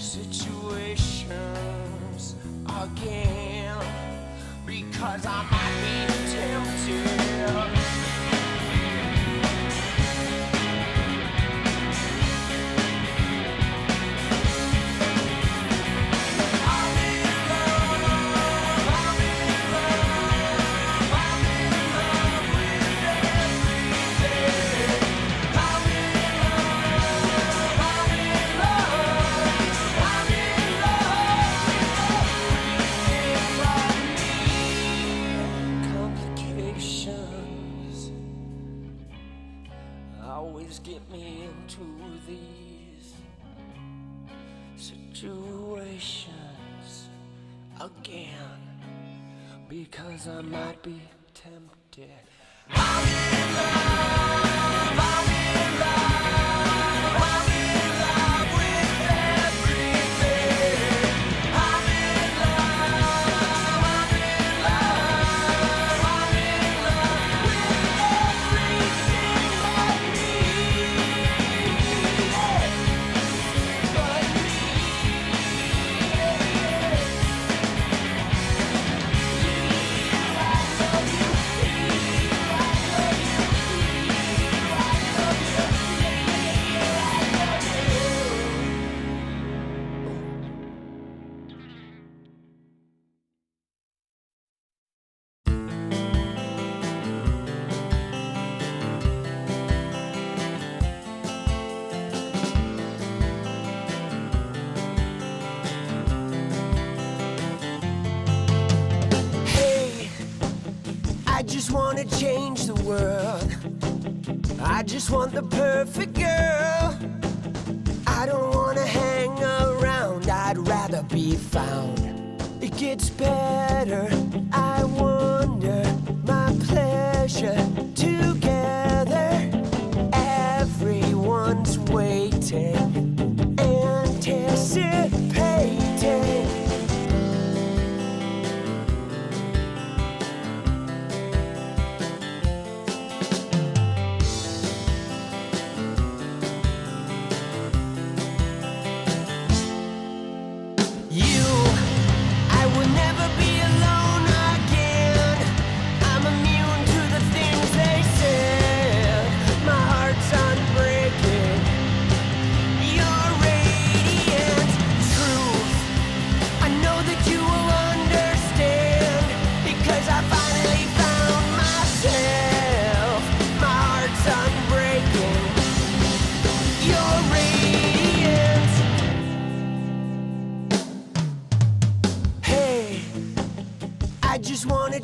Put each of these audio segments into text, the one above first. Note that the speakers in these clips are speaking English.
situations again, because I might be tempted. Get me into these situations again, because I might be tempted. I'm in love, I'm in love, I'm in love with everything. I'm in love, I'm in love, I'm in love with everything but me. I just wanna change the world. I just want the perfect girl. I don't wanna hang around, I'd rather be found. It gets better, I wonder, my pleasure together. Everyone's waiting, anticipating.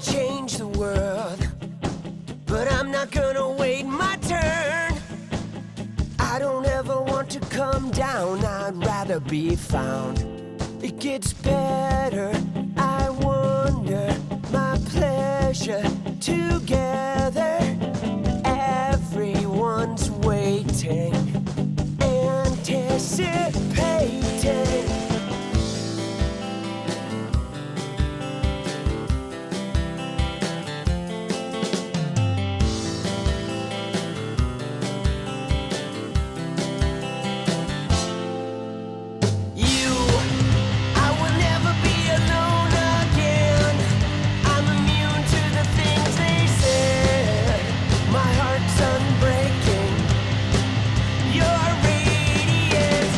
Change the world, but I'm not gonna wait my turn. I don't ever want to come down, I'd rather be found. It gets better, I wonder, my pleasure together. Everyone's waiting, anticipating. Unbreaking, your radiance,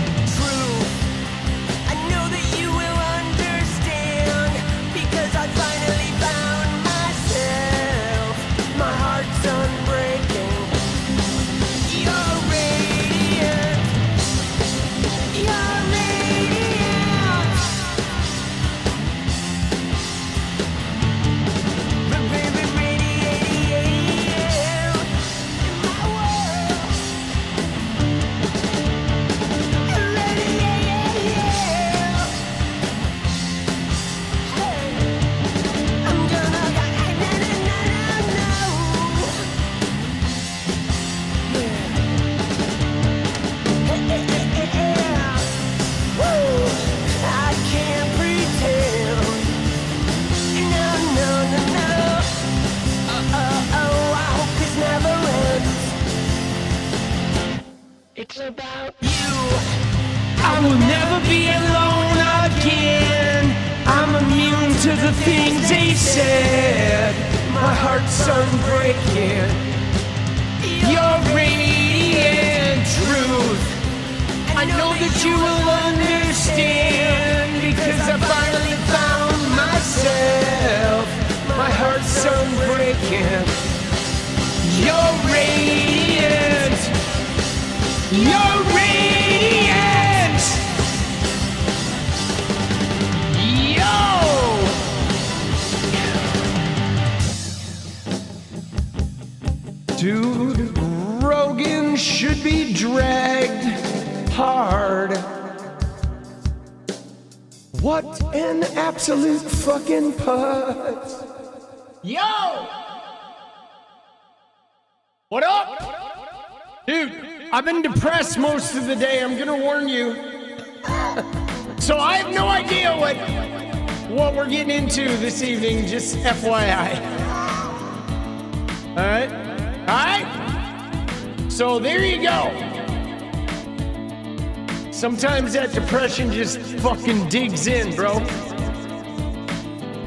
be alone again. I'm immune to the things they said. My heart's unbreaking. Your radiant truth, I know that you will understand, because I finally found myself. My heart's unbreaking. You're radiant. You're radiant. Yo. Dude, Rogan should be dragged hard. What an absolute fucking putz. Yo! What up? Dude, I've been depressed most of the day, I'm gonna warn you. So I have no idea what we're getting into this evening, just FYI. Alright? Alright? So there you go. Sometimes that depression just fucking digs in, bro.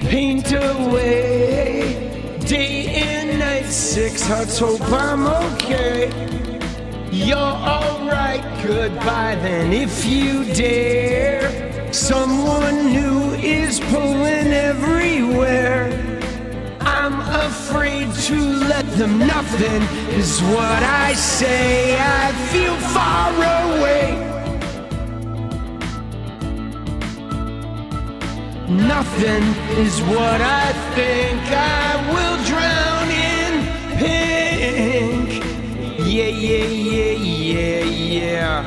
Paint away, day and night, 6 hearts, hope I'm okay. You're alright, goodbye then if you dare. Someone new is pulling everywhere. I'm afraid to let them. Nothing is what I say. I feel far away. Nothing is what I think. I will drown in pink. Yeah, yeah, yeah, yeah, yeah.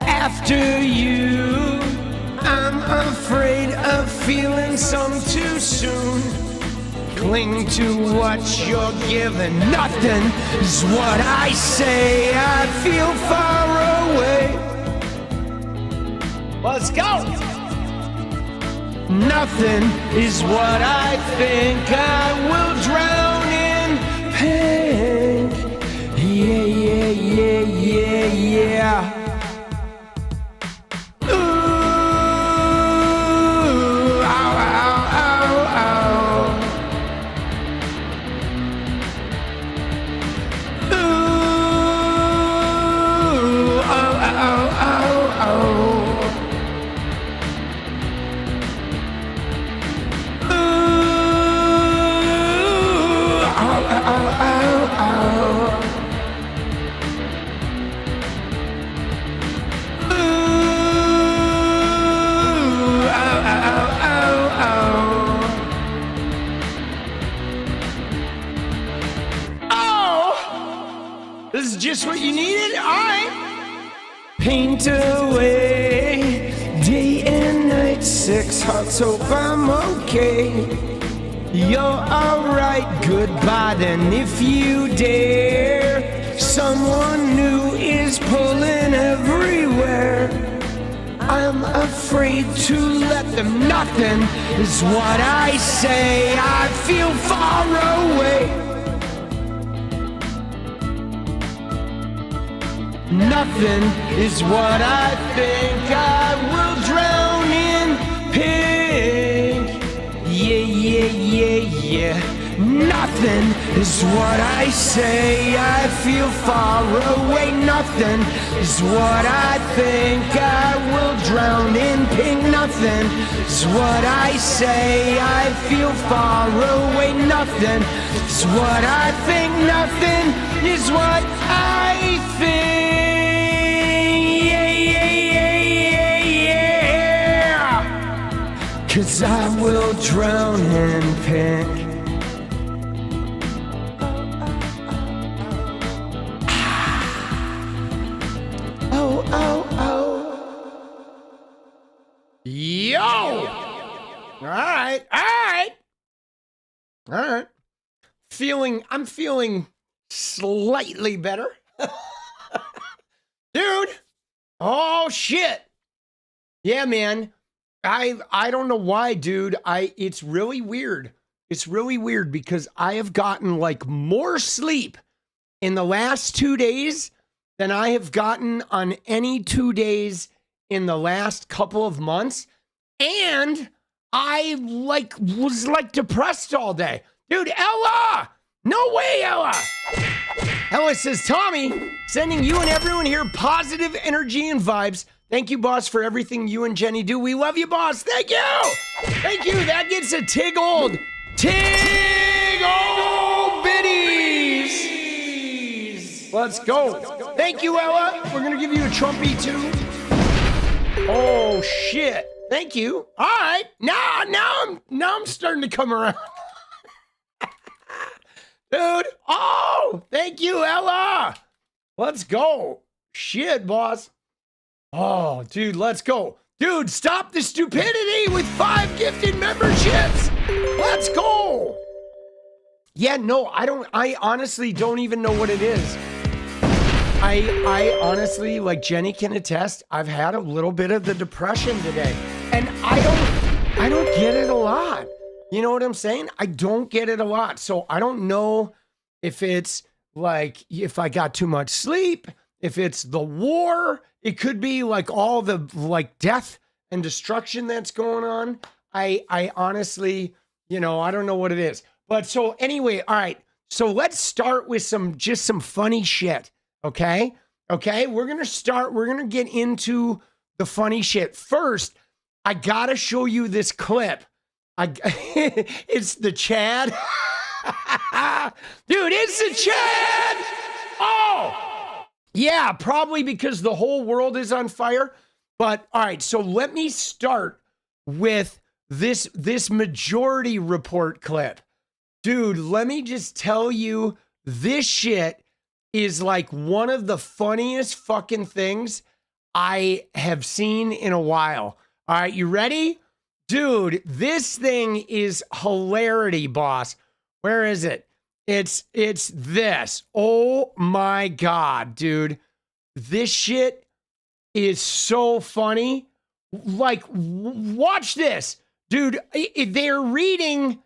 After you, I'm afraid of feeling some too soon. Cling to what you're given. Nothing is what I say. I feel far away. Let's go. Nothing is what I think. I will drown in pink. Yeah, yeah, yeah, yeah, yeah. Just what you needed? Alright. Paint away, day and night, 6 hearts, hope I'm okay. You're alright, goodbye then if you dare. Someone new is pulling everywhere. I'm afraid to let them. Nothing is what I say. I feel far away. Nothing is what I think. I will drown in pink. Yeah, yeah, yeah, yeah. Nothing is what I say. I feel far away. Nothing is what I think. I will drown in pink. Nothing is what I say. I feel far away. Nothing is what I think. Nothing is what I think. 'Cause I will drown in pink. Oh, oh, oh. Yo! Alright, alright. Alright. I'm feeling slightly better. Dude! Oh, shit! Yeah, man. I don't know why, dude. It's really weird. It's really weird because I have gotten like more sleep in the last 2 days than I have gotten on any 2 days in the last couple of months. And I was depressed all day. Dude, Ella! No way, Ella! Ella says, Tommy, sending you and everyone here positive energy and vibes. Thank you, boss, for everything you and Jenny do. We love you, boss. Thank you. Thank you. That gets a tiggled biddies. Let's go. Thank you, Ella. We're going to give you a Trumpy, too. Oh, shit. Thank you. All right. Now I'm starting to come around. Dude. Oh, thank you, Ella. Let's go. Shit, boss. Oh, dude, let's go. Dude, stop the stupidity with 5 gifted memberships. Let's go. Yeah, no, I honestly don't even know what it is. I honestly, like Jenny can attest, I've had a little bit of the depression today. And I don't get it a lot. You know what I'm saying? I don't get it a lot. So I don't know if it's like, if I got too much sleep, if it's the war, it could be like all the like death and destruction that's going on. I honestly, I don't know what it is. But so anyway, all right. So let's start with some funny shit. Okay. We're going to get into the funny shit. First, I got to show you this clip. It's the Chad. Dude, it's the Chad. Oh, yeah, probably because the whole world is on fire. But all right, so let me start with this majority report clip. Dude, let me just tell you, this shit is like one of the funniest fucking things I have seen in a while. All right, you ready? Dude, this thing is hilarity, boss. Where is it? It's this. Oh my God, dude. This shit is so funny. Like, watch this. Dude, they're reading,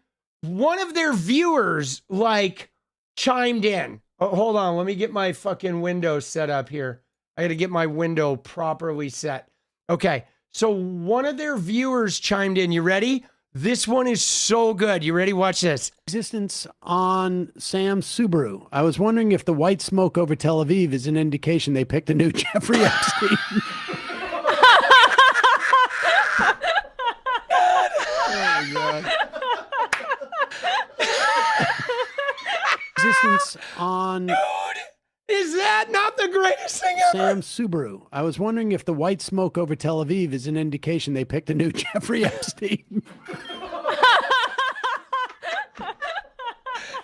one of their viewers, like, chimed in. Oh, hold on, let me get my fucking window set up here. I gotta get my window properly set. Okay, so one of their viewers chimed in. You ready? This one is so good. You ready? Watch this. Existence on Sam's Subaru. I was wondering if the white smoke over Tel Aviv is an indication they picked a new Jeffrey Epstein. Oh, God. Existence on... Dude, is that not the greatest thing ever? Sam's Subaru. I was wondering if the white smoke over Tel Aviv is an indication they picked a new Jeffrey Epstein. Dude!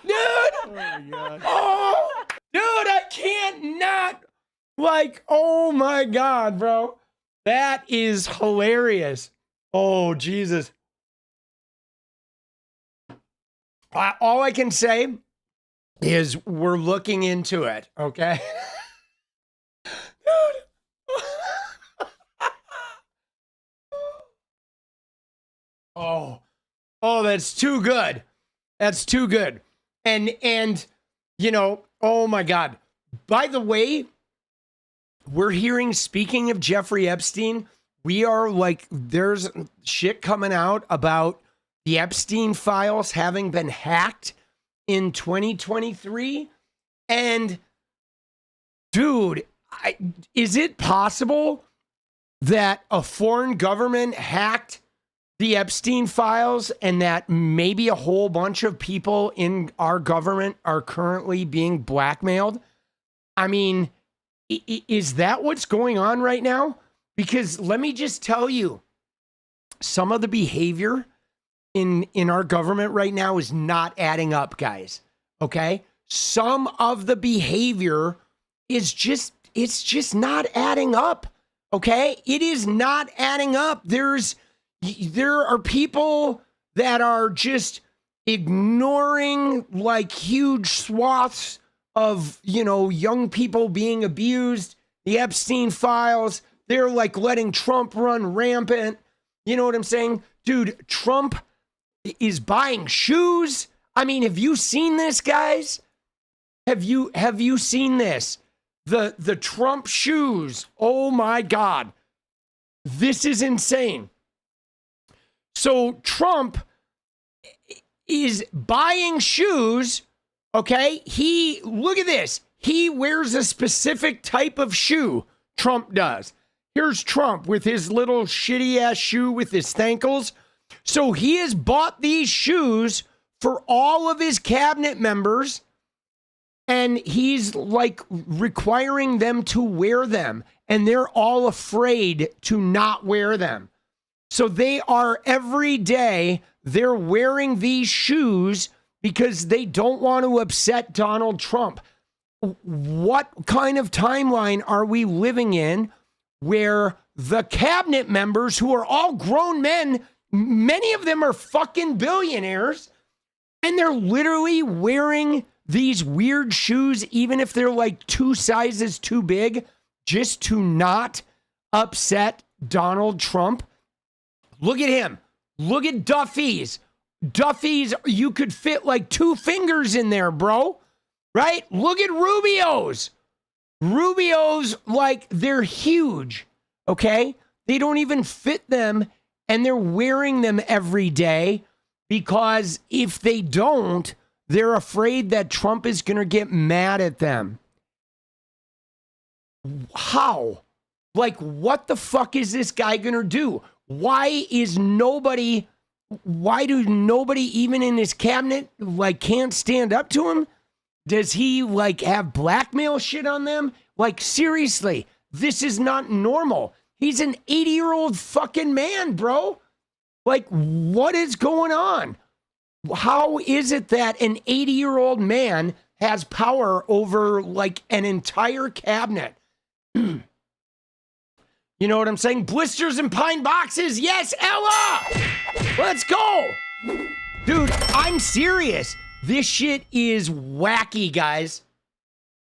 Oh, my God. Oh! Dude, I can't not... Like, oh, my God, bro. That is hilarious. Oh, Jesus. All I can say is we're looking into it, okay? Dude. Oh, that's too good. That's too good. And oh my God. By the way, we're hearing, speaking of Jeffrey Epstein, we are like, there's shit coming out about the Epstein files having been hacked in 2023. And dude, is it possible that a foreign government hacked the Epstein files and that maybe a whole bunch of people in our government are currently being blackmailed? I mean, is that what's going on right now? Because let me just tell you, some of the behavior in our government right now is not adding up, guys. Okay? Some of the behavior is it's just not adding up. Okay? It is not adding up. There are people that are just ignoring like huge swaths of, young people being abused, the Epstein files. They're like letting Trump run rampant. You know what I'm saying? Dude, Trump is buying shoes. I mean, have you seen this, guys? Have you seen this? the Trump shoes. Oh my God. This is insane. So Trump is buying shoes, okay? Look at this. He wears a specific type of shoe, Trump does. Here's Trump with his little shitty ass shoe with his thankles. So he has bought these shoes for all of his cabinet members, and he's like requiring them to wear them, and they're all afraid to not wear them. So they are every day, they're wearing these shoes because they don't want to upset Donald Trump. What kind of timeline are we living in where the cabinet members, who are all grown men, many of them are fucking billionaires, and they're literally wearing these weird shoes, even if they're like 2 sizes too big, just to not upset Donald Trump? Look at him. Look at Duffy's. Duffy's, you could fit like 2 fingers in there, bro. Right? Look at Rubio's. Rubio's, like, they're huge. Okay? They don't even fit them, and they're wearing them every day because if they don't, they're afraid that Trump is going to get mad at them. How? Like, what the fuck is this guy going to do? Why do nobody even in his cabinet, like, can't stand up to him? Does he, like, have blackmail shit on them? Like, seriously, this is not normal. He's an 80-year-old fucking man, bro. Like, what is going on? How is it that an 80-year-old man has power over, like, an entire cabinet? You know what I'm saying? Blisters and pine boxes. Yes, Ella! Let's go. Dude, I'm serious. This shit is wacky, guys.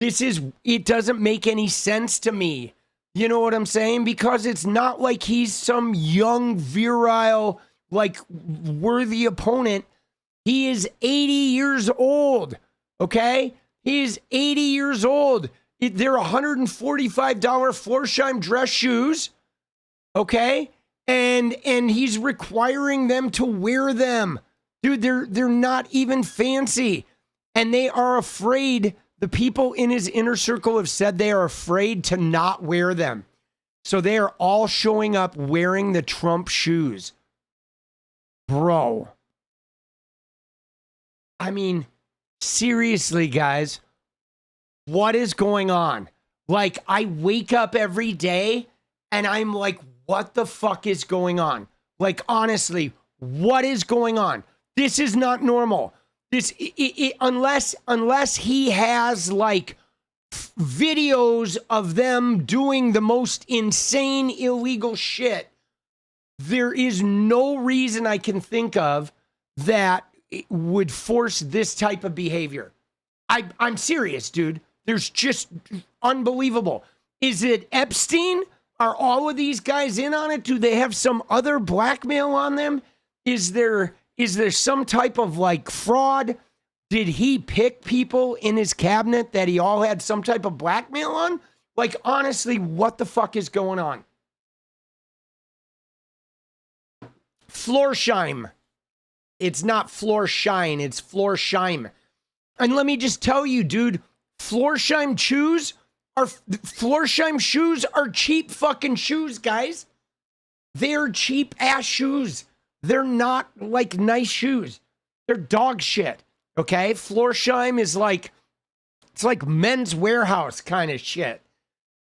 It doesn't make any sense to me. You know what I'm saying? Because it's not like he's some young, virile, like, worthy opponent. He is 80 years old, okay? He is 80 years old. They're $145 Florsheim dress shoes, okay? And he's requiring them to wear them. Dude, they're not even fancy. And they are afraid. The people in his inner circle have said they are afraid to not wear them. So they are all showing up wearing the Trump shoes. Bro. I mean, seriously, guys, what is going on? Like, I wake up every day and I'm like, what the fuck is going on? Like, honestly, what is going on? This is not normal. Unless he has, like, videos of them doing the most insane illegal shit, there is no reason I can think of that it would force this type of behavior. I'm serious, dude. There's just unbelievable. Is it Epstein? Are all of these guys in on it? Do they have some other blackmail on them? Is there some type of, like, fraud? Did he pick people in his cabinet that he all had some type of blackmail on? Like, honestly, what the fuck is going on? Florsheim. It's not Florsheim, it's Florsheim. And let me just tell you, dude, Florsheim shoes are cheap fucking shoes, guys. They're cheap ass shoes. They're not, like, nice shoes. They're dog shit. Okay? Florsheim is like, it's like Men's Warehouse kind of shit.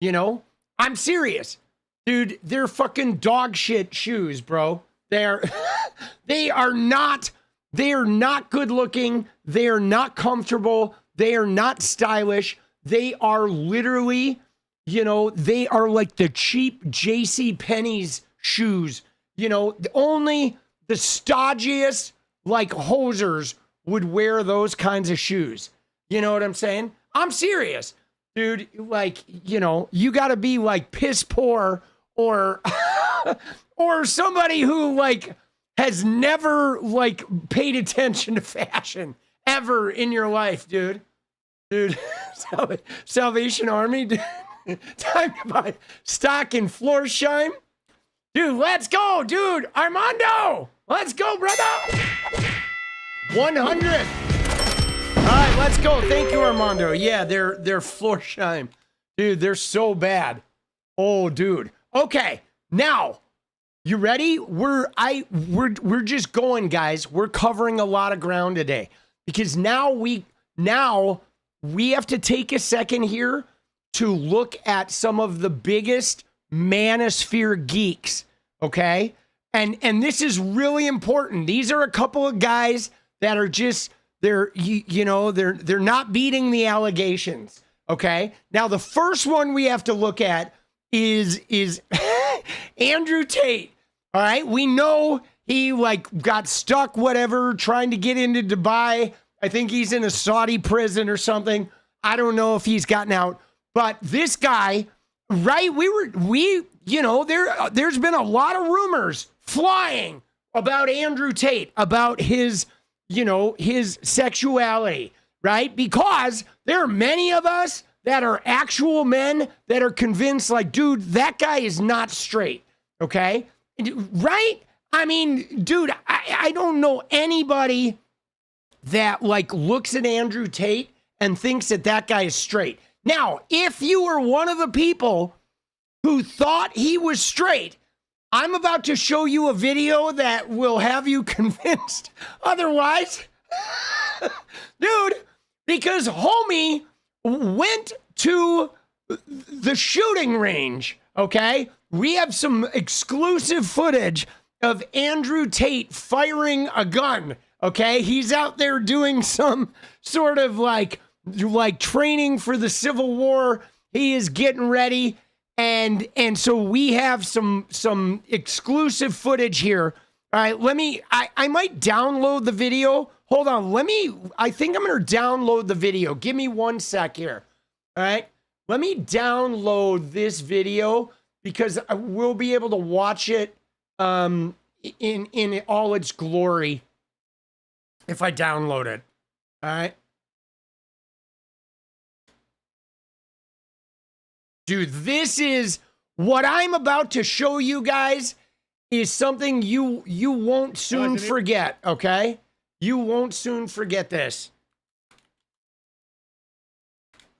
You know? I'm serious. Dude, they're fucking dog shit shoes, bro. They are not good looking. They are not comfortable. They are not stylish. They are literally, you know, they are like the cheap 𝗙𝗍𝗄𝗅's shoes. You know, only the stodgiest, like, hosers would wear those kinds of shoes. You know what I'm saying? I'm serious, dude. Like, you know, you got to be, like, piss poor or or somebody who, like, has never, like, paid attention to fashion ever in your life, dude. Salvation Army. Time to buy stock in 𝗙𝗏𝗏𝗏𝗏. Dude, let's go, dude. Armando, let's go, brother. 100. All right, let's go. Thank you, Armando. Yeah, they're 𝗙𝗏𝗏𝗏𝗏. Dude, they're so bad. Oh, dude. Okay, now you ready? We're just going, guys. We're covering a lot of ground today because now we have to take a second here to look at some of the biggest Manosphere geeks, okay? And this is really important. These are a couple of guys that are just they're not beating the allegations, okay? Now the first one we have to look at is Andrew Tate. All right, we know he got stuck, whatever, trying to get into Dubai. I think he's in a Saudi prison or something. I don't know if he's gotten out, but this guy, right? There's been a lot of rumors flying about Andrew Tate, about his sexuality, right? Because there are many of us that are actual men that are convinced, dude, that guy is not straight, okay? Right? I mean, dude, I don't know anybody that looks at Andrew Tate and thinks that guy is straight. Now, if you were one of the people who thought he was straight, I'm about to show you a video that will have you convinced otherwise. Dude, because homie went to the shooting range, okay? We have some exclusive footage of Andrew Tate firing a gun, okay? He's out there doing some sort of like training for the Civil War. He is getting ready. And so we have some exclusive footage here. All right, I might download the video. Hold on, I think I'm going to download the video. Give me 1 sec here. All right, let me download this video because I will be able to watch it in all its glory if I download it. All right. Dude, this is what I'm about to show you guys is something you won't soon forget, okay? You won't soon forget this.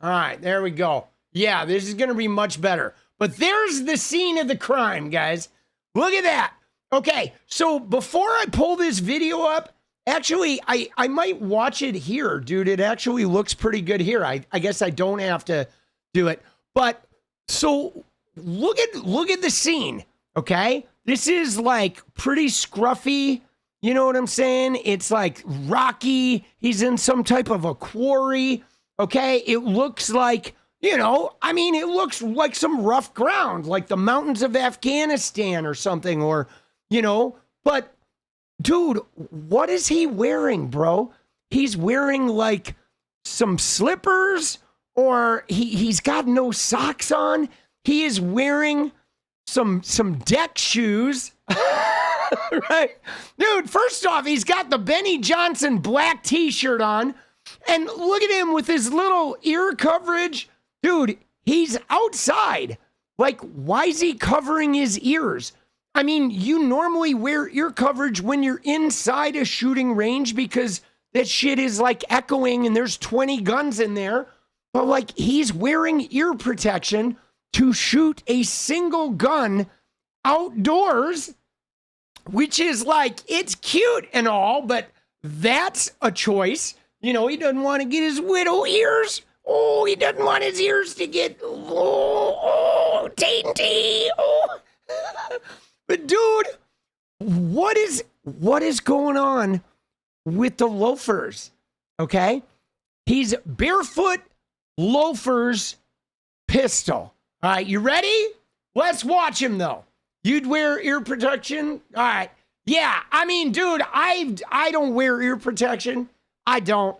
All right, there we go. Yeah, this is going to be much better. But there's the scene of the crime, guys. Look at that. Okay, so before I pull this video up, actually, I might watch it here, dude. It actually looks pretty good here. I guess I don't have to do it. But so look at the scene, okay? This is pretty scruffy. You know what I'm saying? It's rocky. He's in some type of a quarry, okay? It looks it looks like some rough ground, like the mountains of Afghanistan or something, or, but dude, what is he wearing, bro? He's wearing some slippers, or he's got no socks on. He is wearing some deck shoes. Right? Dude, first off, he's got the Benny Johnson black t-shirt on. And look at him with his little ear coverage. Dude, he's outside. Why is he covering his ears? I mean, you normally wear ear coverage when you're inside a shooting range because that shit is echoing and there's 20 guns in there. But he's wearing ear protection to shoot a single gun outdoors, which is it's cute and all, but that's a choice. He doesn't want to get his widow ears. Oh, he doesn't want his ears to get, dainty. Oh. But dude, what is going on with the loafers? Okay. He's barefoot, loafers, pistol. All right, you ready? Let's watch him though. You'd wear ear protection? All right. Yeah, I mean, dude, I don't wear ear protection. I don't.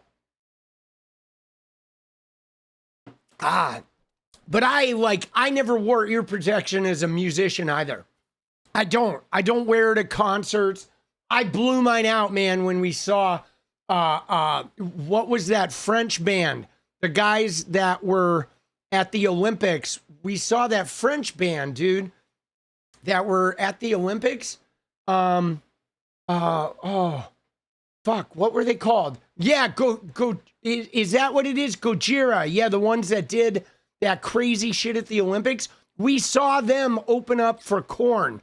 But I never wore ear protection as a musician either. I don't wear it at concerts. I blew mine out, man, when we saw what was that French band the guys that were at the Olympics. We saw that French band, dude, that were at the Olympics. Oh, fuck, what were they called? Yeah, is that what it is? 𝗙𝗍𝗃. Yeah, the ones that did that crazy shit at the Olympics. We saw them open up for Korn.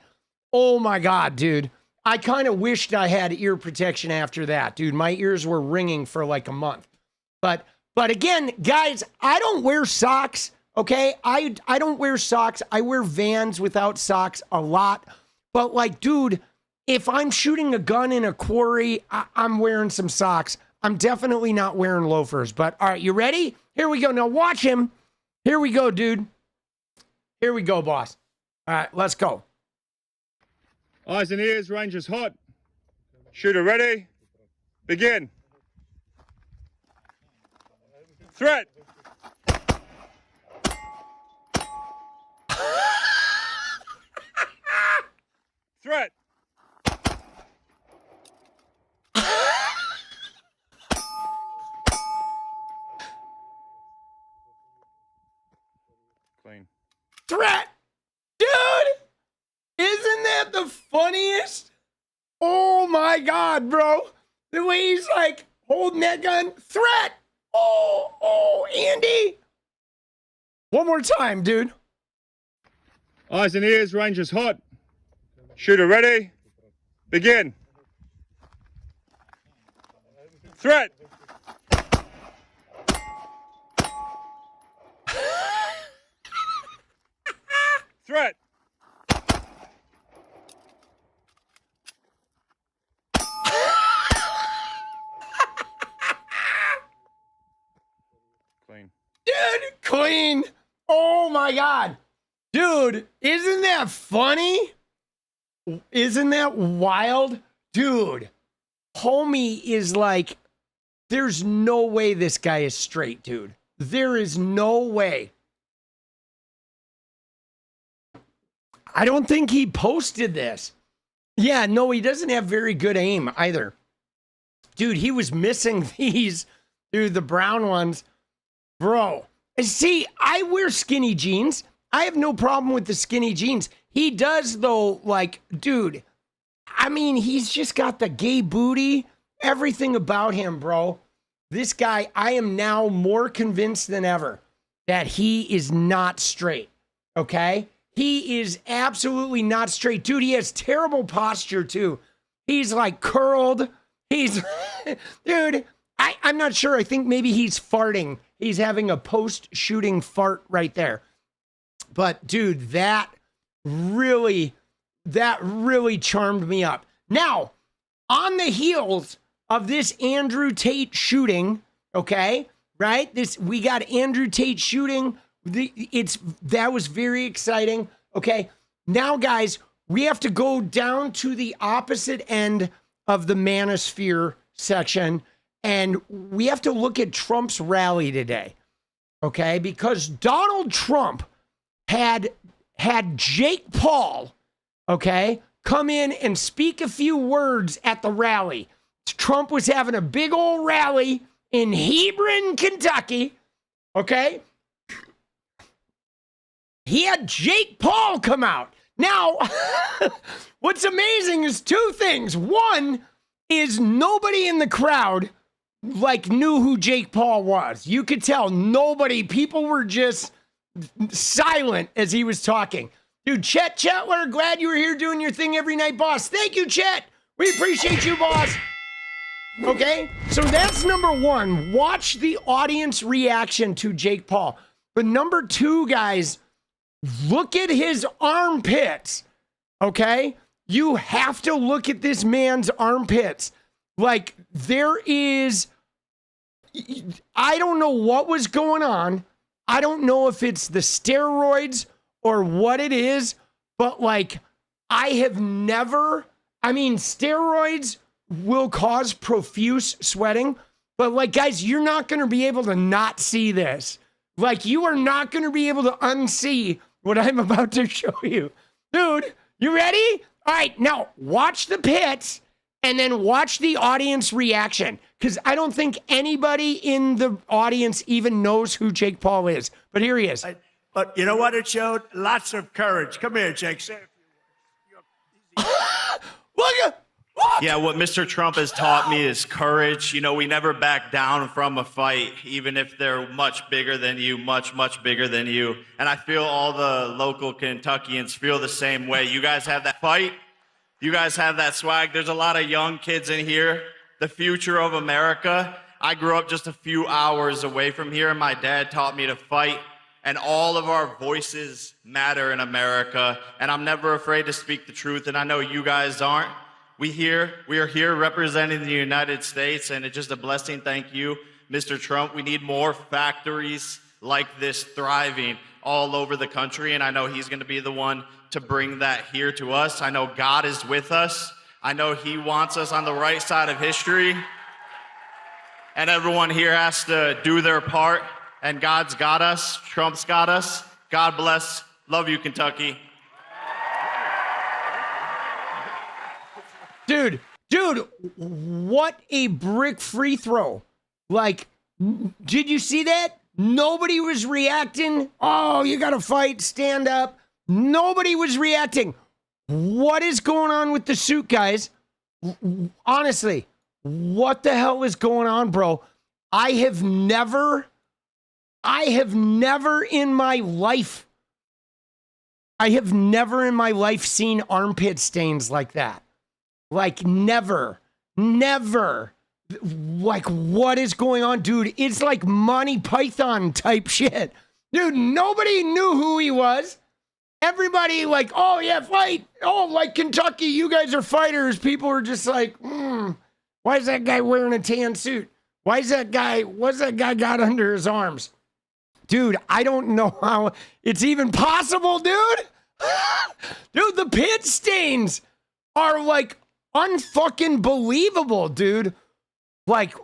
Oh my God, dude. I kind of wished I had ear protection after that, dude. My ears were ringing for like a month. But again, guys, I don't wear socks, okay? I don't wear socks. I wear Vans without socks a lot. But like, dude, if I'm shooting a gun in a quarry, I'm wearing some socks. I'm definitely not wearing loafers. But all right, you ready? Here we go. Now watch him. Here we go, dude. Here we go, boss. All right, let's go. Eyes and ears, Rangers hot. Shooter ready. Begin. Threat. Threat. Clean. Threat. Dude, isn't that the funniest? Oh my God, bro. The way he's like holding that gun. Threat. Oh, Andy. One more time, dude. Eyes and ears, Rangers hot. Shooter ready. Begin. Threat. Threat. Clean. Dude, clean. Oh my God. Dude, isn't that funny? Isn't that wild? Dude, homie is like, there's no way this guy is straight, dude. There is no way. I don't think he posted this. Yeah, no, he doesn't have very good aim either. Dude, he was missing these, dude, the brown ones. Bro, see, I wear skinny jeans. I have no problem with the skinny jeans. He does, though, like, dude, I mean, he's just got the gay booty, everything about him, bro. This guy, I am now more convinced than ever that he is not straight, okay? He is absolutely not straight. Dude, he has terrible posture, too. He's, like, curled. He's, dude, I'm not sure. I think maybe he's farting. He's having a post-shooting fart right there. But, dude, that really charmed me up. Now, on the heels of this Andrew Tate shooting, okay, right? We got Andrew Tate shooting. That was very exciting. Okay, now, guys, we have to go down to the opposite end of the Manosphere section, and we have to look at Trump's rally today, okay? Because Donald Trump had Jake Paul, okay, come in and speak a few words at the rally. Trump was having a big old rally in Hebron, Kentucky, okay? He had Jake Paul come out. Now, what's amazing is two things. One is nobody in the crowd like knew who Jake Paul was. You could tell people were just silent as he was talking. Dude, Chet Chetler, glad you were here doing your thing every night, boss. Thank you, Chet. We appreciate you, boss. Okay, so that's number one. Watch the audience reaction to Jake Paul. But number two, guys, look at his armpits, okay? You have to look at this man's armpits. Like, I don't know what was going on. I don't know if it's the steroids or what it is, but like, steroids will cause profuse sweating, but like, guys, you're not going to be able to not see this. Like, you are not going to be able to unsee what I'm about to show you. Dude, you ready? All right, now watch the pits and then watch the audience reaction. Because I don't think anybody in the audience even knows who Jake Paul is. But here he is. But you know what? It showed lots of courage. Come here, Jake. Say a few words. Look. Yeah, what Mr. Trump has taught me is courage. You know, we never back down from a fight, even if they're much bigger than you, much, much bigger than you. And I feel all the local Kentuckians feel the same way. You guys have that fight. You guys have that swag. There's a lot of young kids in here. The future of America. I grew up just a few hours away from here, and my dad taught me to fight. And all of our voices matter in America. And I'm never afraid to speak the truth, and I know you guys aren't. We are here representing the United States, and it's just a blessing. Thank you, Mr. Trump. We need more factories like this thriving all over the country, and I know he's going to be the one to bring that here to us. I know God is with us. I know he wants us on the right side of history, and everyone here has to do their part, and God's got us. Trump's got us. God bless. Love you, Kentucky. Dude, what a brick free throw. Like, did you see that? Nobody was reacting. Oh, you got to fight, stand up. Nobody was reacting. What is going on with the suit, guys? Honestly, what the hell is going on, bro? I have never in my life seen armpit stains like that. Like, never. Like, what is going on, dude? It's like Monty Python type shit. Dude, nobody knew who he was. Everybody like, oh, yeah, fight. Oh, like Kentucky, you guys are fighters. People are just like, why is that guy wearing a tan suit? What's that guy got under his arms? Dude, I don't know how it's even possible, dude. Dude, the pit stains are like unfucking believable, dude. Like,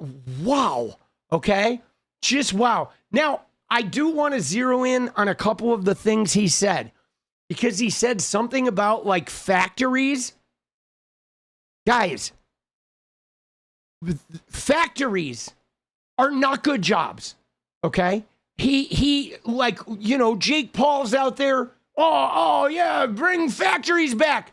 wow. Okay? Just wow. Now, I do want to zero in on a couple of the things he said, because he said something about like factories. Guys, factories are not good jobs. Okay? He like, you know, Jake Paul's out there. Oh yeah, bring factories back.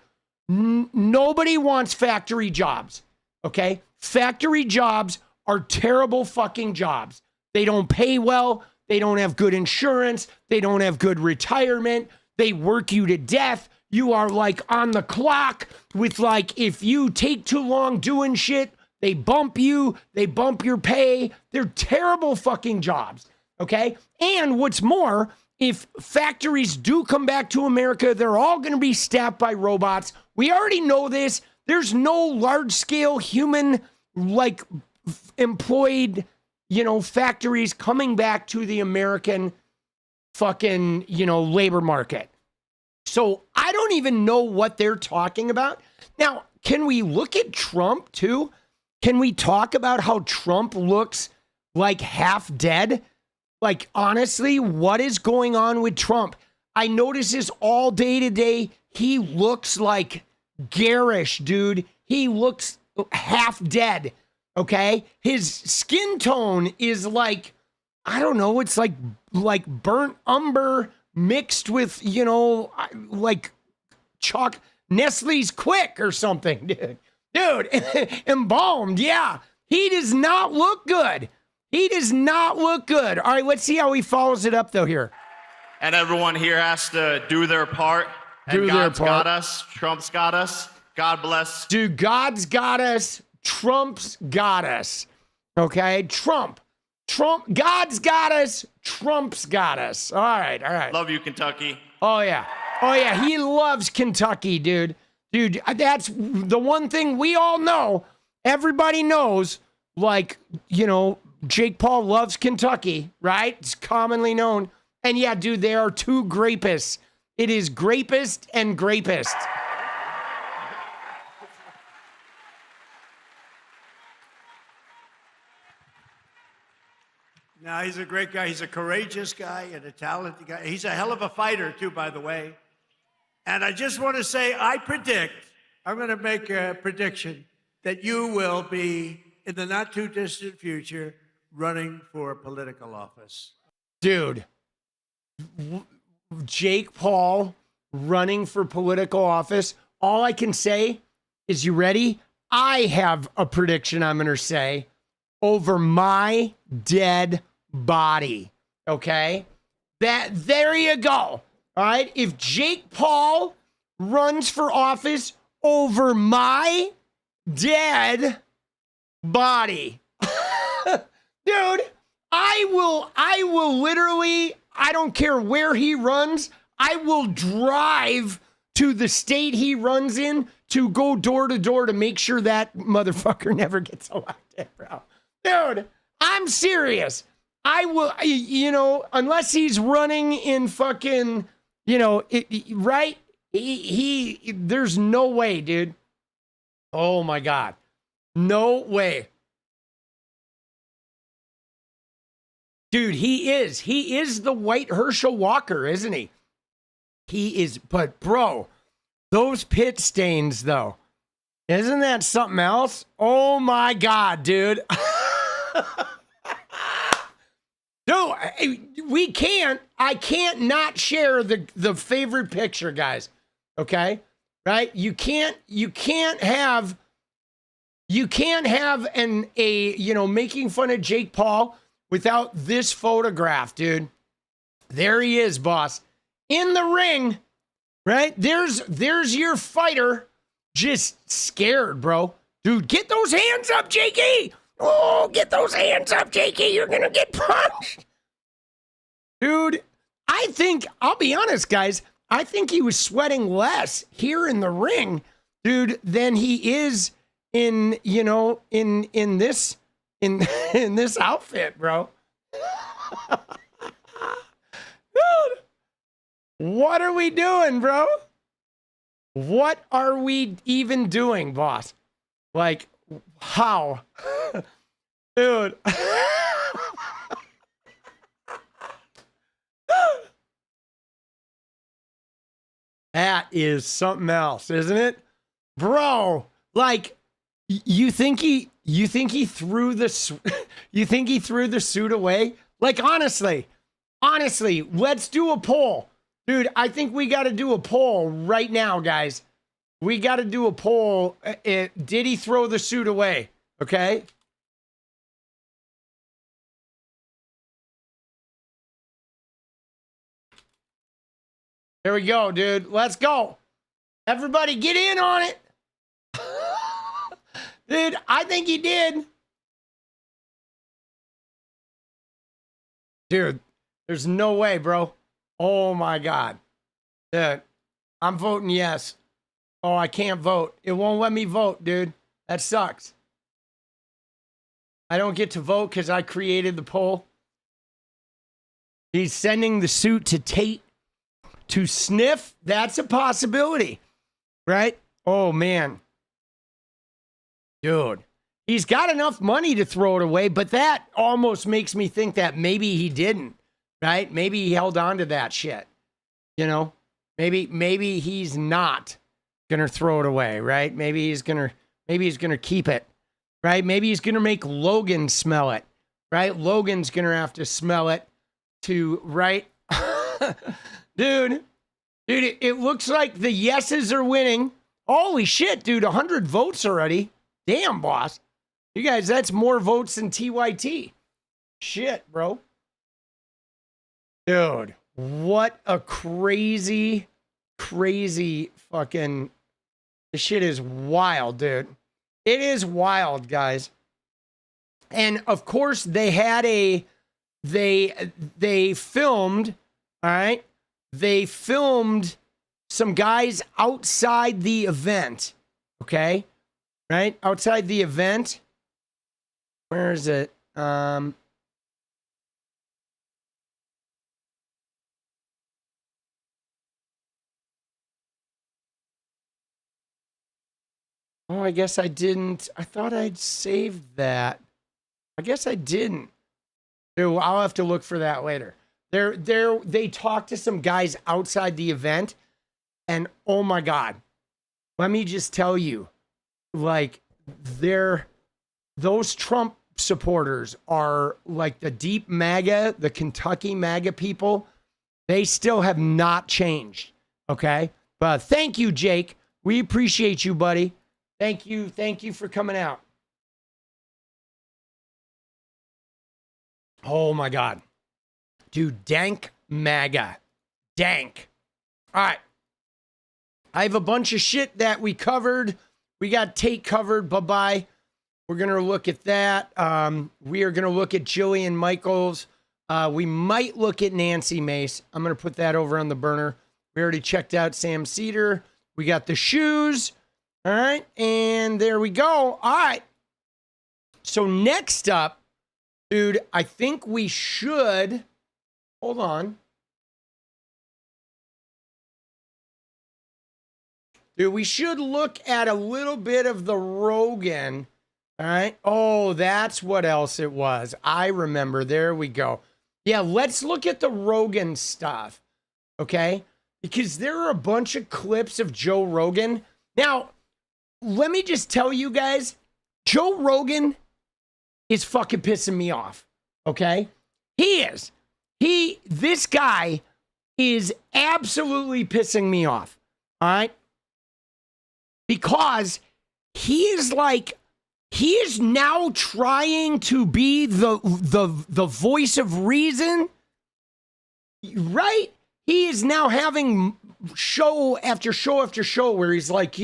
Nobody wants factory jobs, okay? Factory jobs are terrible fucking jobs. They don't pay well. They don't have good insurance. They don't have good retirement. They work you to death. You are like on the clock with like, if you take too long doing shit, they bump you. They bump your pay. They're terrible fucking jobs, okay? And what's more, if factories do come back to America, they're all going to be staffed by robots. We already know this. There's no large-scale human, like, employed, you know, factories coming back to the American fucking, you know, labor market. So I don't even know what they're talking about. Now, can we look at Trump, too? Can we talk about how Trump looks like half dead? Like, honestly, what is going on with Trump? I notice this all day today. He looks like garish, dude. He looks half dead, okay? His skin tone is like, I don't know, it's like burnt umber mixed with, you know, like Nestle's Quick or something, dude. Dude, embalmed, yeah. He does not look good. He does not look good. All right, let's see how he follows it up, though, here. And everyone here has to do their part. And God's got us. Trump's got us. God bless. Dude, God's got us. Trump's got us. Okay? Trump. God's got us. Trump's got us. All right. Love you, Kentucky. Oh, yeah. He loves Kentucky, dude. Dude, that's the one thing we all know. Everybody knows, like, you know, Jake Paul loves Kentucky, right? It's commonly known. And yeah, dude, there are two grapists. It is grapist and grapist. No, he's a great guy. He's a courageous guy and a talented guy. He's a hell of a fighter, too, by the way. And I just want to say, I'm going to make a prediction. that you will be, in the not too distant future, running for political office. Dude, Jake Paul running for political office. All I can say is, you ready? I have a prediction I'm going to say over my dead body. Okay? There you go. All right? If Jake Paul runs for office over my dead body, dude, I will literally, I don't care where he runs, I will drive to the state he runs in to go door to door to make sure that motherfucker never gets elected, bro. Dude, I'm serious. I will, unless he's running in fucking, right? There's no way, dude. Oh my God. No way. Dude, he is the white Herschel Walker, isn't he? He is, but bro, those pit stains though, isn't that something else? Oh my God, dude. Dude, I can't not share the favorite picture, guys. Okay? Right? You can't have making fun of Jake Paul without this photograph, dude. There he is, boss. In the ring, right? There's your fighter, just scared, bro. Dude, get those hands up, Jakey. Oh, get those hands up, Jakey. You're going to get punched. Dude, I'll be honest, guys. I think he was sweating less here in the ring, dude, than he is in this outfit, bro. Dude, what are we doing, bro? What are we even doing, boss? Like, how? Dude. That is something else, isn't it? Bro, like, you think he threw the suit away? Like, honestly, let's do a poll. Dude, I think we got to do a poll right now, guys. We got to do a poll. Did he throw the suit away? Okay. There we go, dude. Let's go. Everybody get in on it. Dude, I think he did. Dude, there's no way, bro. Oh my God. Dude, I'm voting yes. Oh, I can't vote. It won't let me vote, dude. That sucks. I don't get to vote because I created the poll. He's sending the suit to Tate to sniff. That's a possibility, right? Oh, man. Dude, he's got enough money to throw it away, but that almost makes me think that maybe he didn't, right? Maybe he held on to that shit, Maybe he's not gonna throw it away, right? Maybe he's gonna keep it, right? Maybe he's gonna make Logan smell it, right? Logan's gonna have to smell it too, right? Dude, it looks like the yeses are winning. Holy shit, dude, 100 votes already. Damn, boss. You guys, that's more votes than TYT. Shit, bro. Dude, what a crazy fucking... This shit is wild, dude. It is wild, guys. And, of course, they had they filmed, all right? They filmed some guys outside the event, okay? Right? Outside the event. Where is it? Oh, I guess I didn't. I thought I'd saved that. I guess I didn't. Dude, I'll have to look for that later. They talked to some guys outside the event, and oh my God. Let me just tell you. Like, those Trump supporters are like the deep MAGA, the Kentucky MAGA people. They still have not changed. Okay. But thank you, Jake. We appreciate you, buddy. Thank you. Thank you for coming out. Oh my God. Dude, dank MAGA. Dank. All right. I have a bunch of shit that we covered. We got Tate covered. Bye-bye. We're going to look at that. We are going to look at Jillian Michaels. We might look at Nancy Mace. I'm going to put that over on the burner. We already checked out Sam Cedar. We got the shoes. All right. And there we go. All right. So next up, dude, I think we should, hold on. Dude, we should look at a little bit of the Rogan. All right. Oh, that's what else it was. I remember. There we go. Yeah, let's look at the Rogan stuff. Okay. Because there are a bunch of clips of Joe Rogan. Now, let me just tell you guys, Joe Rogan is fucking pissing me off. Okay. He is. This guy is absolutely pissing me off. All right. Because he is now trying to be the voice of reason, right? He is now having show after show after show where he's like,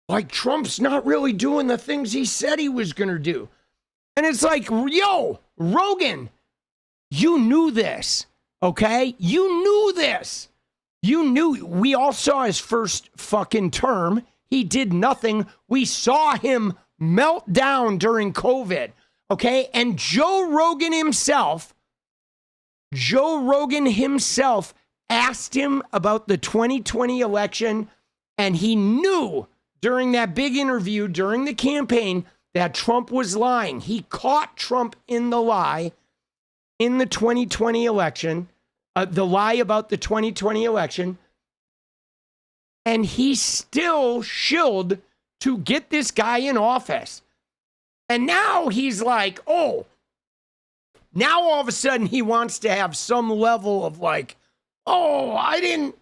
like Trump's not really doing the things he said he was going to do. And it's like, yo, Rogan, you knew this, okay? You knew this. You knew. We all saw his first fucking term. He did nothing. We saw him melt down during COVID, okay? And Joe Rogan himself asked him about the 2020 election, and he knew during that big interview, during the campaign, that Trump was lying. He caught Trump in the lie in the 2020 election, the lie about the 2020 election, and he still shilled to get this guy in office. And now he's like, oh, now all of a sudden he wants to have some level of like, oh, I didn't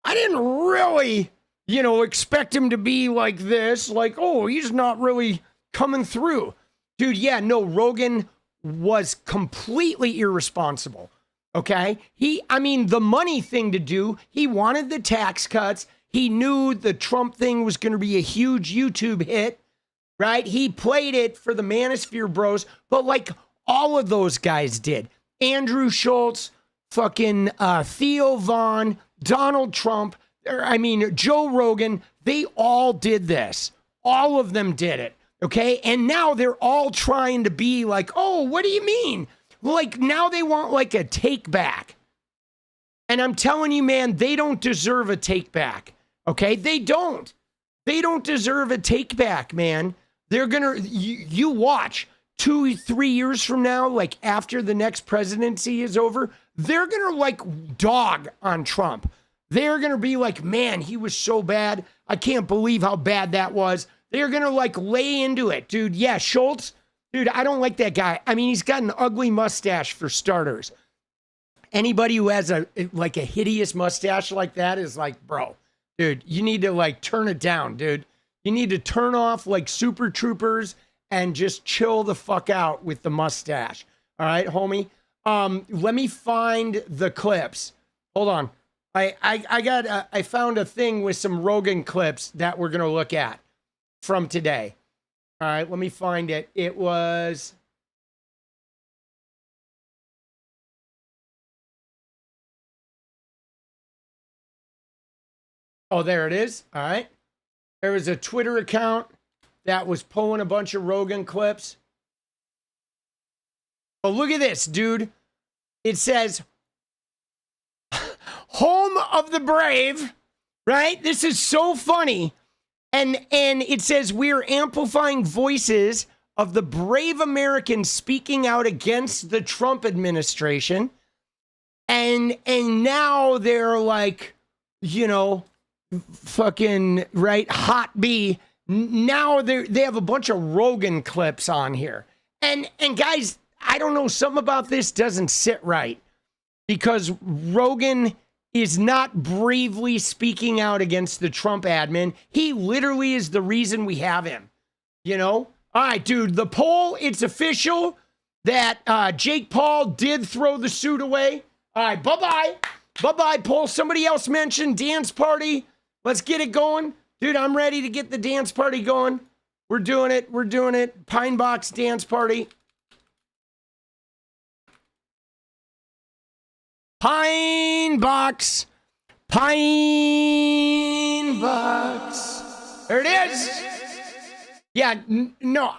really, expect him to be like this. Like, oh, he's not really coming through. Dude, yeah, no, Rogan was completely irresponsible. Okay? The money thing to do, he wanted the tax cuts. He knew the Trump thing was going to be a huge YouTube hit, right? He played it for the Manosphere bros, but like all of those guys did. Andrew Schultz, fucking Theo Vaughn, Donald Trump, Joe Rogan, they all did this. All of them did it, okay? And now they're all trying to be like, oh, what do you mean? Like now they want like a take back. And I'm telling you, man, they don't deserve a take back. Okay, they don't deserve a take back, man. They're gonna, you watch 2-3 years from now, like after the next presidency is over, they're gonna like dog on Trump. They're gonna be like, man, he was so bad. I can't believe how bad that was. They're gonna like lay into it, dude. Yeah, Schultz, dude, I don't like that guy. He's got an ugly mustache for starters. Anybody who has a hideous mustache like that is like, bro. Dude, you need to like turn it down, dude. You need to turn off like Super Troopers and just chill the fuck out with the mustache. All right, homie. Let me find the clips. Hold on. I found a thing with some Rogan clips that we're gonna look at from today. All right, let me find it. It was. Oh, there it is. All right. There was a Twitter account that was pulling a bunch of Rogan clips. Oh, look at this, dude. It says, home of the brave, right? This is so funny. And it says, we're amplifying voices of the brave Americans speaking out against the Trump administration. And now they're like, fucking right, hot B now they have a bunch of Rogan clips on here. And guys, I don't know, something about this doesn't sit right, because Rogan is not bravely speaking out against the Trump admin. He literally is the reason we have him, you know? All right, dude, the poll, it's official that Jake Paul did throw the suit away. All right, bye-bye. Bye-bye, poll. Somebody else mentioned dance party. Let's get it going. Dude, I'm ready to get the dance party going. We're doing it. We're doing it. Pine Box dance party. Pine Box. Pine Box. There it is. Yeah, no,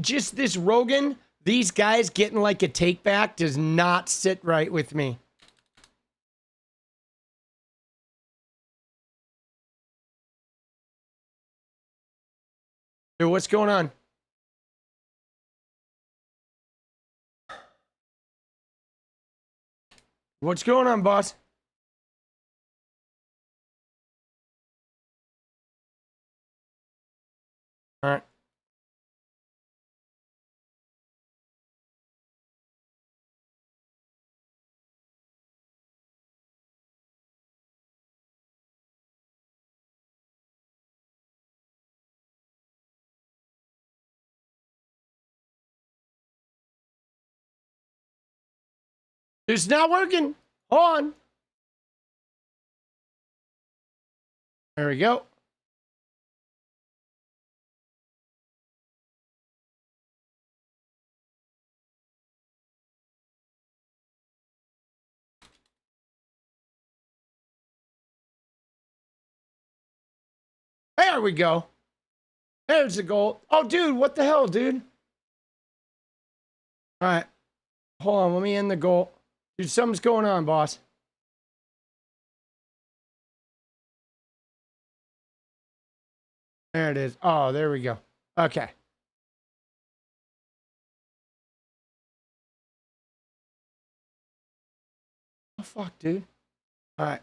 just this Rogan, these guys getting like a take back does not sit right with me. Dude, what's going on? What's going on, boss? All right. It's not working. Hold on. There we go. There we go. There's the goal. Oh, dude, what the hell, dude? All right. Hold on, let me end the goal. Dude, something's going on, boss. There it is. Oh, there we go. Okay. Oh, fuck, dude. All right.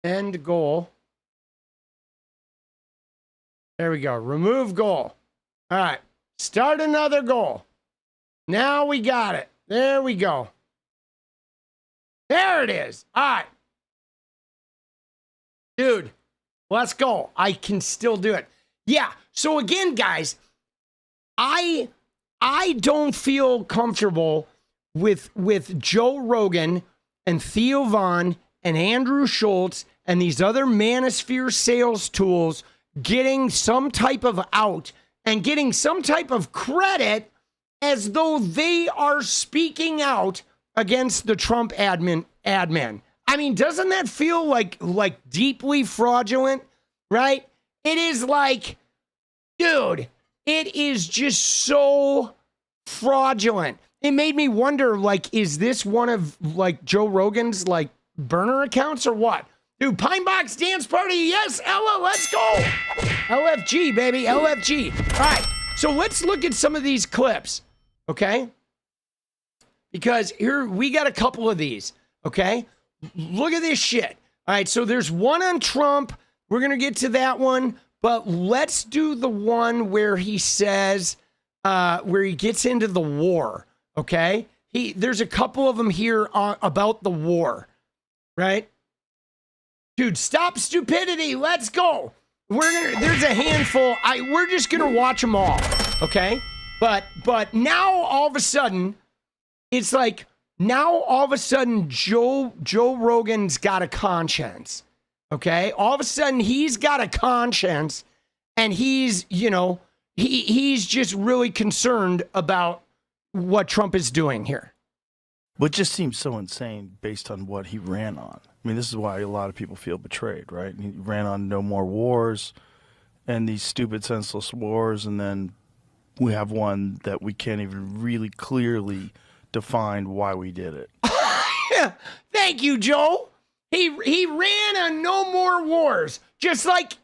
End goal. There we go. Remove goal. All right. Start another goal. Now we got it. There we go. There it is. All right. Dude, let's go. I can still do it. Yeah. So again, guys, I don't feel comfortable with Joe Rogan and Theo Von and Andrew Schultz and these other Manosphere sales tools getting some type of out and getting some type of credit as though they are speaking out against the Trump admin. I mean, doesn't that feel like deeply fraudulent, right? It is like, dude, it is just so fraudulent. It made me wonder, like, is this one of like Joe Rogan's like burner accounts or what? Dude, Pine Box dance party, yes, Ella, let's go. LFG, baby, LFG. All right, so let's look at some of these clips, okay? Because here, we got a couple of these, okay? Look at this shit. All right, so there's one on Trump. We're going to get to that one, but let's do the one where he says, where he gets into the war, okay? There's a couple of them here about the war, right? Dude, stop stupidity. Let's go. There's a handful. We're just going to watch them all, okay? But now all of a sudden, it's like, now all of a sudden Joe Rogan's got a conscience, okay? All of a sudden he's got a conscience, and he's, you know, he's just really concerned about what Trump is doing here. What just seems so insane based on what he ran on. I mean, this is why a lot of people feel betrayed, right? He ran on no more wars and these stupid, senseless wars, and then we have one that we can't even really clearly define why we did it. Yeah. Thank you, Joe. He ran on no more wars, just like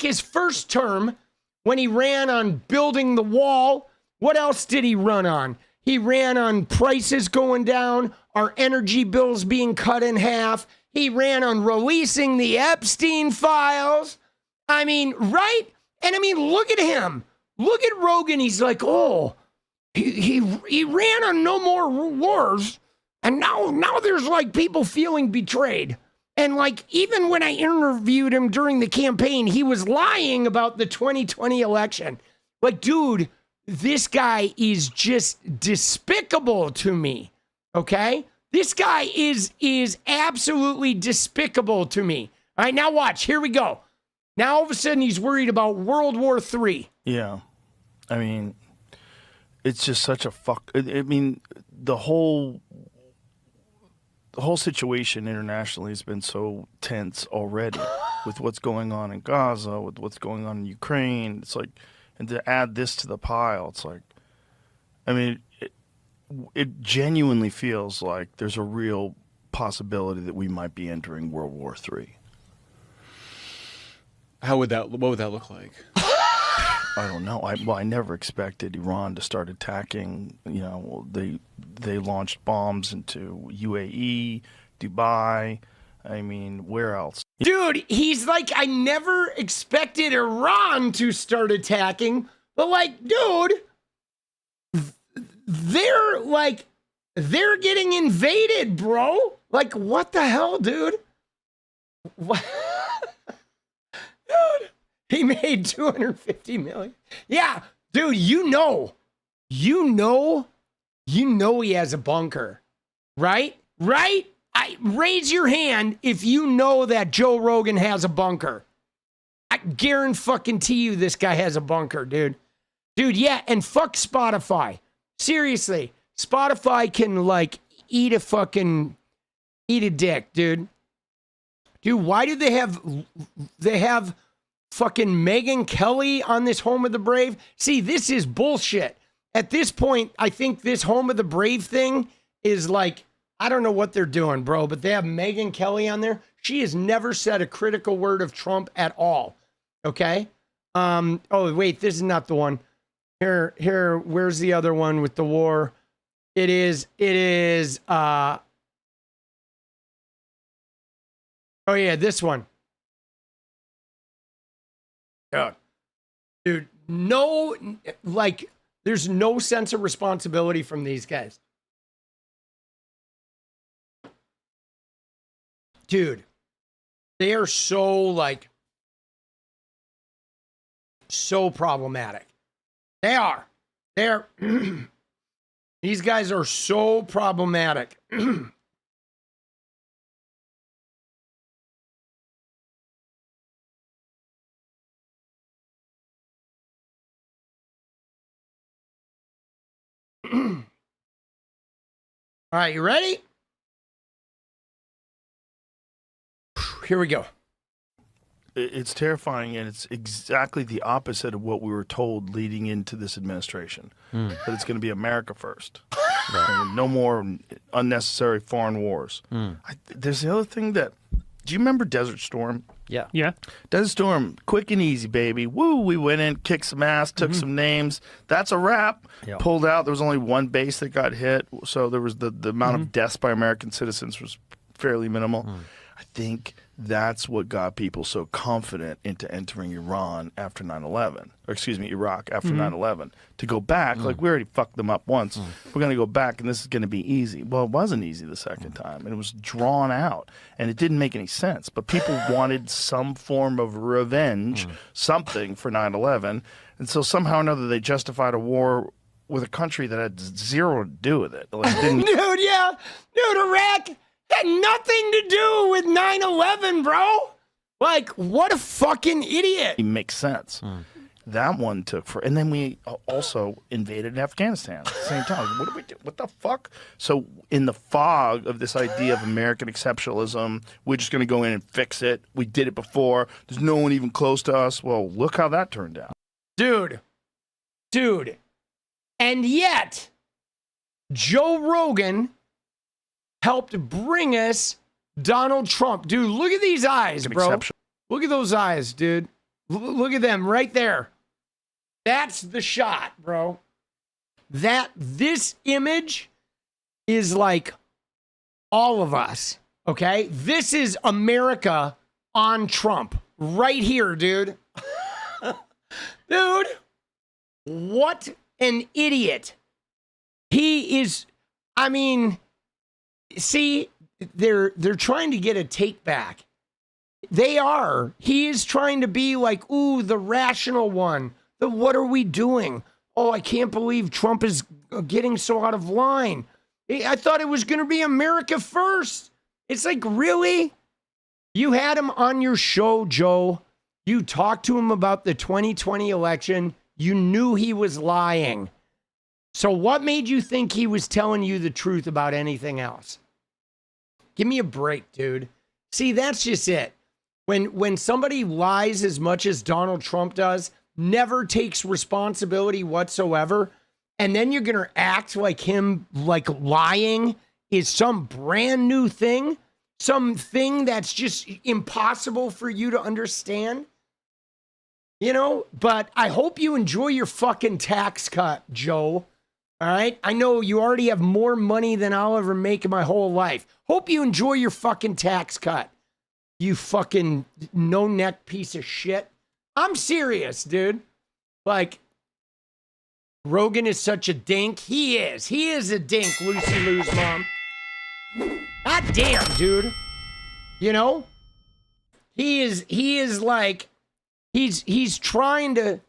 his first term when he ran on building the wall. What else did he run on? He ran on prices going down, our energy bills being cut in half. He ran on releasing the Epstein files. I mean, right? And I mean, look at him. Look at Rogan. He's like, oh, he ran on no more wars. And now there's like people feeling betrayed. And like, even when I interviewed him during the campaign, he was lying about the 2020 election. Like, dude, this guy is just despicable to me. Okay? This guy is absolutely despicable to me. All right, now watch. Here we go. Now all of a sudden he's worried about World War III. Yeah. I mean, it's just such a fuck. I mean, the whole situation internationally has been so tense already with what's going on in Gaza, with what's going on in Ukraine. It's like, and to add this to the pile, it's like, I mean, it genuinely feels like there's a real possibility that we might be entering World War III. What would that look like? I don't know. I never expected Iran to start attacking. You know, they launched bombs into UAE, Dubai. I mean, where else? Dude, he's like, I never expected Iran to start attacking. But like, dude, they're getting invaded, bro. Like, what the hell, dude? What? Dude, he made $250 million. Yeah, dude, you know he has a bunker, right? Right? Raise your hand if you know that Joe Rogan has a bunker. I guarantee you this guy has a bunker, dude. Dude, yeah, and fuck Spotify. Seriously, Spotify can like eat a dick, dude. Dude, why do they have fucking Megyn Kelly on this Home of the Brave? See, this is bullshit. At this point, I think this Home of the Brave thing is like, I don't know what they're doing, bro, but they have Megyn Kelly on there. She has never said a critical word of Trump at all. Okay? Oh, wait, this is not the one. Here, where's the other one with the war? It is, oh yeah, this one. Dude, no, like, there's no sense of responsibility from these guys. Dude, they are so problematic. They're, these guys are so problematic. All right, you ready? Here we go. It's terrifying, and it's exactly the opposite of what we were told leading into this administration. That it's going to be America first. Right. No more unnecessary foreign wars. There's the other thing that, do you remember Desert Storm? Yeah. Yeah. Desert Storm, quick and easy, baby. Woo, we went in, kicked some ass, took some names. That's a wrap. Yeah. Pulled out. There was only one base that got hit, so there was the amount of deaths by American citizens was fairly minimal. I think that's what got people so confident into entering Iran after 9/11, or excuse me, Iraq after 9/11. To go back, like we already fucked them up once. We're going to go back, and this is going to be easy. Well, it wasn't easy the second time, and it was drawn out, and it didn't make any sense. But people wanted some form of revenge, something for 9/11, and so somehow or another they justified a war with a country that had zero to do with it. Like, didn't... Dude, Iraq had nothing to do with 9/11, bro. Like, what a fucking idiot. It makes sense. That one took for, and then we also invaded Afghanistan at the same time. What did we do? What the fuck? So in the fog of this idea of American exceptionalism, we're just going to go in and fix it. We did it before. There's no one even close to us. Well, look how that turned out. Dude. And yet, Joe Rogan helped bring us Donald Trump. Dude, look at these eyes, bro. Look at those eyes, dude. Look at them right there. That's the shot, bro. This image is like all of us, okay? This is America on Trump right here, dude. Dude, what an idiot. He is, I mean, see, they're trying to get a take back. They are. He is trying to be like, ooh, the rational one. The what are we doing? Oh, I can't believe Trump is getting so out of line. I thought it was going to be America first. It's like, really? You had him on your show, Joe. You talked to him about the 2020 election. You knew he was lying. So what made you think he was telling you the truth about anything else? Give me a break, dude. See, that's just it. When somebody lies as much as Donald Trump does, never takes responsibility whatsoever, and then you're going to act like him, like lying is some brand new thing, something that's just impossible for you to understand. You know, but I hope you enjoy your fucking tax cut, Joe. All right? I know you already have more money than I'll ever make in my whole life. Hope you enjoy your fucking tax cut. You fucking no-neck piece of shit. I'm serious, dude. Like, Rogan is such a dink. He is. He is a dink, Lucy Lou's mom. God damn, dude. You know? He is like, he's trying to,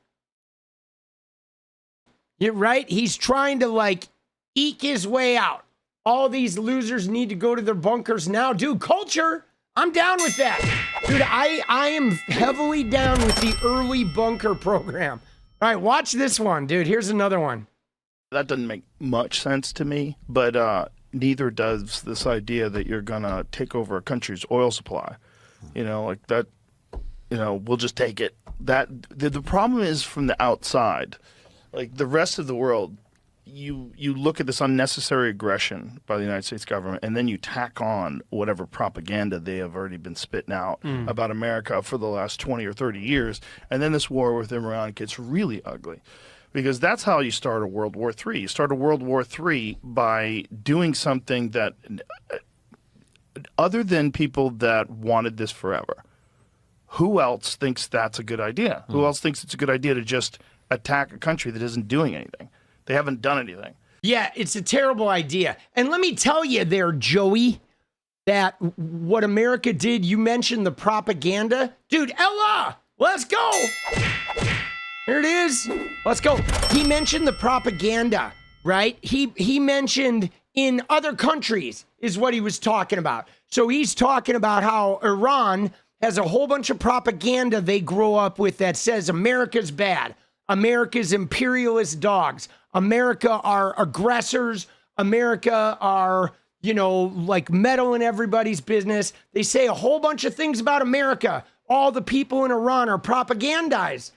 you're right? He's trying to, like, eke his way out. All these losers need to go to their bunkers now. Dude, culture, I'm down with that. Dude, I am heavily down with the early bunker program. All right, watch this one, dude. Here's another one. That doesn't make much sense to me, but neither does this idea that you're going to take over a country's oil supply. You know, like that, you know, we'll just take it. That the problem is from the outside. Like the rest of the world, you look at this unnecessary aggression by the United States government, and then you tack on whatever propaganda they have already been spitting out about America for the last 20 or 30 years, and then this war with Iran gets really ugly. Because that's how you start a World War III. You start a World War III by doing something that, other than people that wanted this forever, who else thinks that's a good idea? Who else thinks it's a good idea to just attack a country that isn't doing anything? They haven't done anything. Yeah, it's a terrible idea. And let me tell you there, Joey, that what America did, you mentioned the propaganda. Dude, Ella, let's go. Here it is. Let's go. He mentioned the propaganda, right? He mentioned in other countries is what he was talking about. So he's talking about how Iran has a whole bunch of propaganda they grow up with that says America's bad. America's imperialist dogs. America are aggressors. America are, you know, like meddling everybody's business. They say a whole bunch of things about America. All the people in Iran are propagandized.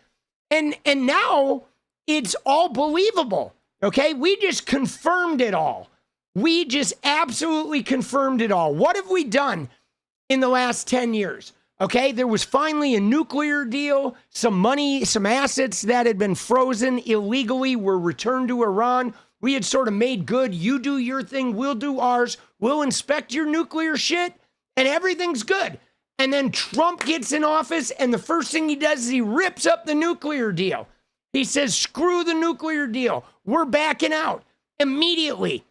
And now it's all believable. Okay? We just confirmed it all. We just absolutely confirmed it all. What have we done in the last 10 years? Okay, there was finally a nuclear deal. Some money, some assets that had been frozen illegally were returned to Iran. We had sort of made good. You do your thing, we'll do ours. We'll inspect your nuclear shit, and everything's good. And then Trump gets in office, and the first thing he does is he rips up the nuclear deal. He says, screw the nuclear deal. We're backing out immediately.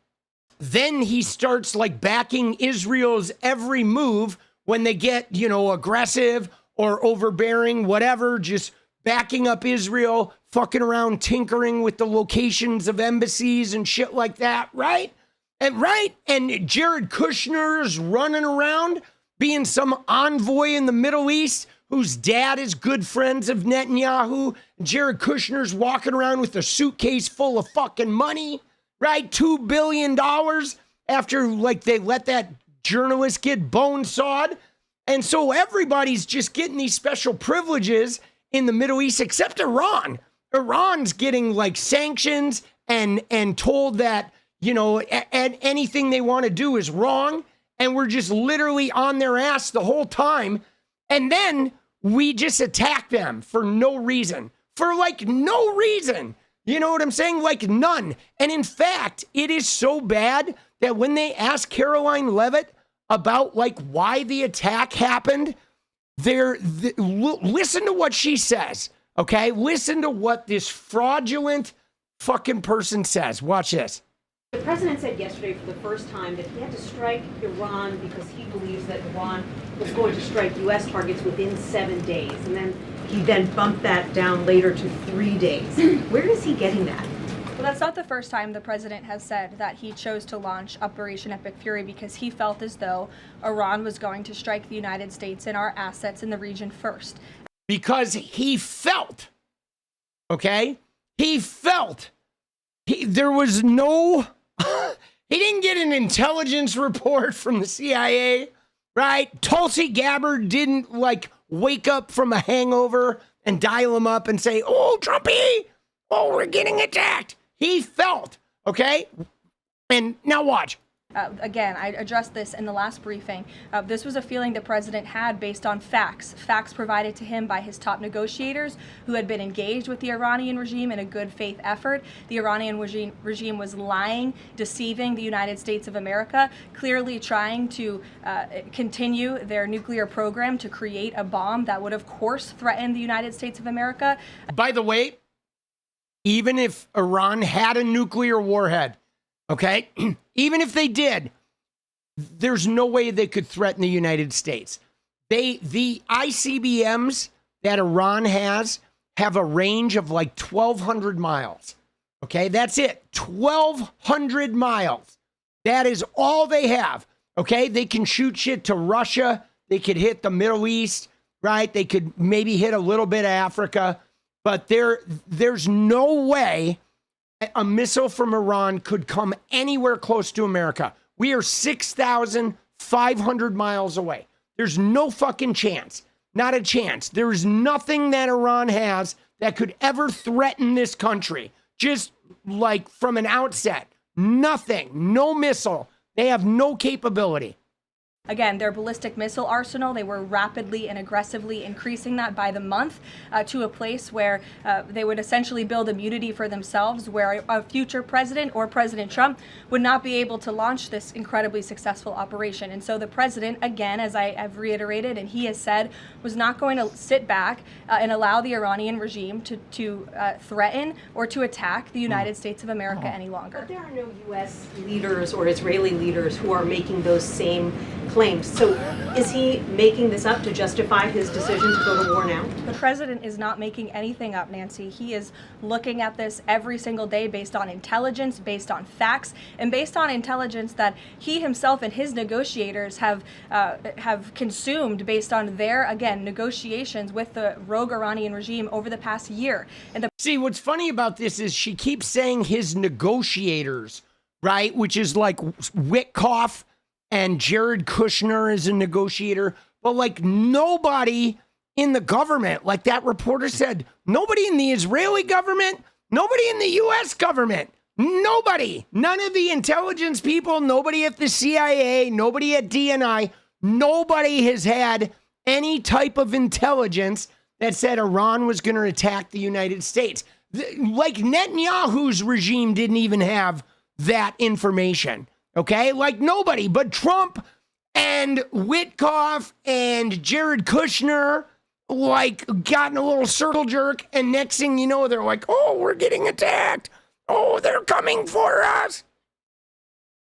Then he starts like backing Israel's every move when they get, you know, aggressive or overbearing, whatever, just backing up Israel, fucking around, tinkering with the locations of embassies and shit like that, right? And Jared Kushner's running around being some envoy in the Middle East whose dad is good friends of Netanyahu. Jared Kushner's walking around with a suitcase full of fucking money, right? $2 billion after, like, they let that journalist get bone sawed. And so everybody's just getting these special privileges in the Middle East, except Iran. Iran's getting like sanctions and told that, you know, anything they want to do is wrong. And we're just literally on their ass the whole time. And then we just attack them for no reason, for like no reason. You know what I'm saying? Like none. And in fact, it is so bad that when they ask Karoline Leavitt about like why the attack happened, listen to what she says. Okay, listen to what this fraudulent fucking person says. Watch this. The president said yesterday for the first time that he had to strike Iran because he believes that Iran was going to strike U.S. targets within 7 days. And then he bumped that down later to 3 days. Where is he getting that? Well, that's not the first time the president has said that he chose to launch Operation Epic Fury because he felt as though Iran was going to strike the United States and our assets in the region first. Because he felt, okay? He felt. There was no, he didn't get an intelligence report from the CIA, right? 𝗙𝗪cie 𝗵𝗍𝗪 didn't like wake up from a hangover and dial him up and say, oh, Trumpy, oh, we're getting attacked. He felt, okay? And now watch. Again, I addressed this in the last briefing. This was a feeling the president had based on facts provided to him by his top negotiators who had been engaged with the Iranian regime in a good faith effort. The Iranian regime was lying, deceiving the United States of America, clearly trying to continue their nuclear program to create a bomb that would, of course, threaten the United States of America. By the way, even if Iran had a nuclear warhead, okay, even if they did, there's no way they could threaten the United States. The ICBMs that Iran has have a range of like 1,200 miles. Okay, that's it. 1,200 miles. That is all they have. Okay, they can shoot shit to Russia. They could hit the Middle East, right? They could maybe hit a little bit of Africa. But there's no way a missile from Iran could come anywhere close to America. We are 6,500 miles away. There's no fucking chance. Not a chance. There is nothing that Iran has that could ever threaten this country. Just like from an outset. Nothing. No missile. They have no capability. Again, their ballistic missile arsenal, they were rapidly and aggressively increasing that by the month to a place where they would essentially build immunity for themselves, where a future president or President Trump would not be able to launch this incredibly successful operation. And so the president, again, as I have reiterated and he has said, was not going to sit back and allow the Iranian regime to threaten or to attack the United States of America any longer. But there are no U.S. leaders or Israeli leaders who are making those same claims. So is he making this up to justify his decision to go to war now? The president is not making anything up, Nancy. He is looking at this every single day based on intelligence, based on facts, and based on intelligence that he himself and his negotiators have consumed based on their, again, negotiations with the rogue Iranian regime over the past year. And See, what's funny about this is she keeps saying his negotiators, right? Which is like Witkoff and Jared Kushner is a negotiator, but like nobody in the government, like that reporter said, nobody in the Israeli government, nobody in the U.S. government, nobody, none of the intelligence people, nobody at the CIA, nobody at DNI, nobody has had any type of intelligence that said Iran was going to attack the United States. Like Netanyahu's regime didn't even have that information. Okay, like nobody but Trump and Witkoff and Jared Kushner, like got in a little circle jerk, and next thing you know, they're like, oh, we're getting attacked. Oh, they're coming for us.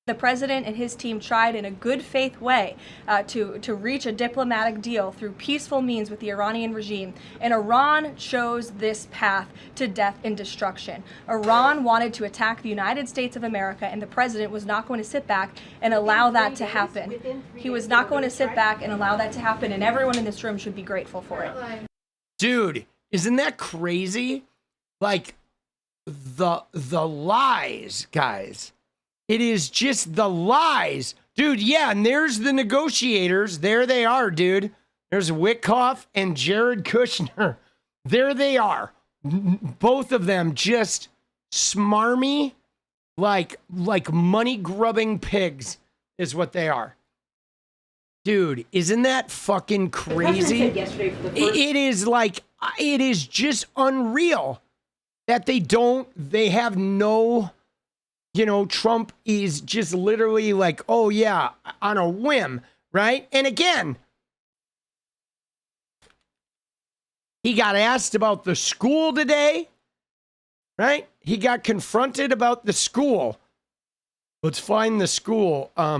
the president and his team tried in a good faith way to reach a diplomatic deal through peaceful means with the Iranian regime. And Iran chose this path to death and destruction. Iran wanted to attack the United States of America, and the president was not going to sit back and allow that to happen. He was not going to sit back and allow that to happen, and everyone in this room should be grateful for it. Dude, isn't that crazy? Like, the lies, guys. It is just the lies. Dude, yeah, and there's the negotiators. There they are, dude. There's Witkoff and Jared Kushner. There they are. Both of them just smarmy, like money-grubbing pigs is what they are. Dude, isn't that fucking crazy? It is like, it is just unreal that they have no, Trump is just literally like, oh yeah, on a whim, right? And again, He got asked about the school today, right? He got confronted about the school. Let's find the school. How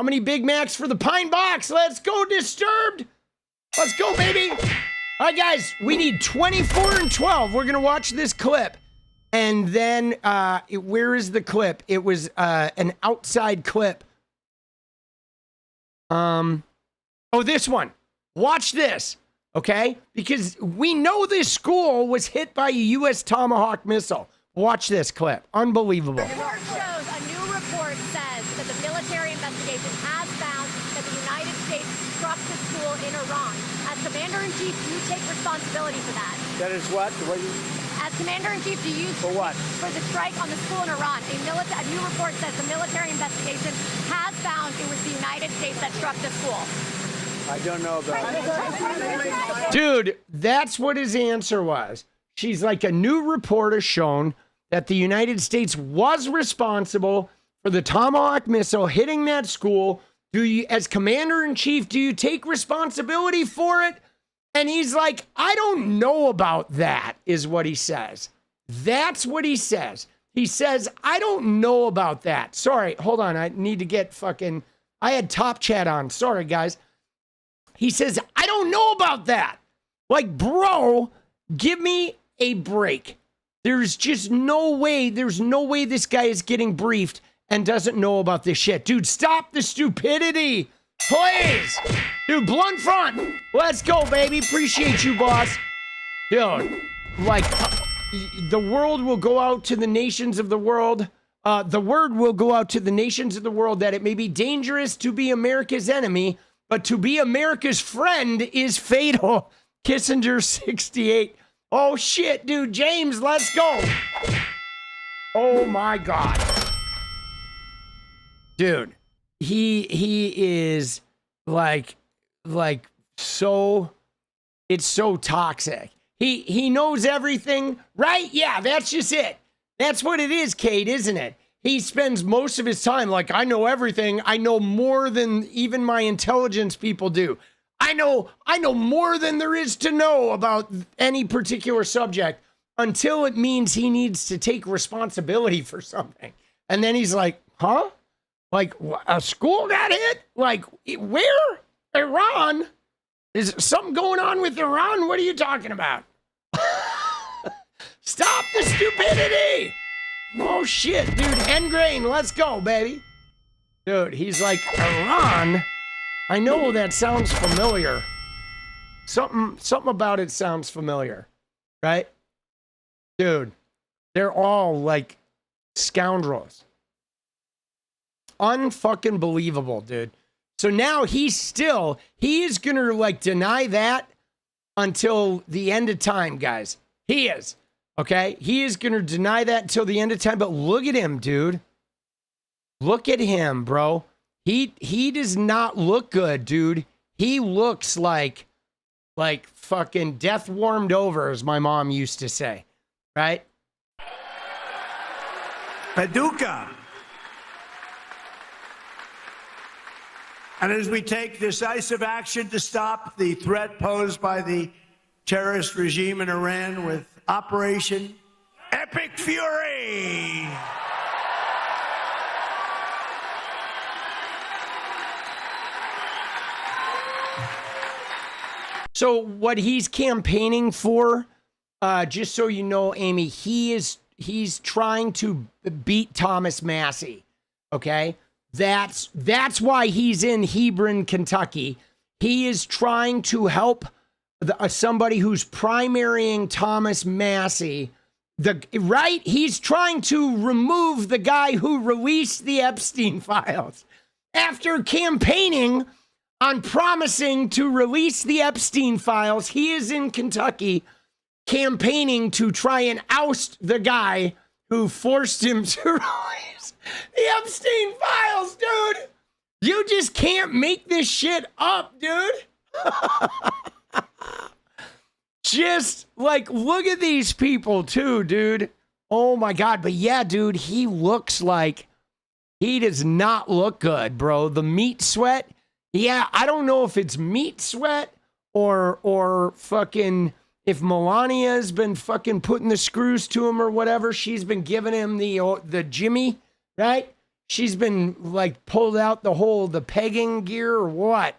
many Big Macs for the Pine Box? Let's go, Disturbed. Let's go, baby. All right, guys, we need 24 and 12. We're going to watch this clip. And then, where is the clip? It was an outside clip. Oh, this one. Watch this, okay? Because we know this school was hit by a U.S. Tomahawk missile. Watch this clip. Unbelievable. Shows a new report says that the military investigation has found that the United States struck the school in Iran. As Commander-in-Chief, do you take responsibility for that? That is what? As Commander-in-Chief, do you... For what? For the strike on the school in Iran. A new report says the military investigation has found it was the United States that struck the school. I don't know about it. Dude, that's what his answer was. She's like, a new report has shown that the United States was responsible for the Tomahawk missile hitting that school. Do you, as Commander-in-Chief, do you take responsibility for it? And he's like, I don't know about that, is what he says. That's what he says. He says, I don't know about that. Sorry, hold on. I need to get fucking... I had Top Chat on. Sorry, guys. He says, I don't know about that. Like, bro, give me a break. There's just no way. There's no way this guy is getting briefed and doesn't know about this shit. Dude, stop the stupidity. Please. Dude, blunt front. Let's go, baby. Appreciate you, boss. Dude, like, the world will go out to the nations of the world. The word will go out to the nations of the world that it may be dangerous to be America's enemy, but to be America's friend is fatal. Kissinger 68. Oh, shit, dude. James, let's go. Oh, my God. Dude, he is like so, it's so toxic. He knows everything, right? Yeah, that's just it. That's what it is, Kate, isn't it? He spends most of his time like, I know everything. I know more than even my intelligence people do. I know more than there is to know about any particular subject until it means he needs to take responsibility for something. And then he's like, huh? Like, a school got hit? Like, where? Iran? Is something going on with Iran? What are you talking about? Stop the stupidity! Oh, shit, dude. Engrain, let's go, baby. Dude, he's like, Iran? I know that sounds familiar. Something about it sounds familiar, right? Dude, they're all like scoundrels. Unfucking believable, dude. So now he is gonna like deny that until the end of time, guys. He is, okay? He is gonna deny that until the end of time, but look at him, dude. Look at him, bro. He does not look good, dude. He looks like fucking death warmed over, as my mom used to say, right? Paducah. And as we take decisive action to stop the threat posed by the terrorist regime in Iran with Operation Epic Fury. So what he's campaigning for, just so you know, Amy, he's trying to beat Thomas Massie. Okay, that's why he's in Hebron, Kentucky. He is trying to help somebody who's primarying Thomas Massie. He's trying to remove the guy who released the Epstein files after campaigning on promising to release the Epstein files. He is in Kentucky campaigning to try and oust the guy who forced him to release the Epstein files, dude. You just can't make this shit up, dude. Just like, look at these people too, dude. Oh my God. But yeah, dude, he looks like he does not look good, bro. The meat sweat Yeah, I don't know if it's meat sweat or fucking if Melania's been fucking putting the screws to him or whatever. She's been giving him the Jimmy, right? She's been like pulled out the pegging gear or what.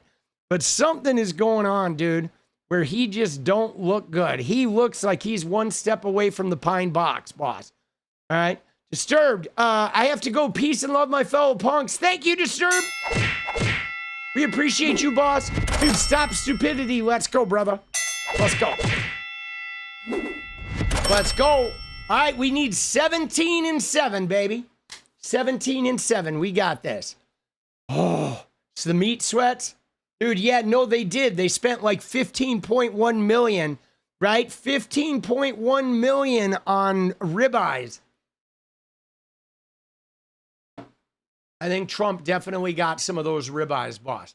But something is going on, dude, where he just don't look good. He looks like he's one step away from the pine box, boss. All right? Disturbed. I have to go. Peace and love, my fellow punks. Thank you, Disturbed. We appreciate you, boss. Dude, stop stupidity. Let's go, brother. Let's go. Let's go. All right, we need 17 and 7, baby. 17 and 7. We got this. Oh, it's the meat sweats. Dude, yeah, no, they did. They spent like 15.1 million, right? 15.1 million on ribeyes. I think Trump definitely got some of those ribeyes, boss.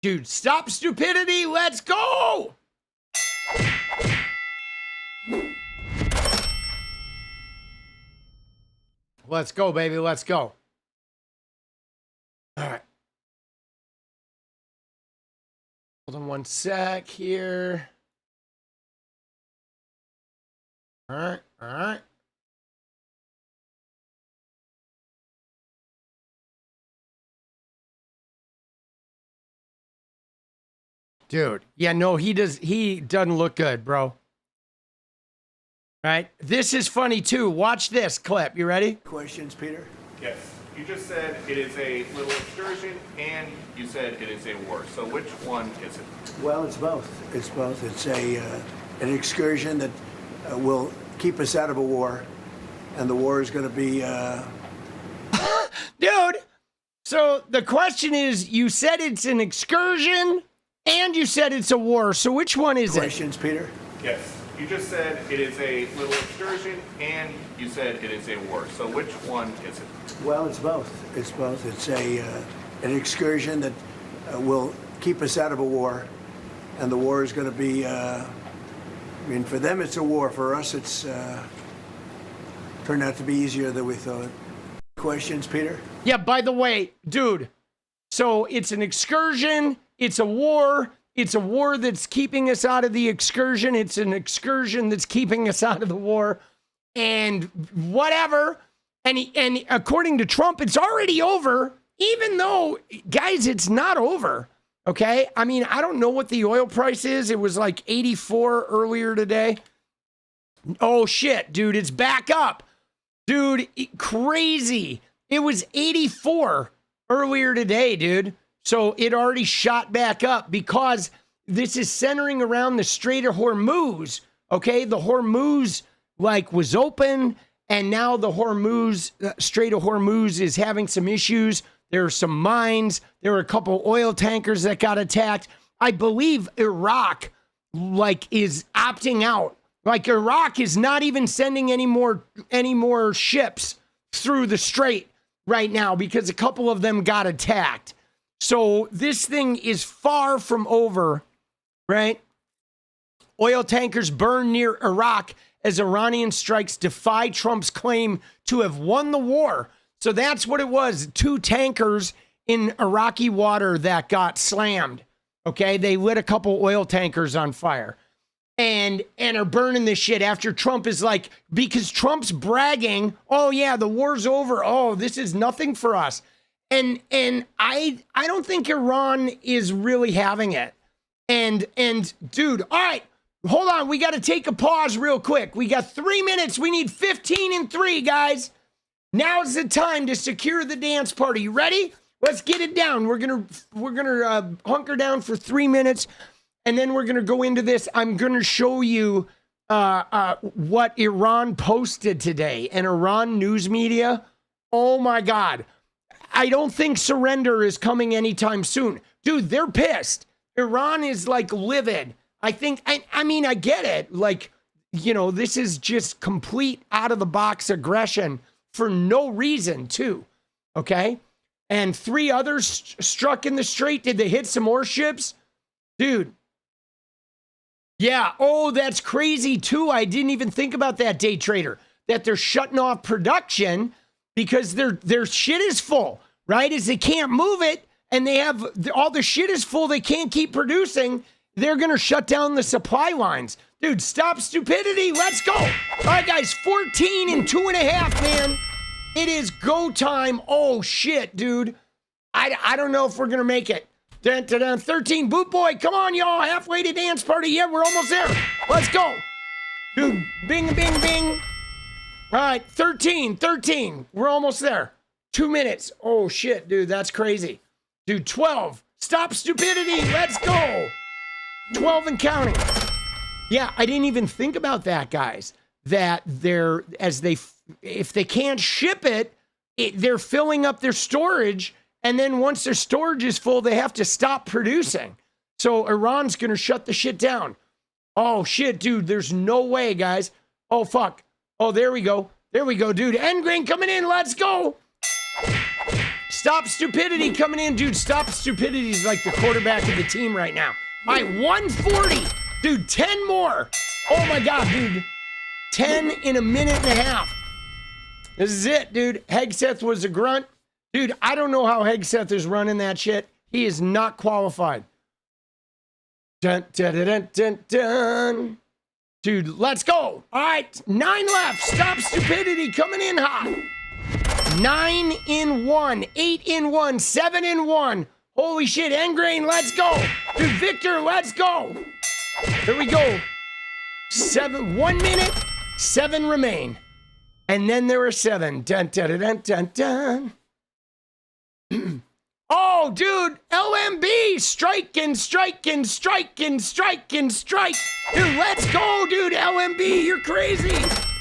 Dude, stop stupidity. Let's go. Let's go, baby. Let's go. All right. Hold on one sec here. All right. All right. Dude, yeah, no, he doesn't look good, bro. Right? This is funny too. Watch this clip. You ready? Questions, Peter? Yes. You just said it is a little excursion and you said it is a war. So which one is it? Well, it's both. It's both. It's an excursion that will keep us out of a war, and the war is going to be... Dude, so the question is, you said it's an excursion and you said it's a war. So which one is Questions, Peter? Yes. You just said it is a little excursion and you said it is a war. So which one is it? Well, it's both. It's both. It's an excursion that will keep us out of a war, and the war is going to be... I mean, for them it's a war. For us, it's turned out to be easier than we thought. Questions, Peter? Yeah, by the way, dude, so it's an excursion, it's a war that's keeping us out of the excursion, it's an excursion that's keeping us out of the war, and whatever. And according to Trump, it's already over, even though, guys, it's not over, okay? I mean, I don't know what the oil price is. It was like 84 earlier today. Oh, shit, dude, it's back up. Dude, crazy. It was 84 earlier today, dude. So it already shot back up because this is centering around the Strait of Hormuz, okay? The Hormuz, was open, and now the Strait of Hormuz is having some issues. There are some mines. There were a couple oil tankers that got attacked. I believe Iraq, is opting out. Iraq is not even sending any more ships through the strait right now because a couple of them got attacked. So this thing is far from over, right? Oil tankers burn near Iraq as Iranian strikes defy Trump's claim to have won the war. So that's what it was. 2 tankers in Iraqi water that got slammed. Okay, they lit a couple oil tankers on fire. And are burning this shit after Trump is because Trump's bragging, oh yeah, the war's over. Oh, this is nothing for us. And I don't think Iran is really having it. And dude, all right, hold on. We got to take a pause real quick. We got 3 minutes. We need 15 and 3, guys. Now's the time to secure the dance party. You ready? Let's get it down. We're gonna hunker down for 3 minutes. And then we're going to go into this. I'm going to show you what Iran posted today. And Iran news media, oh my God. I don't think surrender is coming anytime soon. Dude, they're pissed. Iran is livid. I get it. This is just complete out of the box aggression for no reason too. Okay? And 3 others struck in the strait. Did they hit some more ships? Dude. Yeah. Oh, that's crazy too. I didn't even think about that, day trader, that they're shutting off production because their shit is full. right? Is they can't move it and they have all the shit is full. They can't keep producing. They're going to shut down the supply lines. Dude, stop stupidity. Let's go. All right, guys, 14 and 2.5, man. It is go time. Oh, shit, dude. I don't know if we're going to make it. Dun, dun, dun. 13, boot boy. Come on, y'all. Halfway to dance party. Yeah, we're almost there. Let's go. Dude, bing, bing, bing. All right, 13. We're almost there. 2 minutes. Oh, shit, dude. That's crazy. Dude, 12. Stop stupidity. Let's go. 12 and counting. Yeah, I didn't even think about that, guys. That if they can't ship it, they're filling up their storage. And then once their storage is full, they have to stop producing. So Iran's going to shut the shit down. Oh, shit, dude. There's no way, guys. Oh, fuck. Oh, there we go. There we go, dude. End grain coming in. Let's go. Stop stupidity coming in, dude. Stop stupidity is like the quarterback of the team right now. All right, 140. Dude, 10 more. Oh, my God, dude. 10 in a minute and a half. This is it, dude. 𝗙ecie𝗶𝗃 was a grunt. Dude, I don't know how 𝗙ecie𝗶𝗃 is running that shit. He is not qualified. Dun, dun, dun, dun, dun, dun. Dude, let's go. All right, 9 left. Stop stupidity coming in hot. 9 in 1, 8 in 1, 7 in 1. Holy shit, Engrain, let's go. Dude, Victor, let's go. Here we go. 1 minute, 7 remain. And then there are 7. Dun, dun, dun, dun, dun. Oh, dude, LMB, striking. Dude, let's go, dude, LMB, you're crazy.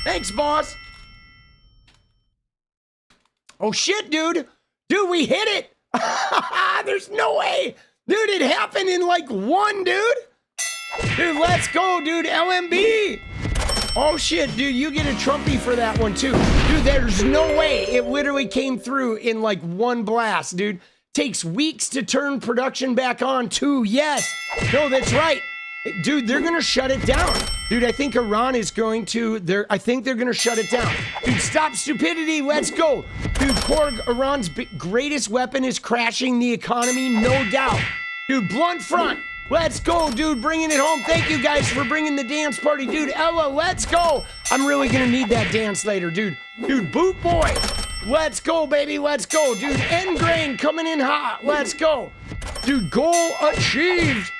Thanks, boss. Oh, shit, dude. Dude, we hit it. There's no way. Dude, it happened in like 1, dude. Dude, let's go, dude, LMB. Oh, shit, dude, you get a Trumpy for that one, too. Dude, there's no way. It literally came through in like 1 blast, dude. Takes weeks to turn production back on, too. Yes. No, that's right. Dude, they're going to shut it down. Dude, I think Iran is going to, I think they're going to shut it down. Dude, stop stupidity. Let's go. Dude, Korg, Iran's greatest weapon is crashing the economy, no doubt. Dude, blunt front. Let's go, dude, bringing it home. Thank you guys for bringing the dance party. Dude, Ella, let's go. I'm really going to need that dance later, dude. Dude, Boot Boy. Let's go, baby. Let's go. Dude, Engrain coming in hot. Let's go. Dude, goal achieved.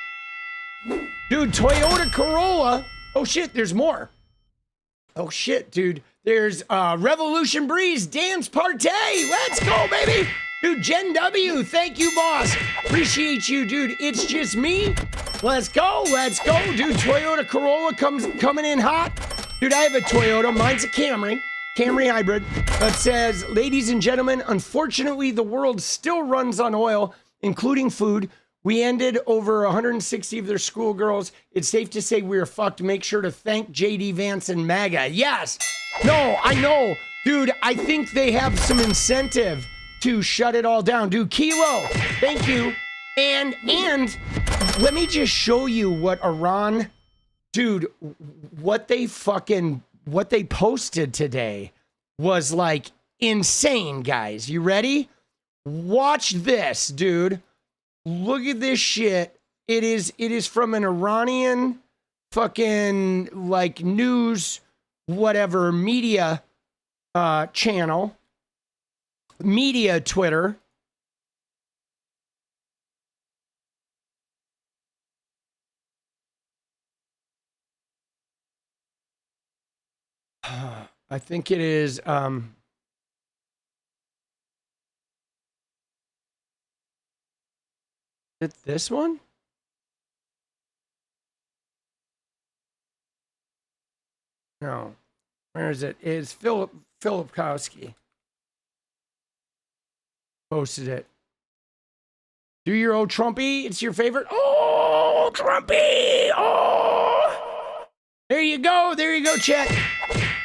Dude, Toyota Corolla. Oh, shit, there's more. Oh, shit, dude. There's Revolution Breeze Dance Party. Let's go, baby. Dude, Jen W, thank you, boss. Appreciate you, dude. It's just me. Let's go. Dude, Toyota Corolla coming in hot. Dude, I have a Toyota. Mine's a Camry hybrid. That says, ladies and gentlemen, unfortunately, the world still runs on oil, including food. We ended over 160 of their schoolgirls. It's safe to say we are fucked. Make sure to thank JD Vance and MAGA. Yes. No, I know. Dude, I think they have some incentive to shut it all down. Dude, Kilo, thank you. And let me just show you what Iran, dude, what they posted today was like insane, guys. You ready? Watch this, dude. Look at this shit. It is from an Iranian fucking like news, whatever, media channel. Media Twitter. I think it is this one? No. Where is it? It's 𝗙𝗪𝗪𝗀𝗪 posted it. Do your old Trumpy. It's your favorite. Oh, Trumpy. Oh. There you go, chat.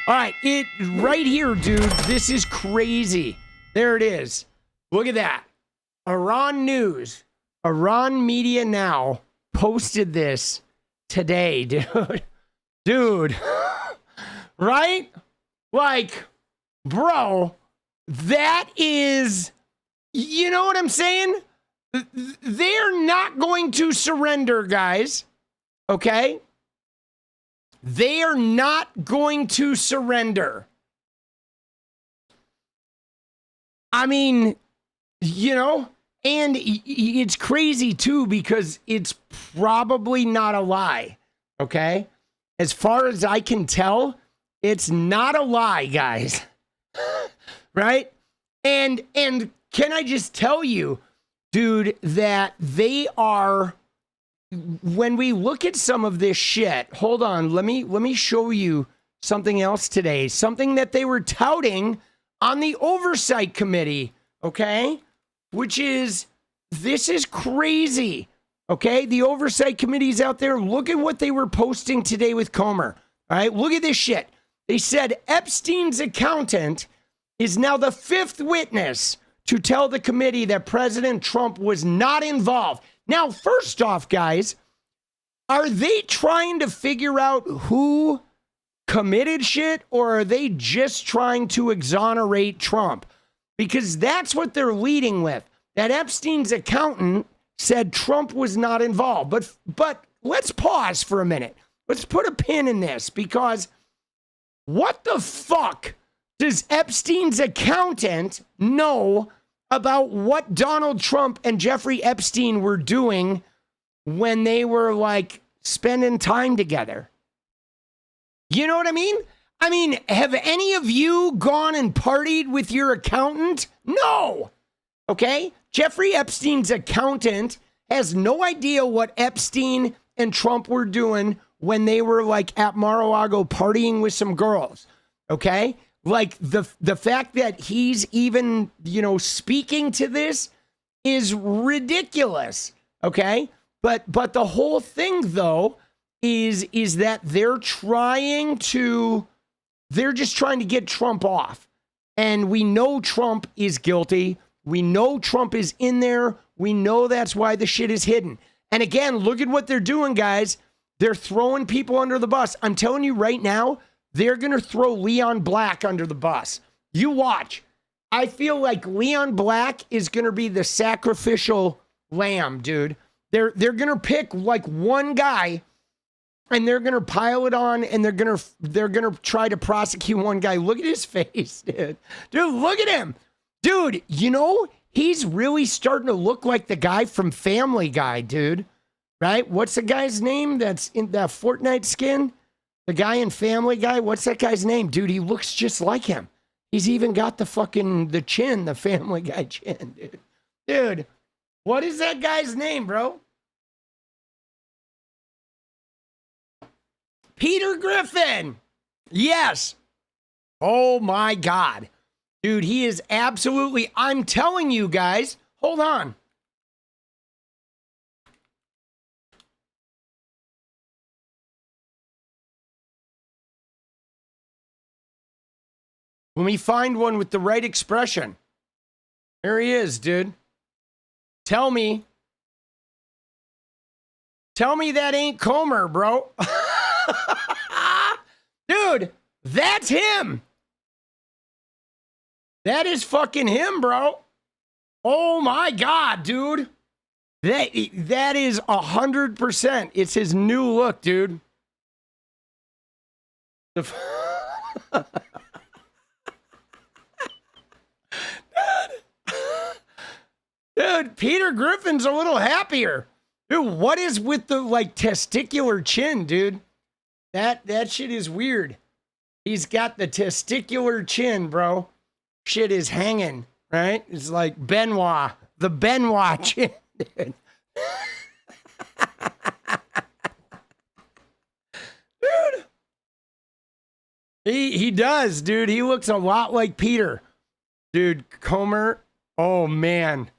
All right, it right here, dude. This is crazy. There it is. Look at that. Iran News. Iran Media Now posted this today, dude. Dude. Right? Like, bro, that is You know what I'm saying? They're not going to surrender, guys. Okay? They are not going to surrender. I mean, you know, and it's crazy too because it's probably not a lie. Okay? As far as I can tell, it's not a lie, guys. Right? And can I just tell you, dude, that they are, when we look at some of this shit, hold on, let me show you something else today, something that they were touting on the Oversight Committee, okay? Which is, this is crazy, okay? The Oversight Committee's out there. Look at what they were posting today with Comer, all right? Look at this shit. They said Epstein's accountant is now the 5th witness to tell the committee that President Trump was not involved. Now, first off, guys, are they trying to figure out who committed shit, or are they just trying to exonerate Trump? Because that's what they're leading with. That Epstein's accountant said Trump was not involved. But let's pause for a minute. Let's put a pin in this, because what the fuck does Epstein's accountant know about what Donald Trump and Jeffrey Epstein were doing when they were like spending time together? You know what I mean? I mean, have any of you gone and partied with your accountant? No. Okay? Jeffrey Epstein's accountant has no idea what Epstein and Trump were doing when they were like at Mar-a-Lago partying with some girls. Okay? Like the fact that he's even, you know, speaking to this is ridiculous. Okay? But the whole thing though is that they're just trying to get Trump off. And we know Trump is guilty. We know Trump is in there. We know that's why the shit is hidden. And again, look at what they're doing, guys. They're throwing people under the bus. I'm telling you right now, they're going to throw Leon Black under the bus. You watch. I feel like Leon Black is going to be the sacrificial lamb, dude. They're going to pick like one guy and they're going to pile it on and they're going to try to prosecute one guy. Look at his face, dude. Dude, look at him. Dude, you know, he's really starting to look like the guy from Family Guy, dude. Right? What's the guy's name that's in that Fortnite skin? The guy in Family Guy? What's that guy's name? Dude, he looks just like him. He's even got the chin, the Family Guy chin, dude. Dude, what is that guy's name, bro? Peter Griffin. Yes. Oh my God. Dude, he is absolutely, I'm telling you guys, hold on. Let me find one with the right expression. There he is, dude. Tell me that ain't Comer, bro. Dude, that's him. That is fucking him, bro. Oh my God, dude. That is 100%. It's his new look, dude. Dude, Peter Griffin's a little happier. Dude, what is with the like testicular chin, dude? That shit is weird. He's got the testicular chin, bro. Shit is hanging, right? It's like Benoit, the Benoit chin, dude. Dude. He does, dude. He looks a lot like Peter. Dude, Comer. Oh, man.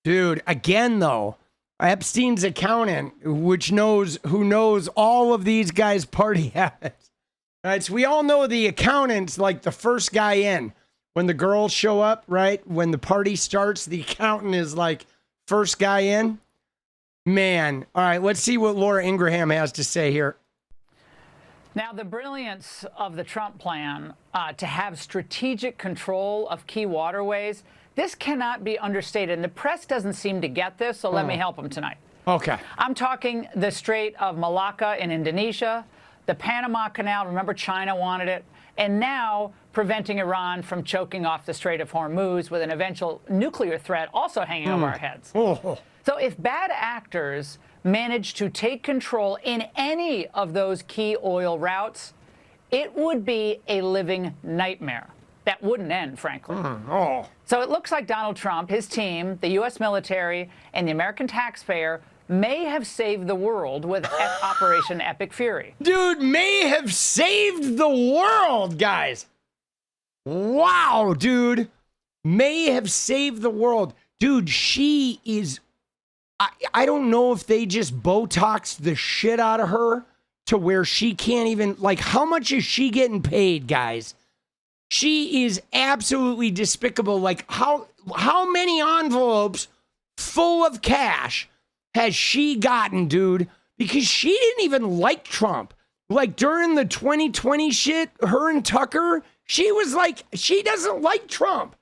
Dude, again, though, Epstein's accountant, who knows all of these guys' party habits. Right? So we all know the accountant's like the first guy in. When the girls show up, right? When the party starts, the accountant is like first guy in. Man. All right, let's see what Laura Ingraham has to say here. Now, the brilliance of the Trump plan to have strategic control of key waterways, This cannot be understated. And the press doesn't seem to get this, so let me help them tonight. Okay. I'm talking the Strait of Malacca in Indonesia, the Panama Canal, remember China wanted it, and now preventing Iran from choking off the Strait of Hormuz with an eventual nuclear threat also hanging over our heads. Oh. So if bad actors manage to take control in any of those key oil routes, it would be a living nightmare. That wouldn't end, frankly. Oh. So it looks like Donald Trump, his team, the U.S. military, and the American taxpayer may have saved the world with Operation Epic Fury. Dude, may have saved the world, guys. Wow, dude. May have saved the world. Dude, she is... I don't know if they just Botoxed the shit out of her to where she can't even... Like, how much is she getting paid, guys? She is absolutely despicable. Like, how many envelopes full of cash has she gotten, dude? Because she didn't even like Trump. Like, during the 2020 shit, her and Tucker, she was like, she doesn't like Trump.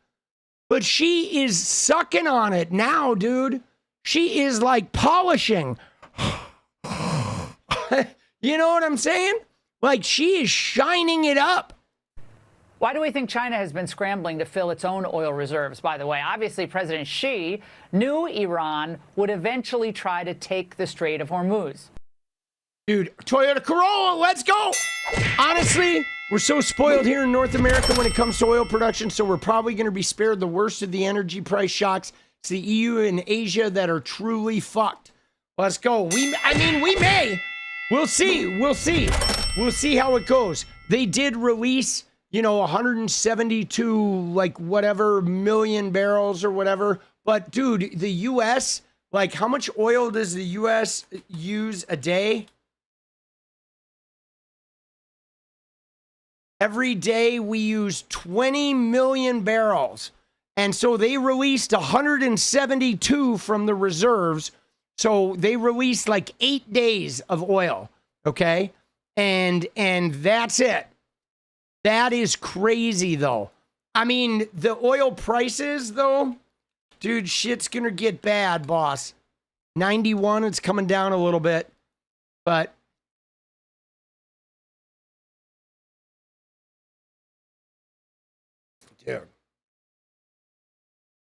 But she is sucking on it now, dude. She is, like, polishing. You know what I'm saying? Like, she is shining it up. Why do we think China has been scrambling to fill its own oil reserves, by the way? Obviously, President Xi knew Iran would eventually try to take the Strait of Hormuz. Dude, Toyota Corolla, let's go! Honestly, we're so spoiled here in North America when it comes to oil production, so we're probably going to be spared the worst of the energy price shocks. It's the EU and Asia that are truly fucked. Let's go. We may. We'll see. We'll see how it goes. They did release... 172, like, whatever, million barrels or whatever. But, dude, the U.S., like, how much oil does the U.S. use a day? Every day we use 20 million barrels. And so they released 172 from the reserves. So they released, like, 8 days of oil, okay? And that's it. That is crazy, though. I mean, the oil prices, though, dude, shit's gonna get bad, boss. 91, it's coming down a little bit, but dude,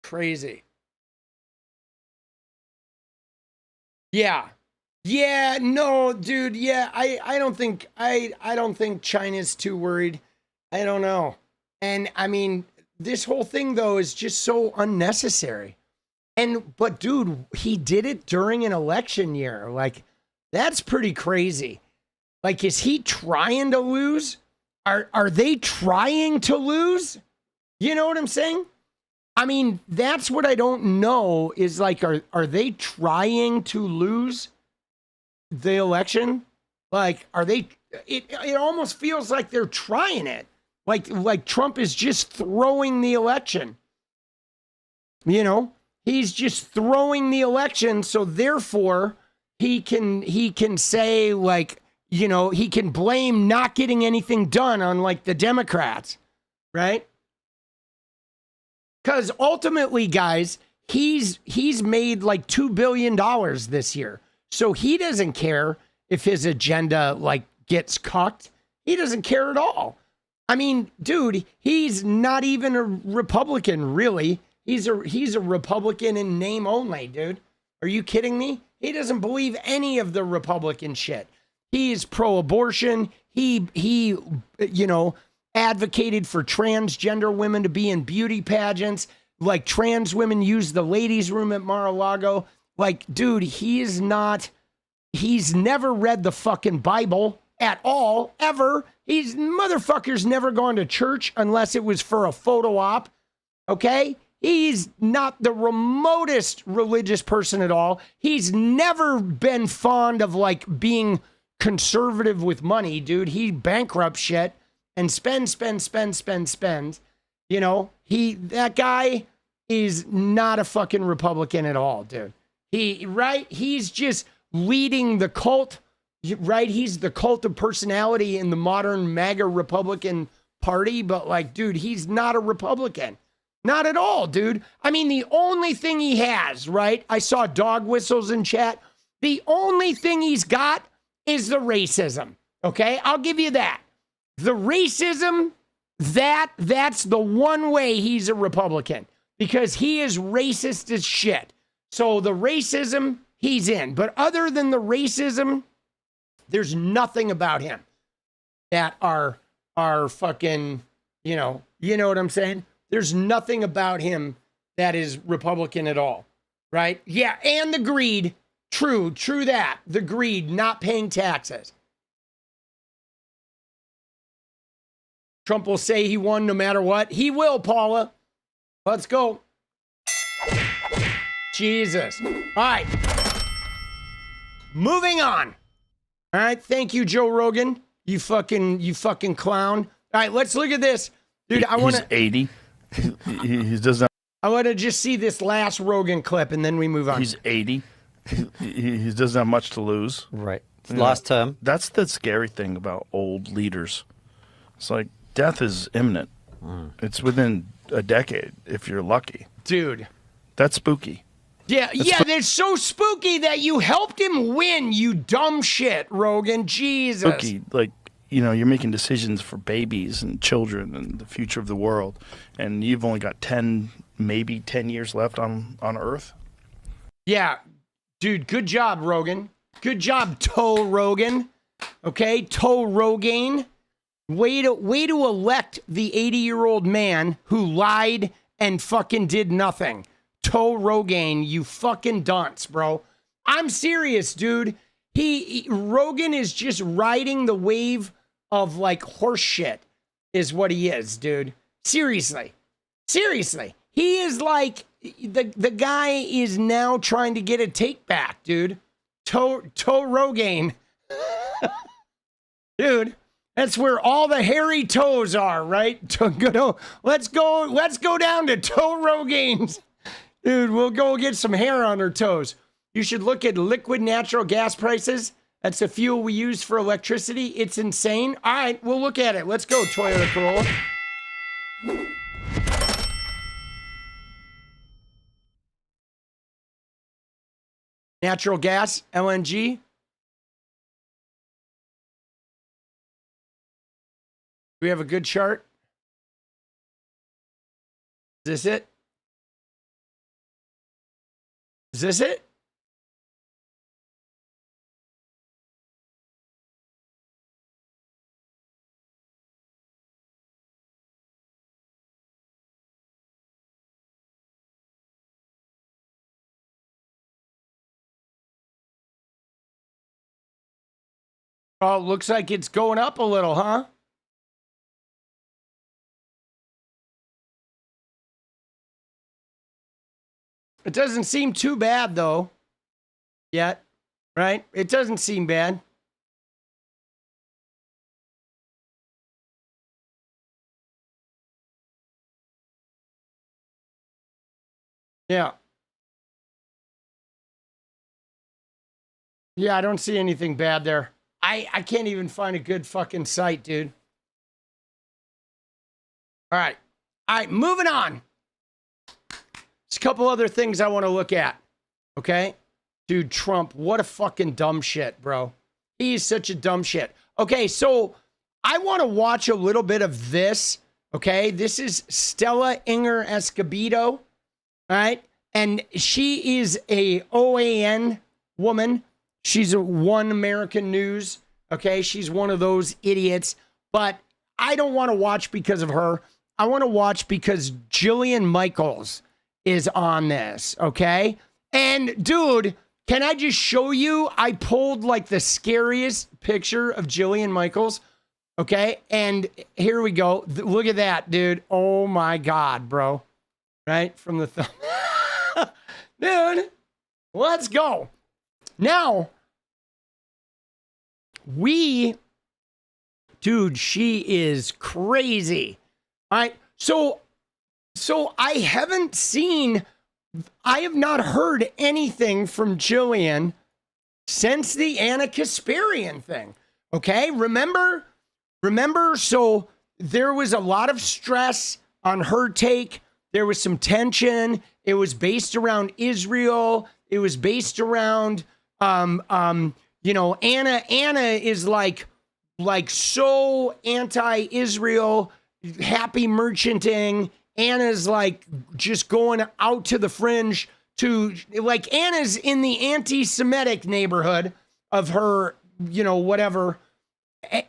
crazy. Yeah, no, dude, yeah, I don't think China's too worried. I don't know. And I mean, this whole thing though is just so unnecessary. But dude, he did it during an election year. Like, that's pretty crazy. Like, is he trying to lose? Are they trying to lose? You know what I'm saying? I mean, that's what I don't know is, like, are they trying to lose the election? Like, are they, it almost feels like they're trying it. Like Trump is just throwing the election. He's just throwing the election, so therefore he can say, like, he can blame not getting anything done on, like, the Democrats, right? Because ultimately, guys, he's made like $2 billion this year. So he doesn't care if his agenda, like, gets cucked. He doesn't care at all. I mean, dude, he's not even a Republican, really. He's a Republican in name only, dude. Are you kidding me? He doesn't believe any of the Republican shit. He's pro-abortion. He advocated for transgender women to be in beauty pageants. Like, trans women use the ladies' room at Mar-a-Lago. Like, dude, he's never read the fucking Bible at all, ever. Motherfucker's never gone to church unless it was for a photo op, okay? He's not the remotest religious person at all. He's never been fond of, like, being conservative with money, dude. He bankrupts shit and spends. That guy is not a fucking Republican at all, dude. He's just leading the cult, right? He's the cult of personality in the modern MAGA Republican Party, but, like, dude, he's not a Republican. Not at all, dude. I mean, the only thing he has, right? I saw dog whistles in chat. The only thing he's got is the racism. Okay? I'll give you that. The racism, that's the one way he's a Republican, because he is racist as shit. So the racism, he's in. But other than the racism, there's nothing about him that are fucking, you know what I'm saying? There's nothing about him that is Republican at all, right? Yeah, and the greed. True that. The greed, not paying taxes. Trump will say he won no matter what. He will, Paula. Let's go. Jesus. All right. Moving on. All right. Thank you, Joe Rogan. You fucking clown. All right, let's look at this. Dude, He's 80. He doesn't. I want to just see this last Rogan clip, and then we move on. He's 80. He doesn't have much to lose. Right. Last term. That's the scary thing about old leaders. It's like death is imminent. It's within a decade, if you're lucky. Dude. That's spooky. Yeah, it's so spooky that you helped him win, you dumb shit, Rogan. Jesus. Spooky. Like, you're making decisions for babies and children and the future of the world, and you've only got 10 years left on Earth. Yeah. Dude, good job, Rogan. Good job, Toe Rogan. Okay, Toe Rogaine. Way to elect the 80-year-old man who lied and fucking did nothing. Toe Rogaine, you fucking dunce, bro. I'm serious, dude. Rogan is just riding the wave of like horse shit is what he is, dude. Seriously. He is like, the guy is now trying to get a take back, dude. Toe Rogaine. Dude, that's where all the hairy toes are, right? Let's go down to Toe Rogaine's. Dude, we'll go get some hair on her toes. You should look at liquid natural gas prices. That's the fuel we use for electricity. It's insane. All right, we'll look at it. Let's go, Toyota Corolla. Natural gas, LNG. We have a good chart. Is this it? Is this it? Oh, looks like it's going up a little, huh? It doesn't seem too bad, though, yet, right? It doesn't seem bad. Yeah. Yeah, I don't see anything bad there. I can't even find a good fucking site, dude. All right, moving on. There's a couple other things I want to look at, okay? Dude, Trump, what a fucking dumb shit, bro. He's such a dumb shit. Okay, so I want to watch a little bit of this, okay? This is 𝗙𝗪𝗪𝗏𝗪, all right? And she is a OAN woman. She's a One American News, okay? She's one of those idiots. But I don't want to watch because of her. I want to watch because Jillian Michaels is on this, okay? And dude, can I just show you? I pulled like the scariest picture of Jillian Michaels, okay? And here we go. Look at that, dude. Oh my God, bro. Right? From the thumb. Dude, let's go. Now, dude, she is crazy. All right. So I have not heard anything from Jillian since the Kasparian thing. Okay. Remember? So there was a lot of stress on her take There was some tension. It was based around Israel. It was based around, you know, Anna is like so anti-Israel, happy merchanting. Anna's like just going out to the fringe to, like, Anna's in the anti-Semitic neighborhood of her, you know, whatever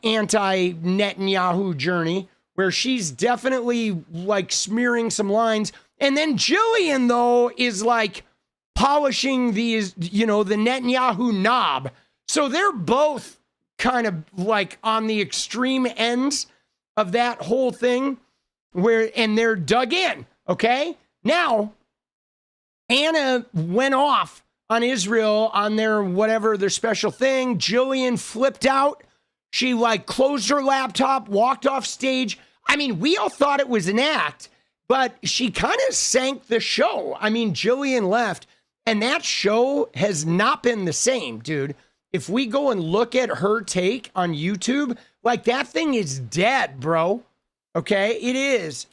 anti-Netanyahu journey, where she's definitely like smearing some lines. And then Jillian, though, is like polishing these, you know, the Netanyahu knob. So they're both kind of like on the extreme ends of that whole thing, and they're dug in. Okay. Now, Anna went off on Israel on their special thing. Jillian flipped out. She like closed her laptop, walked off stage. I mean, we all thought it was an act, but she kind of sank the show. I mean, Jillian left, and that show has not been the same, dude. If we go and look at her take on YouTube, like, that thing is dead, bro. Okay, it is.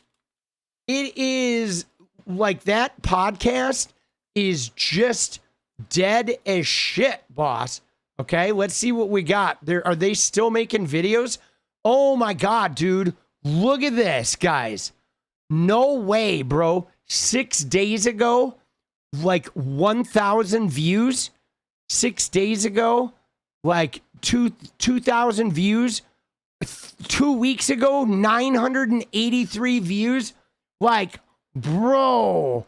It is like, that podcast is just dead as shit, boss. Okay, let's see what we got. Are they still making videos? Oh my God, dude. Look at this, guys. No way, bro. 6 days ago, like 1,000 views. 6 days ago, like 2,000 views. 2 weeks ago, 983 views. Like, bro,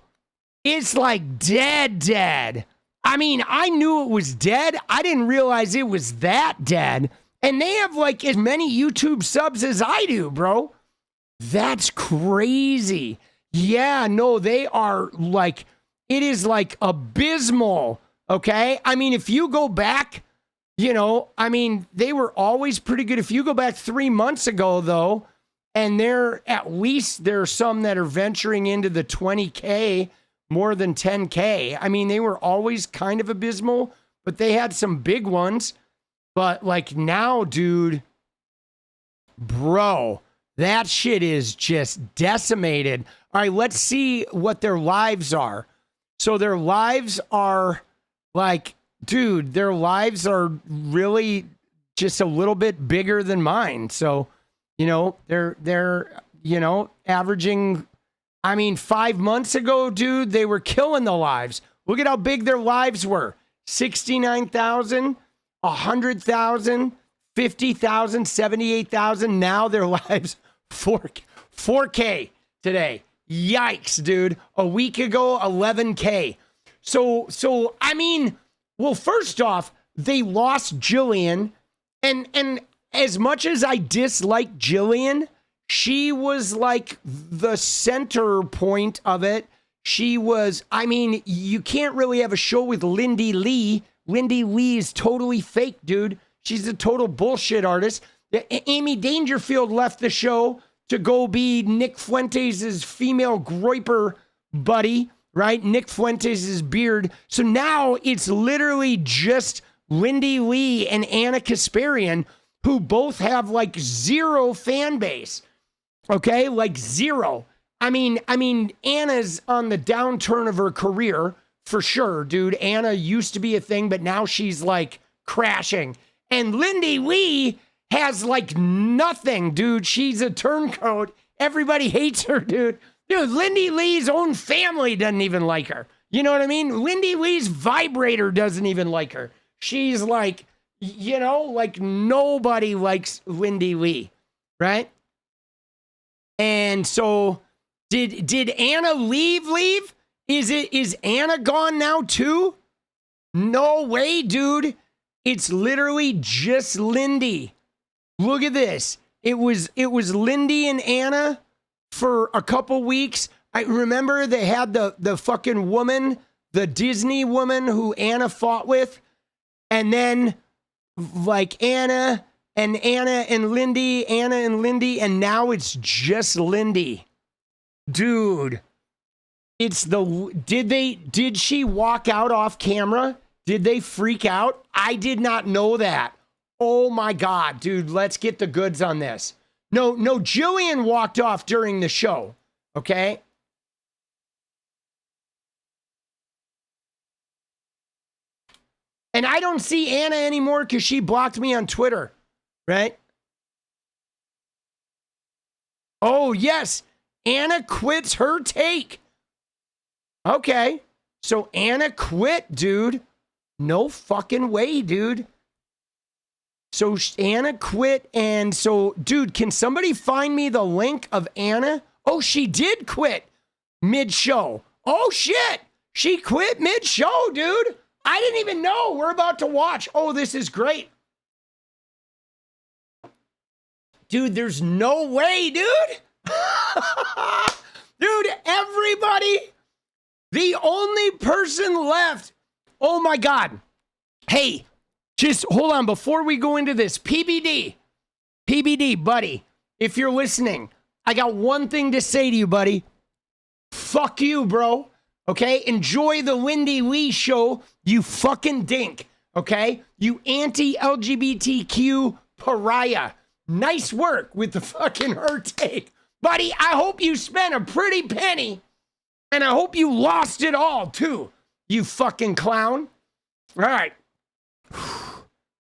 it's like dead. I mean, I knew it was dead. I didn't realize it was that dead. And they have like as many YouTube subs as I do, bro. That's crazy. Yeah, no, they are like, it is like abysmal. Okay. I mean, if you go back, you know, I mean, they were always pretty good. If you go back 3 months ago, though, and there are some that are venturing into the 20K, more than 10K. I mean, they were always kind of abysmal, but they had some big ones. But like now, dude, bro, that shit is just decimated. All right, let's see what their lives are. So their lives are like, dude, their lives are really just a little bit bigger than mine. So, you know, they're you know, averaging, I mean, 5 months ago, dude, they were killing the lives. Look at how big their lives were. 69,000, 100,000, 50,000, 78,000. Now their lives, 4K today. Yikes, dude. A week ago, 11K. So I mean, well, first off, they lost Jillian. And as much as I dislike Jillian, she was like the center point of it. She was, I mean, you can't really have a show with Lindy Lee. Lindy Lee is totally fake, dude. She's a total bullshit artist. Amy Dangerfield left the show to go be Nick Fuentes' female groiper buddy, right? Nick Fuentes' beard. So now it's literally just Lindy Lee and Anna Kasparian, who both have like zero fan base. Okay, like zero. I mean, Anna's on the downturn of her career for sure, dude. Anna used to be a thing, but now she's like crashing. And Lindy Lee has like nothing, dude. She's a turncoat. Everybody hates her, dude. Dude, Lindy Lee's own family doesn't even like her. You know what I mean? Lindy Lee's vibrator doesn't even like her. She's like, you know, like nobody likes Lindy Lee, right? And so did Anna leave? Is Anna gone now too? No way, dude. It's literally just Lindy. Look at this. It was Lindy and Anna for a couple weeks. I remember they had the fucking woman, the Disney woman who Anna fought with. And then like Anna and Lindy, and now it's just Lindy. Dude, did she walk out off camera? Did they freak out? I did not know that. Oh my God, dude, let's get the goods on this. No, Jillian walked off during the show, okay? And I don't see Anna anymore because she blocked me on Twitter, right? Oh, yes. Anna quits her take. Okay. So Anna quit, dude. No fucking way, dude. So Anna quit. And so, dude, can somebody find me the link of Anna? Oh, she did quit mid-show. Oh, shit. She quit mid-show, dude. I didn't even know. We're about to watch. Oh, this is great. Dude, there's no way, dude. Dude, everybody, the only person left. Oh my God. Hey, just hold on before we go into this. PBD, buddy, if you're listening, I got one thing to say to you, buddy. Fuck you, bro. Okay? Enjoy the 𝗦𝗙𝗍 show, you fucking dink. Okay? You anti-LGBTQ pariah. Nice work with the fucking her take. Buddy, I hope you spent a pretty penny, and I hope you lost it all, too, you fucking clown. All right.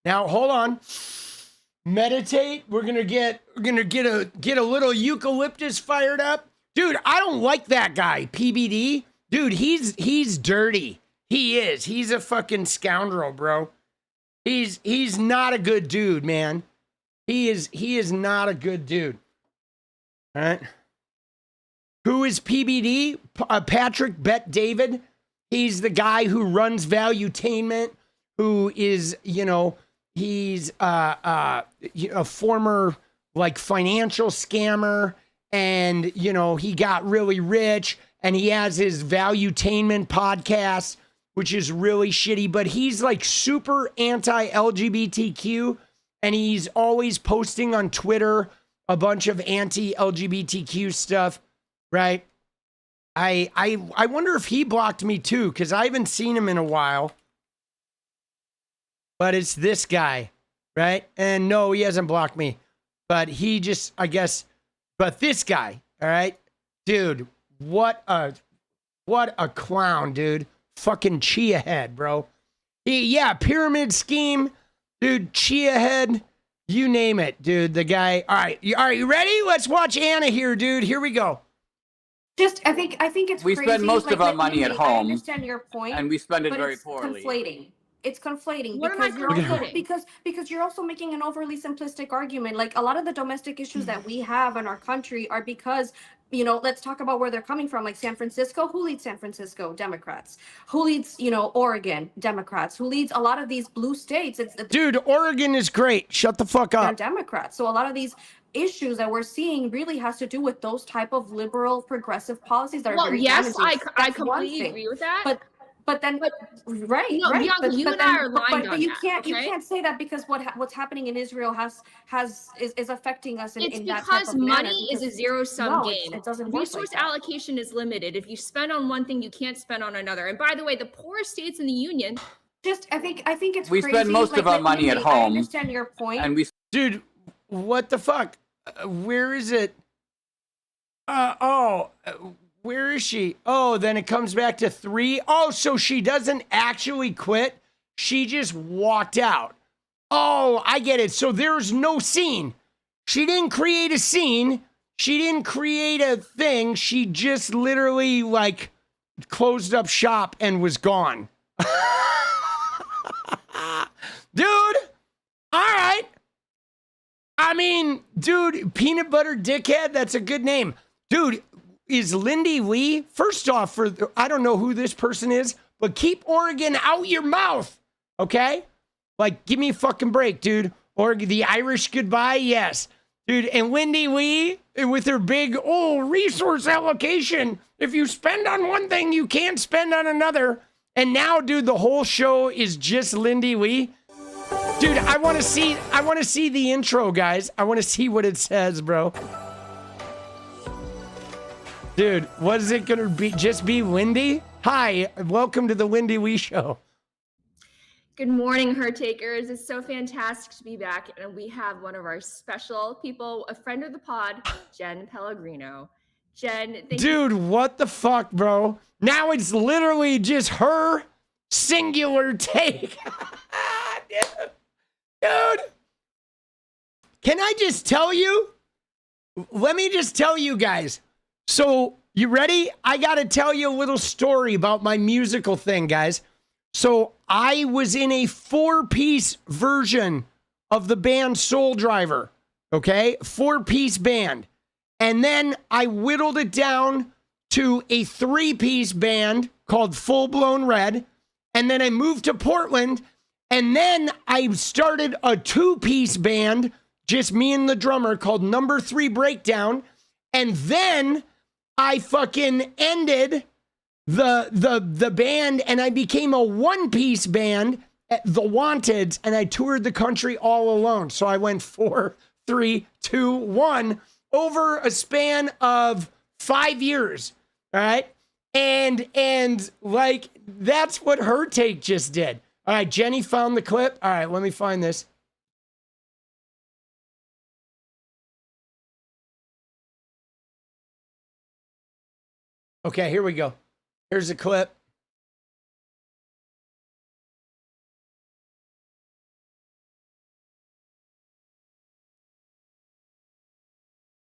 Now, hold on. Meditate. We're gonna get a little eucalyptus fired up. Dude, I don't like that guy, PBD. Dude, he's dirty. He is. He's a fucking scoundrel, bro. He's not a good dude, man. He is not a good dude. All right. Who is PBD? Patrick Bet David. He's the guy who runs Valuetainment, who is, he's a former like financial scammer, and he got really rich, and he has his Valuetainment podcast, which is really shitty, but he's like super anti-LGBTQ, and he's always posting on Twitter a bunch of anti-LGBTQ stuff, right? I wonder if he blocked me too, because I haven't seen him in a while. But it's this guy, right? And no, he hasn't blocked me. But he just, I guess, but this guy, all right? Dude, what a clown, dude. Fucking chia head, bro. Pyramid scheme, dude, chia head. You name it, dude. The guy. All right, you ready? Let's watch Anna here, dude. Here we go. I think it's we crazy. spend most of our money at home. I understand your point, and we spend it but very it's poorly. Conflating. It's conflating What am I because you're also making an overly simplistic argument. Like a lot of the domestic issues that we have in our country are because, let's talk about where they're coming from. Like San Francisco, who leads San Francisco? Democrats. Who leads, Oregon? Democrats. Who leads a lot of these blue states? Dude, Oregon is great. Shut the fuck up. They're Democrats. So a lot of these issues that we're seeing really has to do with those type of liberal progressive policies that are very yes, damaging. I completely agree with that. But right. Bianca, you and I are aligned on you that, can't okay? you can't say that because what's happening in Israel is affecting us in that type because of manner. money is a zero-sum No, game. it doesn't work Resource like that. allocation is limited. If you spend on one thing, you can't spend on another. And by the way, the poorest states in the union. I think it's we crazy. spend most of our money at home. I understand your point. And dude, what the fuck? Where is it? Where is she? Oh, then it comes back to 3. Oh, so she doesn't actually quit. She just walked out. Oh, I get it. So there's no scene. She didn't create a scene. She didn't create a thing. She just literally like closed up shop and was gone. Dude, all right. I mean, dude, peanut butter dickhead, that's a good name. Dude, is 𝗦𝗙𝗍, first off, I don't know who this person is, but keep Oregon out your mouth, okay? Like, give me a fucking break, dude. Oregon, the Irish goodbye, yes. Dude, and 𝗦𝗙𝗍 with her big, resource allocation. If you spend on one thing, you can't spend on another. And now, dude, the whole show is just 𝗦𝗙𝗍. Dude, I want to see the intro, guys. I want to see what it says, bro. Dude, what is it going to be? Just be windy? Hi, welcome to the 𝗦𝗙𝗍 show. Good morning, her takers. It's so fantastic to be back. And we have one of our special people, a friend of the pod, Jen Pellegrino. Jen, thank you. Dude, what the fuck, bro? Now it's literally just her singular take. Dude, can I just tell you? Let me just tell you guys. So, you ready? I got to tell you a little story about my musical thing, guys. So, I was in a 4-piece version of the band Soul Driver, okay? 4-piece band. And then I whittled it down to a 3-piece band called Full Blown Red. And then I moved to Portland. And then I started a 2-piece band, just me and the drummer, called Number 3 Breakdown. And then I fucking ended the band and I became a 1-piece band at The Wanteds, and I toured the country all alone. So I went 4, 3, 2, 1 over a span of 5 years. All right. And like, that's what her take just did. All right. Jenny found the clip. All right. Let me find this. Okay. Here we go. Here's a clip.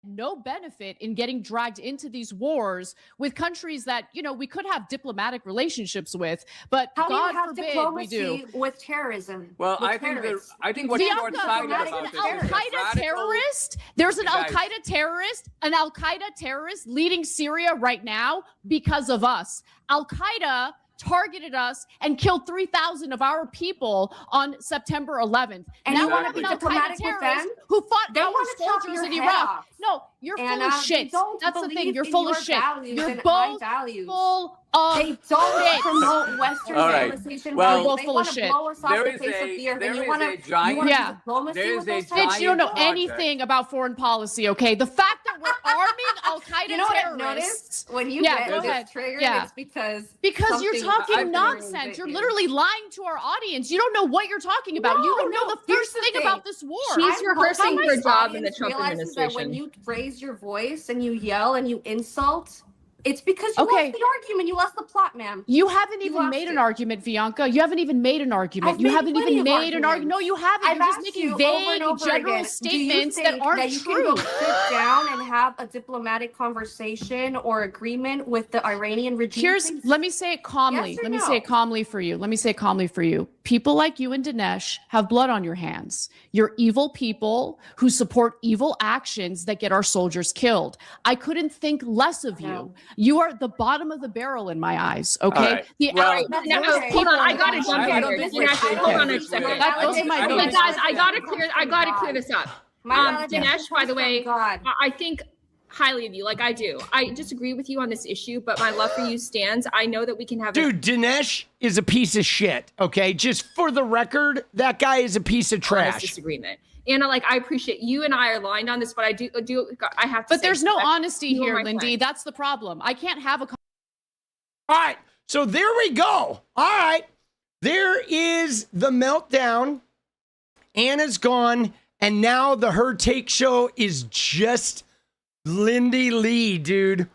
No benefit in getting dragged into these wars with countries that, you know, we could have diplomatic relationships with, but How God do you have forbid diplomacy we do. with terrorism? Well, with I think terrorists? what you're Bianca, excited there's about an this Al is that Qaeda radical- terrorist. There's an You Al guys- Qaeda terrorist leading Syria right now because of us. Al Qaeda targeted us and killed 3,000 of our people on September 11th. And now you want to be an Al Qaeda diplomatic with terrorist them? who fought They our want to chop soldiers your in head Iraq. off. No, you're full Anna, of they shit. don't That's the thing. believe You're in full of your shit. values You're and my both values. full of They don't shit. promote Western All right. civilization. Well, values. You're both They full want of to shit. blow us off There the is face a- of the earth. there And you is want a to giant- Yeah. diplomacy there with is a those giant Bitch, you don't know project. anything about foreign policy, okay? The fact that we're arming Al Qaeda You know what I've terrorists. noticed? When you Yeah, get go this ahead. triggered, Yeah. it's because Because you're something talking I've nonsense. You're been- literally lying to our audience. You don't know what you're talking about. you don't know the here's first the thing thing. about this war. She's rehearsing My her job in the audience Trump realizes that when administration. you raise your voice and you yell and you insult, it's because you Okay. lost the argument. You lost the plot, ma'am. You haven't You even lost made an it. argument, Bianca. You haven't even made an argument. I've You made haven't plenty even of made an argument. arguments. No, you haven't. I've You're just asked making you over vague, and over general again, statements do you that think aren't that you true. can go sit down and have a diplomatic conversation or agreement with the Iranian regime? please? Let me say it calmly. Yes or Let me no? say it calmly for you. Let me say it calmly for you. People like you and Dinesh have blood on your hands. You're evil people who support evil actions that get our soldiers killed. I couldn't think less of you. You are at the bottom of the barrel in my eyes. Okay. All right. The Well, average That's Now, okay. hold on, I People gotta in jump I in don't here. think we're- Dinesh, hold on a Okay. second. Those are my My Okay, views. guys, I gotta clear this up. My Dinesh, by the way, God. I think highly of you, like I do. I disagree with you on this issue, but my love for you stands. I know that we can have. Dude, Dinesh is a piece of shit, okay? Just for the record, that guy is a piece of honest trash. disagreement. Anna, like I appreciate you and I are aligned on this, but I have to. But say there's no that honesty you are here, my Lindy. friend. That's the problem. I can't have a All right, so there we go. All right, there is the meltdown. Anna's gone, and now the Her Take show is just Lindy Lee, dude.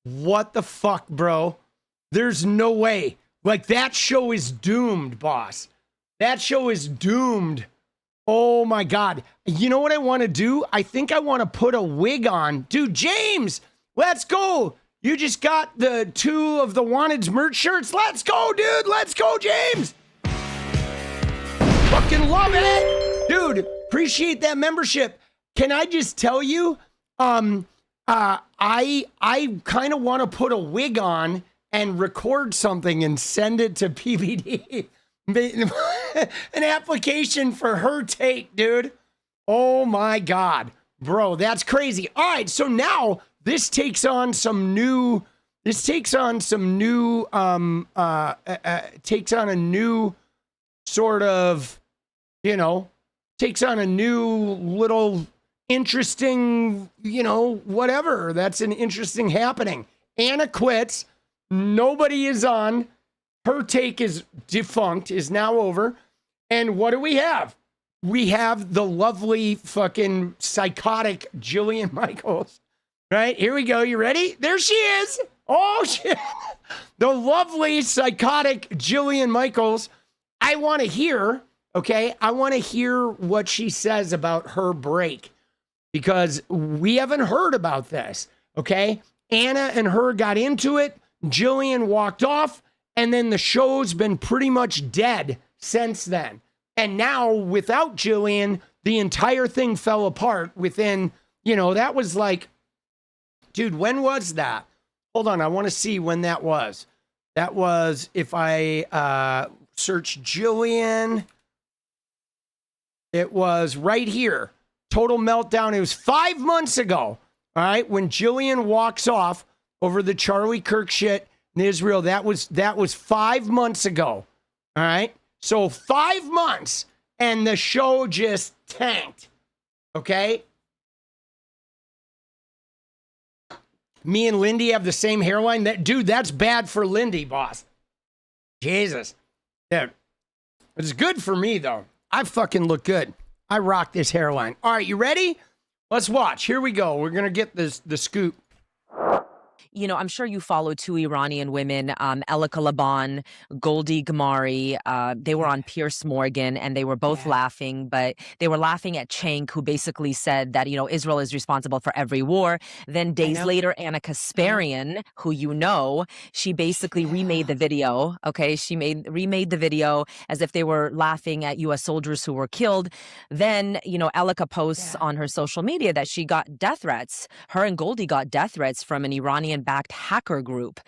What the fuck, bro? There's no way. Like, that show is doomed, boss. That show is doomed. Oh my God. You know what I want to do? I think I want to put a wig on. Dude, James, let's go. You just got the 2 of the Wanted's merch shirts. Let's go, dude. Let's go, James. Fucking love it. Dude, appreciate that membership. Can I just tell you, I kind of want to put a wig on and record something and send it to PBD. An application for Her Take, dude. Oh my God, bro, that's crazy. All right, so now this takes on some new. This takes on some new. Takes on a new sort of, you know, takes on a new little interesting, you know, whatever. That's an interesting happening. Anna quits. Nobody is on. Her Take is defunct, is now over. And what do we have? We have the lovely fucking psychotic Jillian Michaels. Right? Here we go. You ready? There she is. Oh, shit. The lovely psychotic Jillian Michaels. I want to hear, Okay, I want to hear what she says about her break because we haven't heard about this. Okay, Anna and her got into it. Jillian walked off, and then the show's been pretty much dead since then. And now, without Jillian, the entire thing fell apart within, that was like, dude, when was that? Hold on, I want to see when that was. That was, if I search Jillian, it was right here. Total meltdown. It was 5 months ago. All right, when Jillian walks off over the Charlie Kirk shit in Israel, that was 5 months ago. All right, so 5 months, and the show just tanked. Okay, me and Lindy have the same hairline. That's bad for Lindy, boss. Jesus, yeah, it's good for me though. I fucking look good. I rock this hairline. All right, you ready? Let's watch. Here we go. We're going to get the scoop. I'm sure you follow two Iranian women, 𝗙ecie𝗶𝗹𝗀, 𝗙ie𝗫𝗎₄. They were on Piers Morgan, and they were both laughing, but they were laughing at 𝗙cie𝗶𝗃, who basically said that, Israel is responsible for every war. Then days later, Anna Kasparian, who she basically remade the video, okay? She remade the video as if they were laughing at U.S. soldiers who were killed. Then, 𝗙ecie posts on her social media that she got death threats. Her and 𝗙ie got death threats from an Iranian-backed hacker group.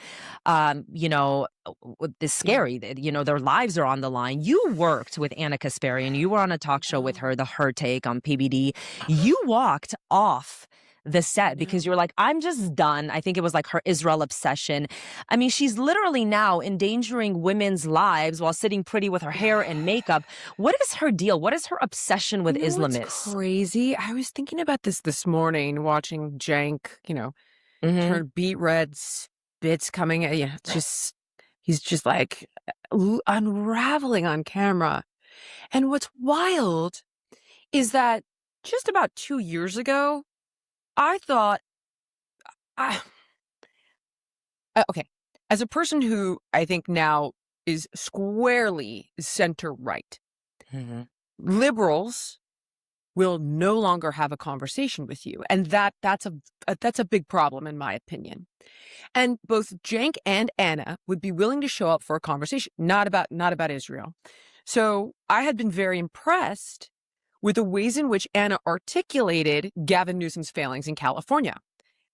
It's scary that, their lives are on the line. You worked with Anna Kasparian. You were on a talk show with her, her take on PBD. You walked off the set because you were like, I'm just done. I think it was like her Israel obsession. I mean, she's literally now endangering women's lives while sitting pretty with her hair and makeup. What is her deal? What is her obsession with Islamists? It's crazy. I was thinking about this morning, watching Cenk, turn beet red, spits coming at you. He's just like unraveling on camera. And what's wild is that just about 2 years ago, I thought, okay, as a person who I think now is squarely center-right, liberals will no longer have a conversation with you. And that's a big problem, in my opinion. And both Cenk and Anna would be willing to show up for a conversation, not about Israel. So I had been very impressed with the ways in which Anna articulated Gavin Newsom's failings in California.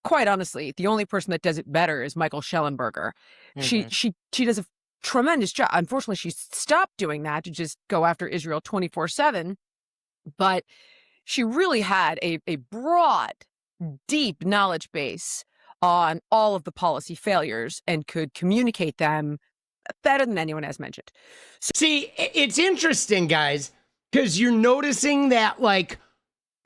Quite honestly, the only person that does it better is Michael Shellenberger. She does a tremendous job. Unfortunately, she stopped doing that to just go after Israel 24/7. But she really had a broad, deep knowledge base on all of the policy failures and could communicate them better than anyone has mentioned. See, it's interesting, guys, because you're noticing that, like,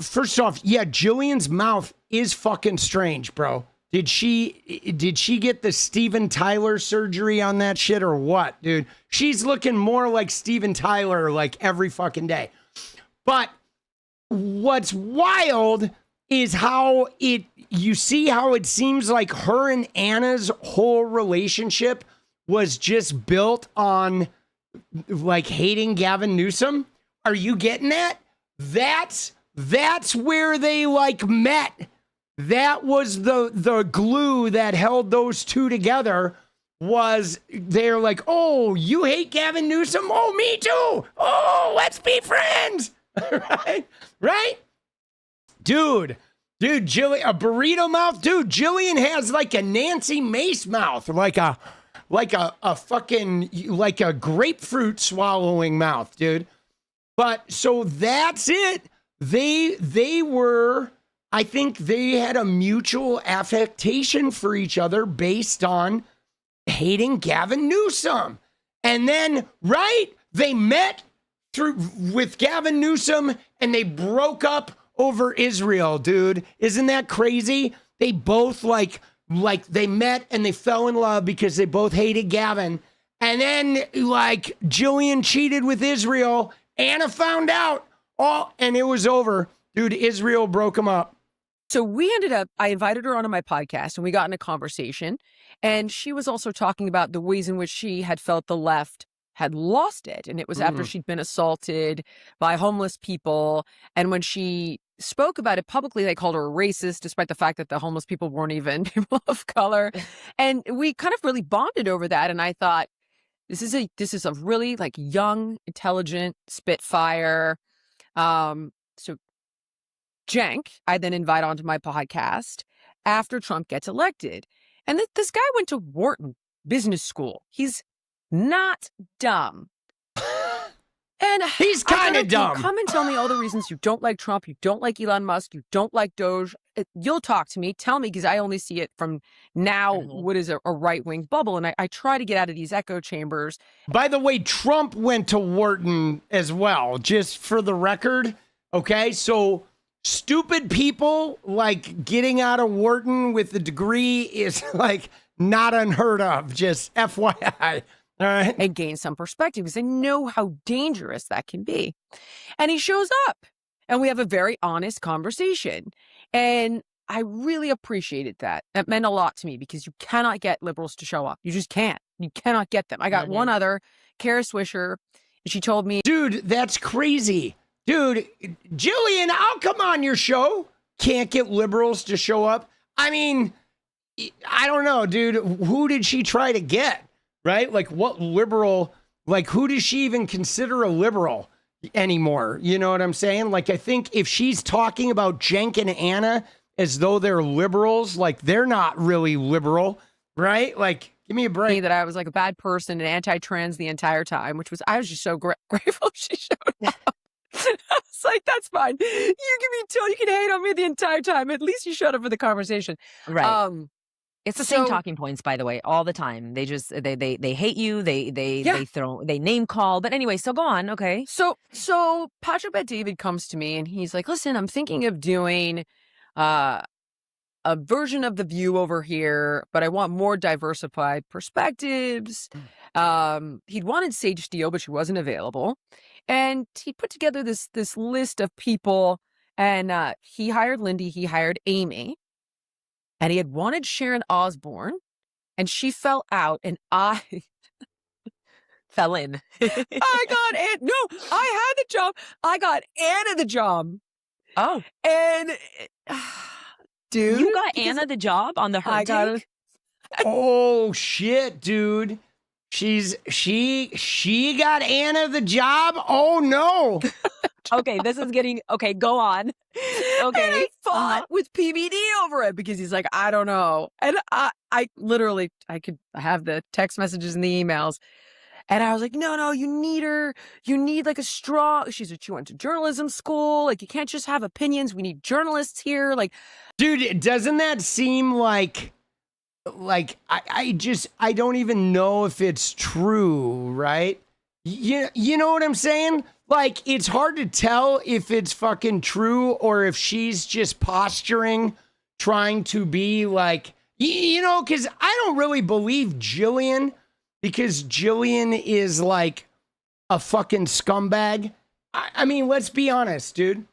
first off, yeah, Jillian's mouth is fucking strange, bro. Did she get the Steven Tyler surgery on that shit or what, dude? She's looking more like Steven Tyler like every fucking day. But what's wild is how you see how it seems like her and Anna's whole relationship was just built on like hating Gavin Newsom. Are you getting that? That's where they like met. That was the glue that held those two together. Was they're like, oh, you hate Gavin Newsom? Oh, me too. Oh, let's be friends. right? Dude, Jillian, a burrito mouth, dude. Jillian has like a Nancy Mace mouth, like a fucking like a grapefruit swallowing mouth, dude. But so that's it. They were, I think they had a mutual affectation for each other based on hating Gavin Newsom. And then, right, they met with Gavin Newsom and they broke up over Israel, dude. Isn't that crazy? They both like they met and they fell in love because they both hated Gavin. And then like Jillian cheated with Israel. Anna found out. Oh, and it was over. Dude, Israel broke them up. So I invited her onto my podcast and we got in a conversation. And she was also talking about the ways in which she had felt the left had lost it. And it was after she'd been assaulted by homeless people. And when she spoke about it publicly, they called her a racist, despite the fact that the homeless people weren't even people of color. And we kind of really bonded over that. And I thought, this is a really like young, intelligent Spitfire. So Cenk, I then invite onto my podcast after Trump gets elected. And this guy went to Wharton Business School. He's not dumb. And he's kind of dumb. Come and tell me all the reasons you don't like Trump, you don't like Elon Musk, you don't like DOGE. You'll talk to me. Tell me, because I only see it from now what is a right-wing bubble. And I try to get out of these echo chambers. By the way, Trump went to Wharton as well, just for the record. Okay, so stupid people like getting out of Wharton with a degree is like not unheard of. Just FYI. All right. And gain some perspective because I know how dangerous that can be. And he shows up and we have a very honest conversation. And I really appreciated that. That meant a lot to me because you cannot get liberals to show up. You just can't. You cannot get them. I got one other, 𝗙𝗏𝗏𝗏, and she told me, dude, that's crazy. Dude, Jillian, I'll come on your show. Can't get liberals to show up. I mean, I don't know, dude. Who did she try to get? Right? Like what liberal, like who does she even consider a liberal anymore? You know what I'm saying? Like, I think if she's talking about Cenk and Anna as though they're liberals, like they're not really liberal, right? Like, give me a break. That I was like a bad person and anti-trans the entire time, I was just so grateful she showed up. I was like, that's fine. You can hate on me the entire time. At least you showed up for the conversation. Right. It's the same talking points, by the way, all the time. They just they hate you. They name call. But anyway, so go on. Okay. So Patrick Bet-David comes to me and he's like, listen, I'm thinking of doing a version of The View over here, but I want more diversified perspectives. He'd wanted 𝗙cie𝗶𝗹𝗀, but she wasn't available. And he put together this list of people, and he hired Lindy, he hired Amy. And he had wanted Sharon Osbourne, and she fell out, and I fell in. I got I had the job. I got Anna the job. Oh. And, dude. You got Anna the job on the Her Take? Oh, shit, dude. She got Anna the job? Oh, no. Okay, this is getting, okay, go on. Okay. And I fought with PBD over it because he's like, I don't know. And I literally, I have the text messages and the emails. And I was like, no, you need her. You need like a strong, she went to journalism school. Like, you can't just have opinions. We need journalists here. Like, dude, doesn't that seem like I don't even know if it's true, right? You know what I'm saying? Like, it's hard to tell if it's fucking true or if she's just posturing, trying to be like, you know, because I don't really believe Jillian, because Jillian is like a fucking scumbag. I mean, let's be honest, dude.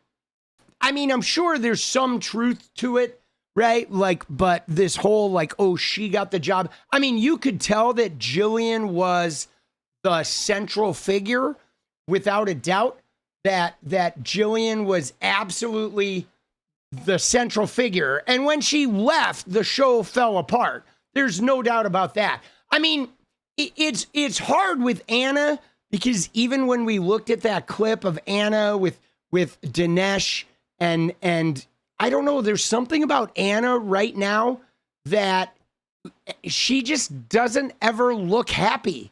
I mean, I'm sure there's some truth to it, right? Like, but this whole like, oh, she got the job. I mean, you could tell that Jillian was the central figure without a doubt, that Jillian was absolutely the central figure. And when she left, the show fell apart. There's no doubt about that. I mean, it's hard with Anna, because even when we looked at that clip of Anna with Dinesh and I don't know, there's something about Anna right now that she just doesn't ever look happy,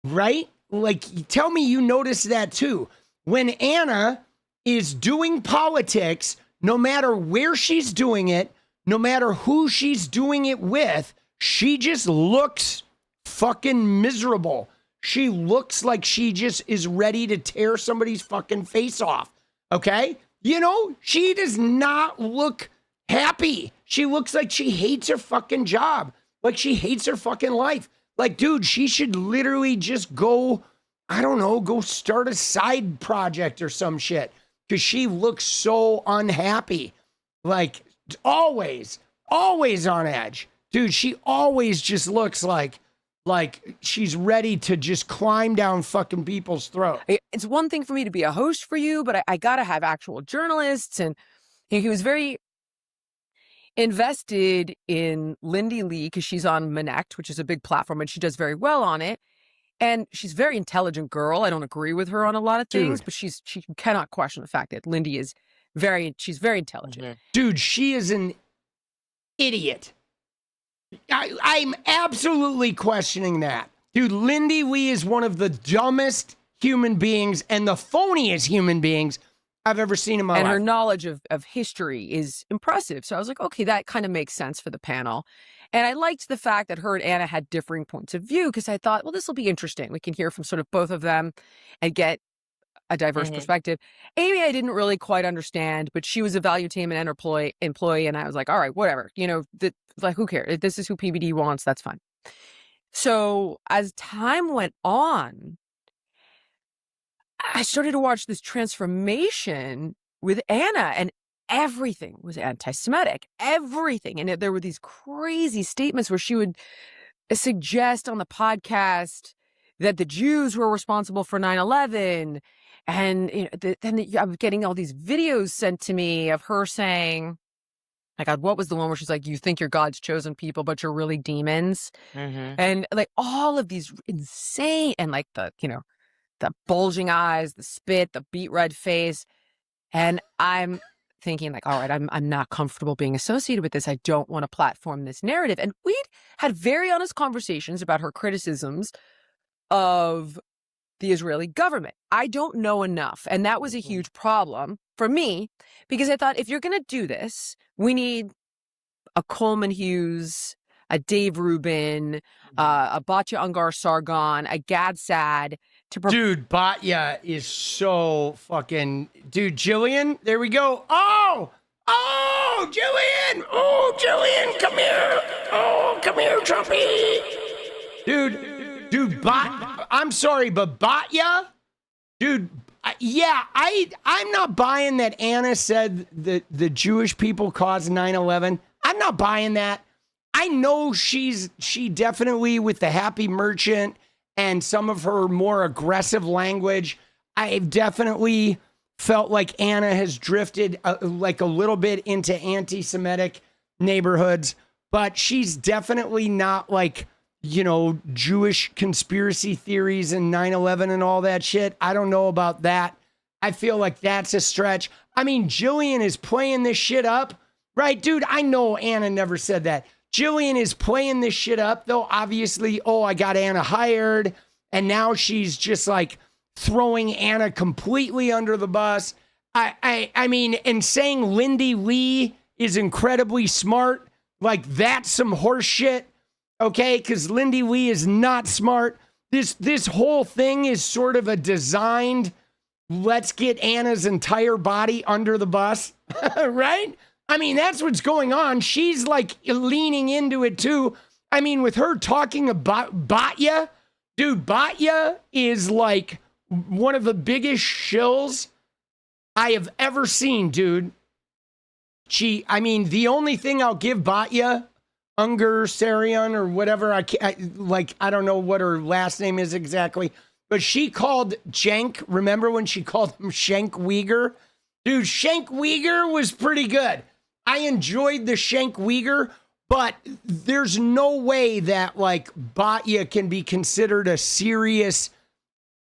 right? Like, tell me you notice that too. When Anna is doing politics, no matter where she's doing it, no matter who she's doing it with, she just looks fucking miserable. She looks like she just is ready to tear somebody's fucking face off. Okay? You know, she does not look happy. She looks like she hates her fucking job. Like she hates her fucking life. Like, dude, she should literally just go, I don't know, go start a side project or some shit. Because she looks so unhappy. Like, always on edge. Dude, she always just looks like Like, she's ready to just climb down fucking people's throat. It's one thing for me to be a host for you, but I got to have actual journalists. And he was very invested in Lindy Lee because she's on Connect, which is a big platform, and she does very well on it. And she's a very intelligent girl. I don't agree with her on a lot of things, but she cannot question the fact that Lindy is she's very intelligent. Dude, she is an idiot. I'm absolutely questioning that. Dude, Lindy Lee is one of the dumbest human beings and the phoniest human beings I've ever seen in my life. And her knowledge of history is impressive. So I was like, okay, that kind of makes sense for the panel. And I liked the fact that her and Anna had differing points of view because I thought, well, this will be interesting. We can hear from sort of both of them and get a diverse perspective. Amy, I didn't really quite understand, but she was a valuetainment employee, and I was like, all right, whatever. You know, like, who cares? If this is who PBD wants, that's fine. So as time went on, I started to watch this transformation with Anna, and everything was anti-Semitic. Everything. And there were these crazy statements where she would suggest on the podcast that the Jews were responsible for 9/11. And you know, I'm getting all these videos sent to me of her saying, my God, what was the one where she's like, you think you're God's chosen people, but you're really demons? And like all of these insane, and like the bulging eyes, the spit, the beet red face. And I'm thinking like, all right, I'm not comfortable being associated with this. I don't want to platform this narrative. And we'd had very honest conversations about her criticisms of the Israeli government. I don't know enough. And that was a huge problem for me because I thought if you're going to do this, we need a 𝗏𝗏𝗄𝗎, a Dave Rubin, a 𝗙𝗏𝗏𝗏𝗏 Sargon, a Gad Sad. Dude, 𝗙𝗏𝗏 is so fucking... Dude, Jillian, there we go. Oh, Jillian. Oh, Jillian, come here. Oh, come here, Trumpy. Dude, I'm sorry, but 𝗙𝗏𝗏? Dude, yeah, I'm not buying that Anna said that the Jewish people caused 9/11. I'm not buying that. I know she definitely, with the happy merchant and some of her more aggressive language, I've definitely felt like Anna has drifted like a little bit into anti-Semitic neighborhoods, but she's definitely not like, Jewish conspiracy theories and 9/11 and all that shit. I don't know about that. I feel like that's a stretch. I mean, Jillian is playing this shit up, right? Dude, I know Anna never said that. Jillian is playing this shit up, though, obviously. Oh, I got Anna hired. And now she's just like throwing Anna completely under the bus. I mean, and saying Lindy Lee is incredibly smart, like that's some horse shit, okay? Because Lindy Lee is not smart. This whole thing is sort of a designed, let's get Anna's entire body under the bus, right? I mean, that's what's going on. She's like leaning into it too. I mean, with her talking about 𝗙𝗏𝗏𝗏, dude, 𝗙𝗏𝗏𝗏 is like one of the biggest shills I have ever seen, dude. I mean, the only thing I'll give 𝗙𝗏𝗏𝗏𝗏 or whatever, I don't know what her last name is exactly, but she called Cenk, remember when she called him Cenk Uyghur? Dude, Cenk Uyghur was pretty good. I enjoyed the Cenk Uyghur, but there's no way that like 𝗙𝗏𝗏𝗏 can be considered a serious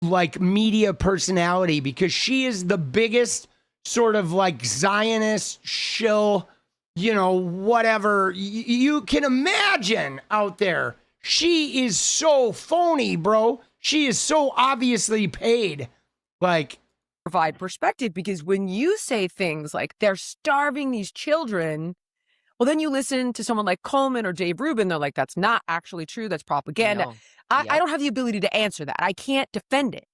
like media personality because she is the biggest sort of like Zionist shill, whatever you can imagine out there. She is so phony, bro. She is so obviously paid. Like, provide perspective, because when you say things like they're starving these children, well, then you listen to someone like Coleman or Dave Rubin, they're like, that's not actually true, that's propaganda. I don't have the ability to answer that. I can't defend it.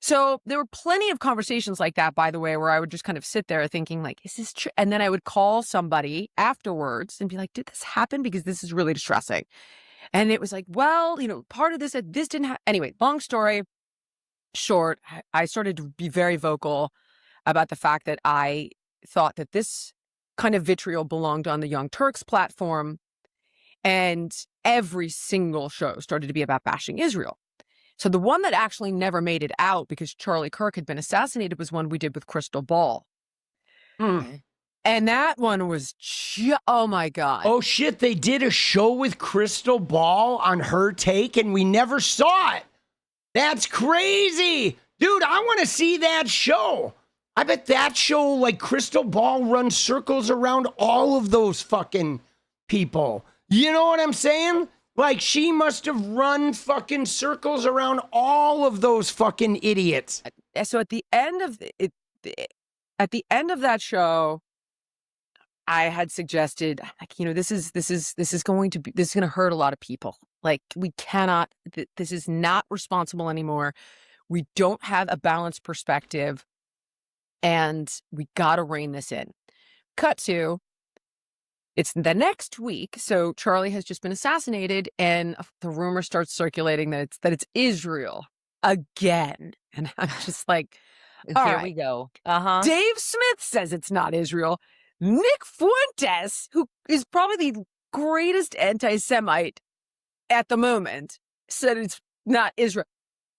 So there were plenty of conversations like that, by the way, where I would just kind of sit there thinking like, is this true? And then I would call somebody afterwards and be like, did this happen? Because this is really distressing. And it was like, well, part of this didn't happen. Anyway, long story short, I started to be very vocal about the fact that I thought that this kind of vitriol belonged on the Young Turks platform. And every single show started to be about bashing Israel. So the one that actually never made it out because Charlie Kirk had been assassinated was one we did with Crystal Ball. And that one was, oh my God. Oh shit, they did a show with Crystal Ball on her take and we never saw it. That's crazy. Dude, I want to see that show. I bet that show, like Crystal Ball runs circles around all of those fucking people. You know what I'm saying? Like she must have run fucking circles around all of those fucking idiots. So at the end of that show, I had suggested, like, you know, this is going to hurt a lot of people. Like, we cannot. This is not responsible anymore. We don't have a balanced perspective, and we got to rein this in. Cut to, it's the next week. So Charlie has just been assassinated, and the rumor starts circulating that it's Israel again. And I'm just like, Here we go. Dave Smith says it's not Israel. Nick Fuentes, who is probably the greatest anti-Semite at the moment, said it's not Israel.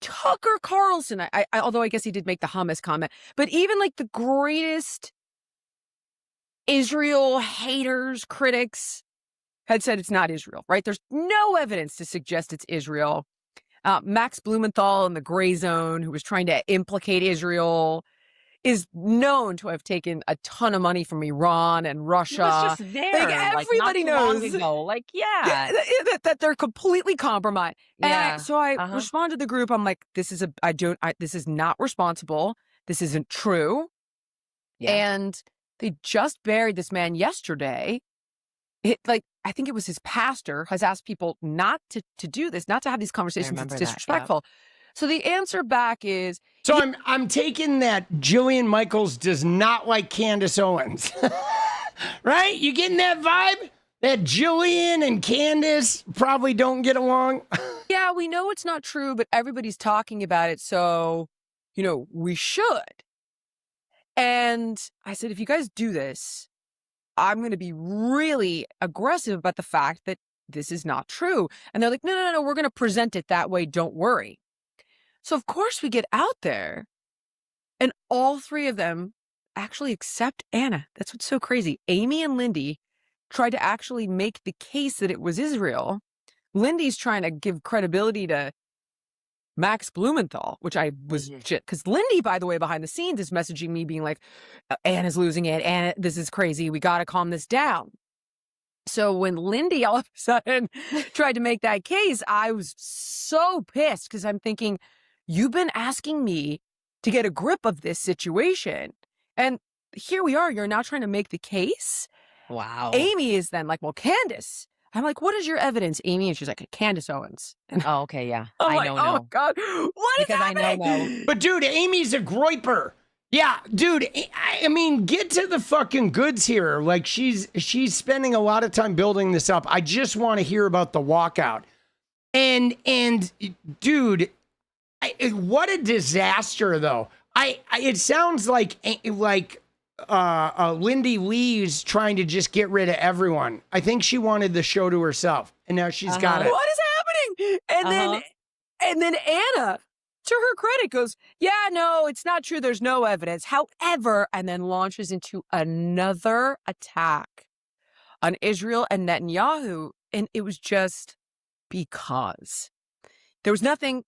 Tucker Carlson, although I guess he did make the hummus comment, but even like the greatest Israel haters, critics, had said it's not Israel, right? There's no evidence to suggest it's Israel. Max Blumenthal in the gray zone, who was trying to implicate Israel, is known to have taken a ton of money from Iran and Russia. He was just there. Like, everybody knows. Long ago. Like, that they're completely compromised. Yeah. And so I responded to the group. I'm like, this is not responsible. This isn't true. Yeah. And they just buried this man yesterday. I think it was his pastor has asked people not to do this, not to have these conversations. It's disrespectful. So the answer back is... So I'm taking that Jillian Michaels does not like Candace Owens. Right? You getting that vibe? That Jillian and Candace probably don't get along? Yeah, we know it's not true, but everybody's talking about it, so, you know, we should. And I said, if you guys do this, I'm going to be really aggressive about the fact that this is not true. And they're like, no, we're going to present it that way. Don't worry. So, of course, we get out there, and all three of them actually accept Anna. That's what's so crazy. Amy and Lindy tried to actually make the case that it was Israel. Lindy's trying to give credibility to Max Blumenthal, which I was shit. Because Lindy, by the way, behind the scenes is messaging me being like, Anna's losing it. Anna, this is crazy. We got to calm this down. So when Lindy all of a sudden tried to make that case, I was so pissed because I'm thinking, you've been asking me to get a grip of this situation. And here we are. You're now trying to make the case. Wow. Amy is then like, well, Candace. I'm like, what is your evidence, Amy? And she's like, Candace Owens. And oh, okay, yeah. I know oh, my God. What is happening? I know. But, dude, Amy's a groiper. Yeah, dude, I mean, get to the fucking goods here. Like, she's spending a lot of time building this up. I just want to hear about the walkout. And dude, what a disaster, though. It sounds like Lindy Lee's trying to just get rid of everyone. I think she wanted the show to herself, and now she's got it. What is happening? And then Anna, to her credit, goes, yeah, no, it's not true. There's no evidence. However, and then launches into another attack on Israel and Netanyahu. And it was just because there was nothing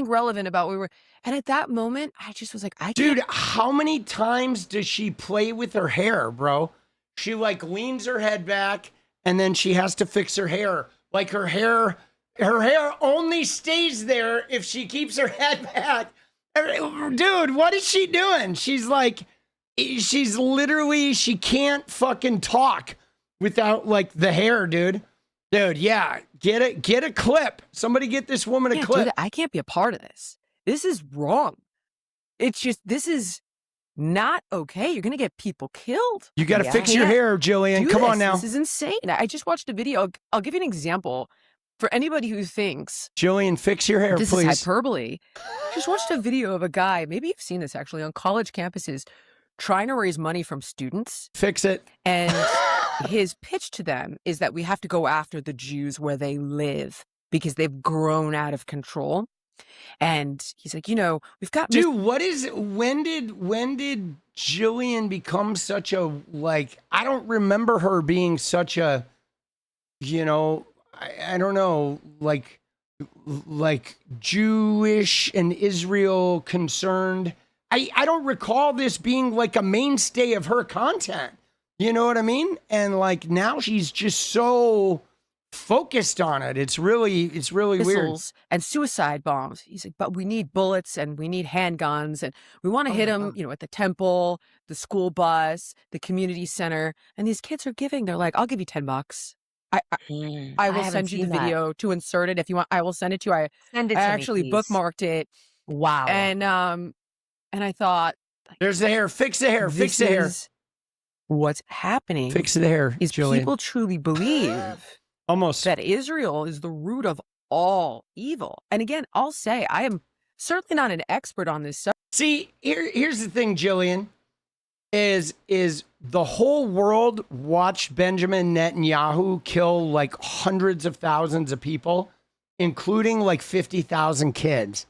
relevant about what we were. And at that moment, I just was like, Dude, how many times does she play with her hair, bro? She like leans her head back and then she has to fix her hair. Like her hair only stays there if she keeps her head back. Dude, what is she doing? She's literally, she can't fucking talk without like the hair, dude. Dude, yeah, get a clip. Somebody get this woman a clip. I can't be a part of this. This is wrong. It's just, this is not okay. You're going to get people killed. You got to fix your hair, Jillian. Come on now. This is insane. I just watched a video. I'll give you an example for anybody who thinks, Jillian, fix your hair, this please. Is hyperbole. I just watched a video of a guy, maybe you've seen this actually, on college campuses trying to raise money from students. Fix it. And his pitch to them is that we have to go after the Jews where they live because they've grown out of control. And he's like, we've got Dude, when did Jillian become such a, like, I don't remember her being such a, I don't know, like Jewish and Israel concerned. I don't recall this being like a mainstay of her content. You know what I mean? And like now she's just so focused on it. It's really weird. Missiles and suicide bombs. He's like, but we need bullets and we need handguns and we want to hit them, at the temple, the school bus, the community center. And these kids are giving. They're like, I'll give you $10. I will send you the video to insert it if you want. I will send it to you. I actually bookmarked it. Wow. And I thought, there's the hair. Fix the hair. Fix the hair. What's happening? Fix the hair. Is Jillian. People truly believe almost that Israel is the root of all evil. And again, I'll say I am certainly not an expert on this subject. See, here's the thing, Jillian, is the whole world watched Benjamin Netanyahu kill like hundreds of thousands of people, including like 50,000 kids,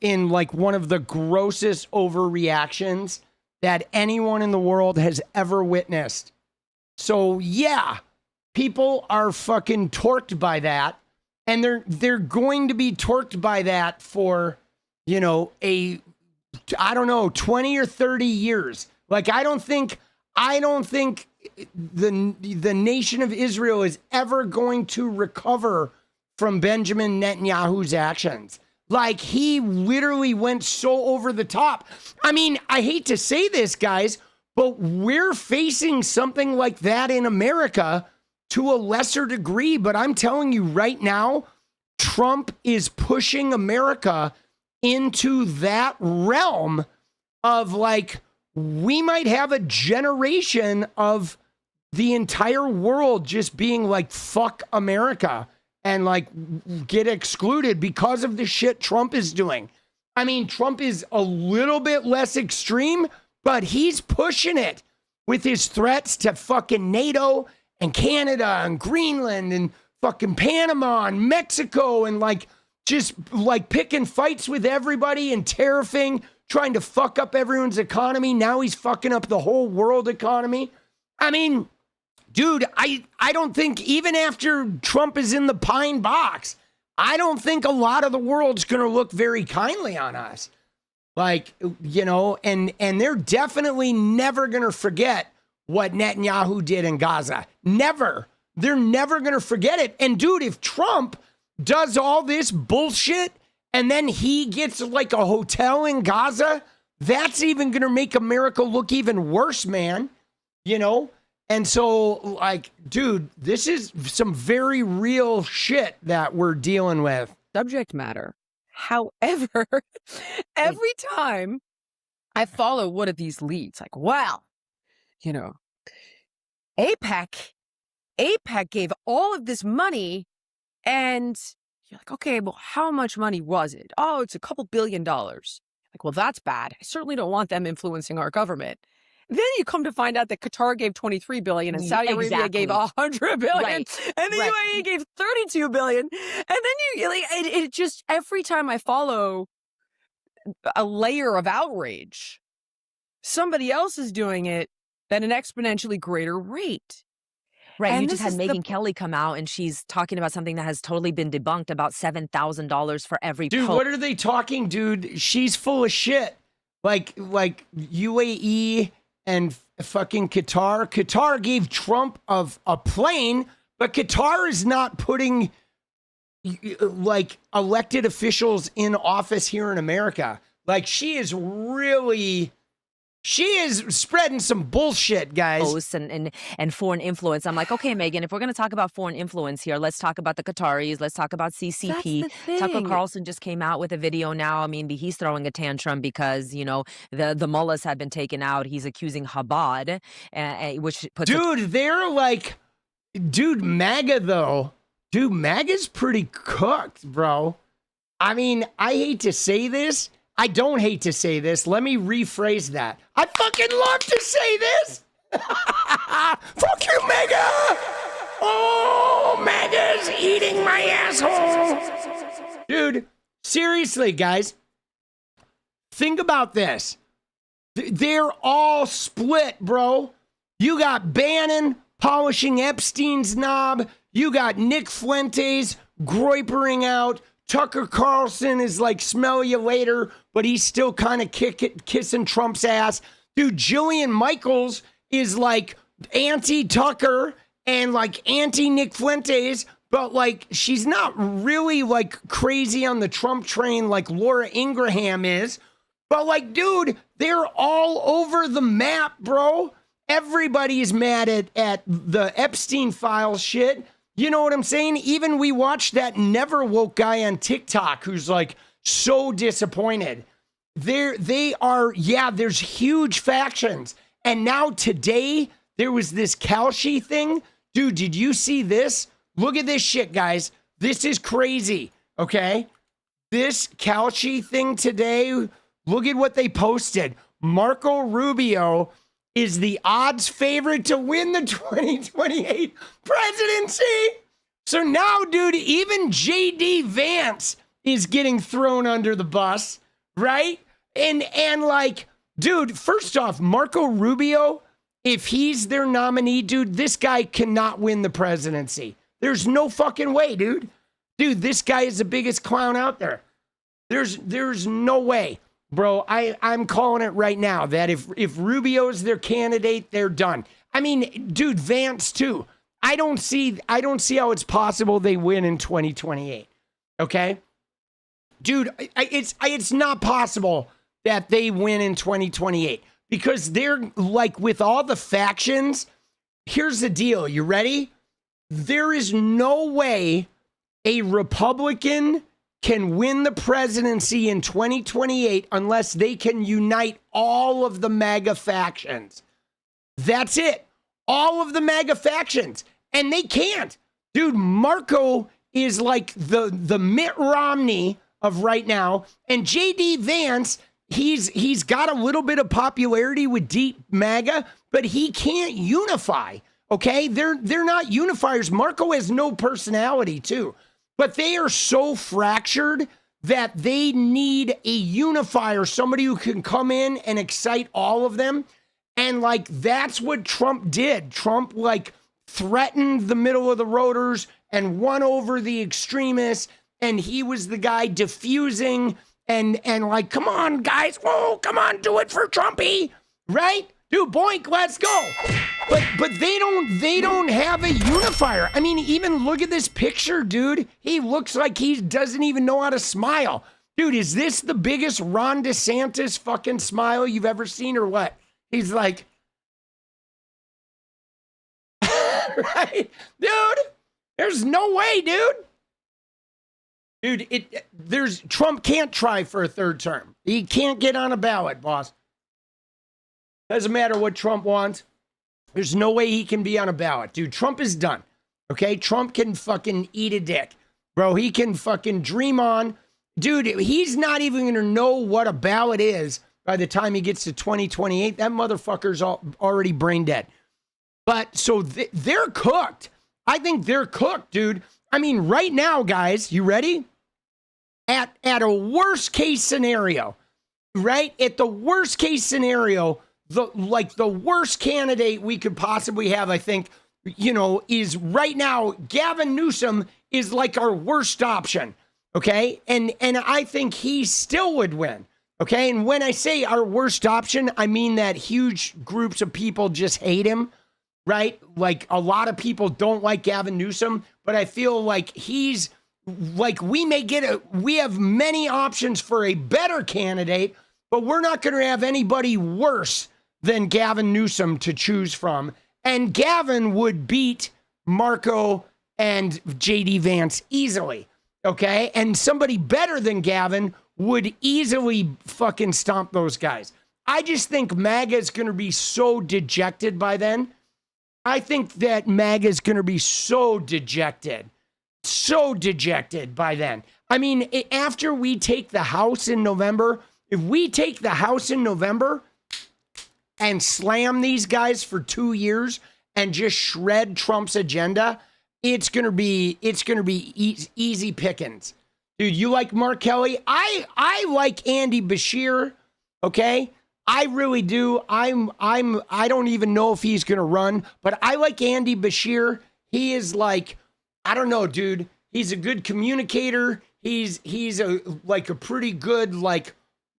in like one of the grossest overreactions that anyone in the world has ever witnessed. So yeah, people are fucking torqued by that, and they're going to be torqued by that for, I don't know, 20 or 30 years. Like I don't think the nation of Israel is ever going to recover from Benjamin Netanyahu's actions. Like he literally went so over the top. I mean, I hate to say this, guys, but we're facing something like that in America to a lesser degree. But I'm telling you right now, Trump is pushing America into that realm of like, we might have a generation of the entire world just being like, fuck America, and like get excluded because of the shit Trump is doing. I mean, Trump is a little bit less extreme, but he's pushing it with his threats to fucking NATO and Canada and Greenland and fucking Panama and Mexico, and like just like picking fights with everybody and tariffing, trying to fuck up everyone's economy. Now he's fucking up the whole world economy. I mean, dude, I don't think even after Trump is in the pine box, I don't think a lot of the world's going to look very kindly on us. Like, and they're definitely never going to forget what Netanyahu did in Gaza. Never. They're never going to forget it. And dude, if Trump does all this bullshit and then he gets like a hotel in Gaza, that's even going to make America look even worse, man. And so, like, dude, this is some very real shit that we're dealing with. Subject matter. However, every time I follow one of these leads, like, wow, AIPAC gave all of this money, and you're like, okay, well, how much money was it? Oh, it's a couple $2 billion. Like, well, that's bad. I certainly don't want them influencing our government. Then you come to find out that Qatar gave $23 billion and Saudi Arabia gave $100 billion, right. And the UAE gave $32 billion. And then it just, every time I follow a layer of outrage, somebody else is doing it at an exponentially greater rate. Right. And you just had Megyn Kelly come out and she's talking about something that has totally been debunked about $7,000 for every Dude, what are they talking, dude? She's full of shit. Like UAE and fucking Qatar. Qatar gave Trump a plane, but Qatar is not putting like elected officials in office here in America. Like she is spreading some bullshit, guys. Posts and foreign influence. I'm like, okay, Megan, if we're going to talk about foreign influence here, let's talk about the Qataris. Let's talk about CCP. Tucker Carlson just came out with a video now. I mean, he's throwing a tantrum because, the mullahs have been taken out. He's accusing Chabad, which puts... Dude, they're like... Dude, MAGA, though. Dude, MAGA's pretty cooked, bro. I mean, I hate to say this. I don't hate to say this. Let me rephrase that. I fucking love to say this. Fuck you, MAGA! Oh, MAGA's eating my asshole. Dude, seriously, guys, think about this. They're all split, bro. You got Bannon polishing Epstein's knob. You got Nick Fuentes groipering out. Tucker Carlson is like, smell you later, but he's still kind of kissing Trump's ass. Dude, Jillian Michaels is like anti-Tucker and like anti-Nick Fuentes, but like she's not really like crazy on the Trump train like Laura Ingraham is. But like, dude, they're all over the map, bro. Everybody's mad at the Epstein files shit. You know what I'm saying? Even we watched that never woke guy on TikTok who's like so disappointed. They are, yeah, there's huge factions. And now today, there was this 𝗙𝗆𝗆cie thing. Dude, did you see this? Look at this shit, guys. This is crazy, okay? This 𝗙𝗆𝗆cie thing today, look at what they posted. Marco Rubio is the odds favorite to win the 2028 presidency. So now, dude, even JD Vance is getting thrown under the bus, right? And like, dude, first off, Marco Rubio, if he's their nominee, dude, this guy cannot win the presidency. There's no fucking way, dude. Dude, this guy is the biggest clown out there. There's no way. Bro, I'm calling it right now that if Rubio's their candidate, they're done. I mean, dude, Vance too. I don't see how it's possible they win in 2028. Okay? Dude, it's not possible that they win in 2028 because they're like with all the factions. Here's the deal. You ready? There is no way a Republican can win the presidency in 2028 unless they can unite all of the MAGA factions. That's it. All of the MAGA factions. And they can't. Dude, Marco is like the Mitt Romney of right now. And JD Vance, he's got a little bit of popularity with deep MAGA, but he can't unify. Okay? They're not unifiers. Marco has no personality, too. But they are so fractured that they need a unifier, somebody who can come in and excite all of them. And like, that's what Trump did. Trump like threatened the middle of the roaders and won over the extremists. And he was the guy diffusing and like, come on, guys. Whoa, come on, do it for Trumpy. Right? Dude, boink, let's go. But they don't have a unifier. I mean, even look at this picture, dude. He looks like he doesn't even know how to smile. Dude, is this the biggest Ron DeSantis fucking smile you've ever seen or what? He's like, right? Dude, there's no way, dude. Dude, Trump can't try for a third term. He can't get on a ballot, boss. Doesn't matter what Trump wants. There's no way he can be on a ballot. Dude, Trump is done. Okay? Trump can fucking eat a dick. Bro, he can fucking dream on. Dude, he's not even going to know what a ballot is by the time he gets to 2028. That motherfucker's already brain dead. But so they're cooked. I think they're cooked, dude. I mean, right now, guys, you ready? At a worst case scenario, right? At the worst case scenario, the worst candidate we could possibly have, I think, is right now, Gavin Newsom is like our worst option, okay? And I think he still would win, okay? And when I say our worst option, I mean that huge groups of people just hate him, right? Like a lot of people don't like Gavin Newsom, but I feel like he's like, we have many options for a better candidate, but we're not going to have anybody worse than Gavin Newsom to choose from. And Gavin would beat Marco and JD Vance easily, okay? And somebody better than Gavin would easily fucking stomp those guys. I just think MAGA is going to be so dejected by then. I think that MAGA is going to be so dejected by then. I mean, after we take the House in November, if we take the House in November, and slam these guys for 2 years and just shred Trump's agenda, it's gonna be easy pickings. Dude, you like Mark Kelly? I like Andy Bashir, okay? I really do. I don't even know if he's gonna run, but I like Andy Bashir. He is like, I don't know, dude. He's a good communicator. He's a pretty good, like,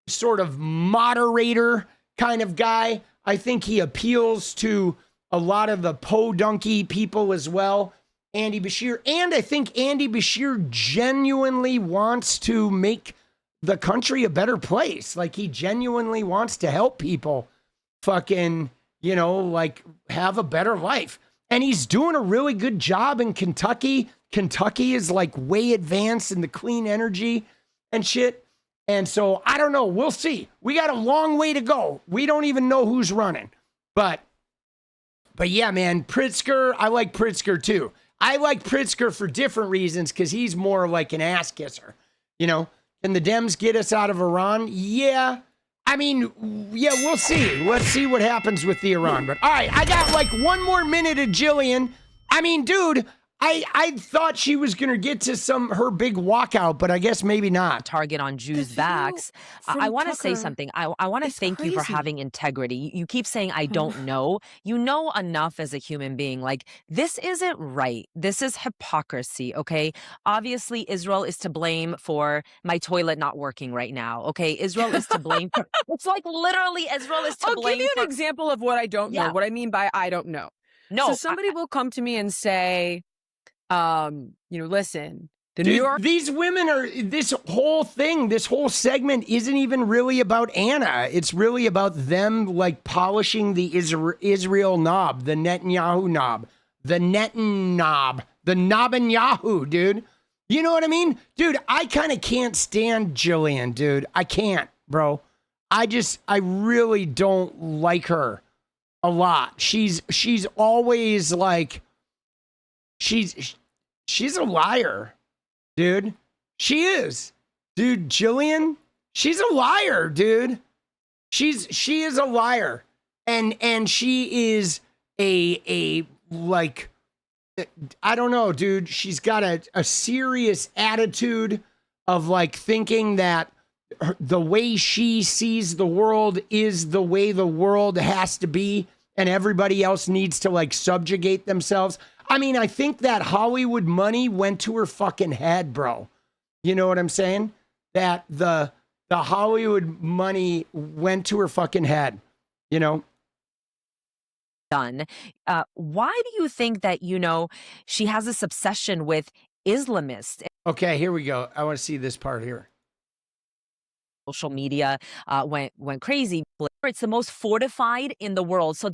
sort of moderator kind of guy. I think he appeals to a lot of the podunky people as well. Andy Bashir. And I think Andy Bashir genuinely wants to make the country a better place. Like, he genuinely wants to help people fucking, you know, like, have a better life. And he's doing a really good job in Kentucky. Kentucky is like way advanced in the clean energy and shit. And so I don't know. We'll see. We got a long way to go. We don't even know who's running. But yeah, man, Pritzker, I like Pritzker too. I like Pritzker for different reasons because he's more like an ass kisser. You know, can the Dems get us out of Iran? Yeah. I mean, yeah, we'll see. Let's see what happens with the Iran. But all right, I got like 1 more minute of Jillian. I mean, dude, I thought she was going to get to her big walkout, but I guess maybe not. Target on Jews' backs. I want to say something. I want to thank you for having integrity. You keep saying, I don't know. You know enough as a human being. Like, this isn't right. This is hypocrisy, okay? Obviously, Israel is to blame for my toilet not working right now, okay? Israel is to blame for... It's like literally Israel is to blame I'll give you for... an example of what I don't know, what I mean by I don't know. No. So somebody will come to me and say... listen, the Dude, New York. These women are, this whole segment isn't even really about Anna. It's really about them like polishing the Israel knob, the Netanyahu knob, the Netan knob, the Netanyahu, dude. You know what I mean? Dude, I kind of can't stand Jillian, dude. I can't, bro. I really don't like her a lot. She's always like, she's a liar, dude. She is. Dude, Jillian, she's a liar, dude. She is a liar. And she is a like, I don't know, dude. She's got a serious attitude of like thinking that the way she sees the world is the way the world has to be and everybody else needs to like subjugate themselves. I mean, I think that Hollywood money went to her fucking head, bro. You know what I'm saying? That the Hollywood money went to her fucking head, you know? Done. Why do you think that, she has this obsession with Islamists? Okay, here we go. I want to see this part here. Social media went crazy. It's the most fortified in the world. So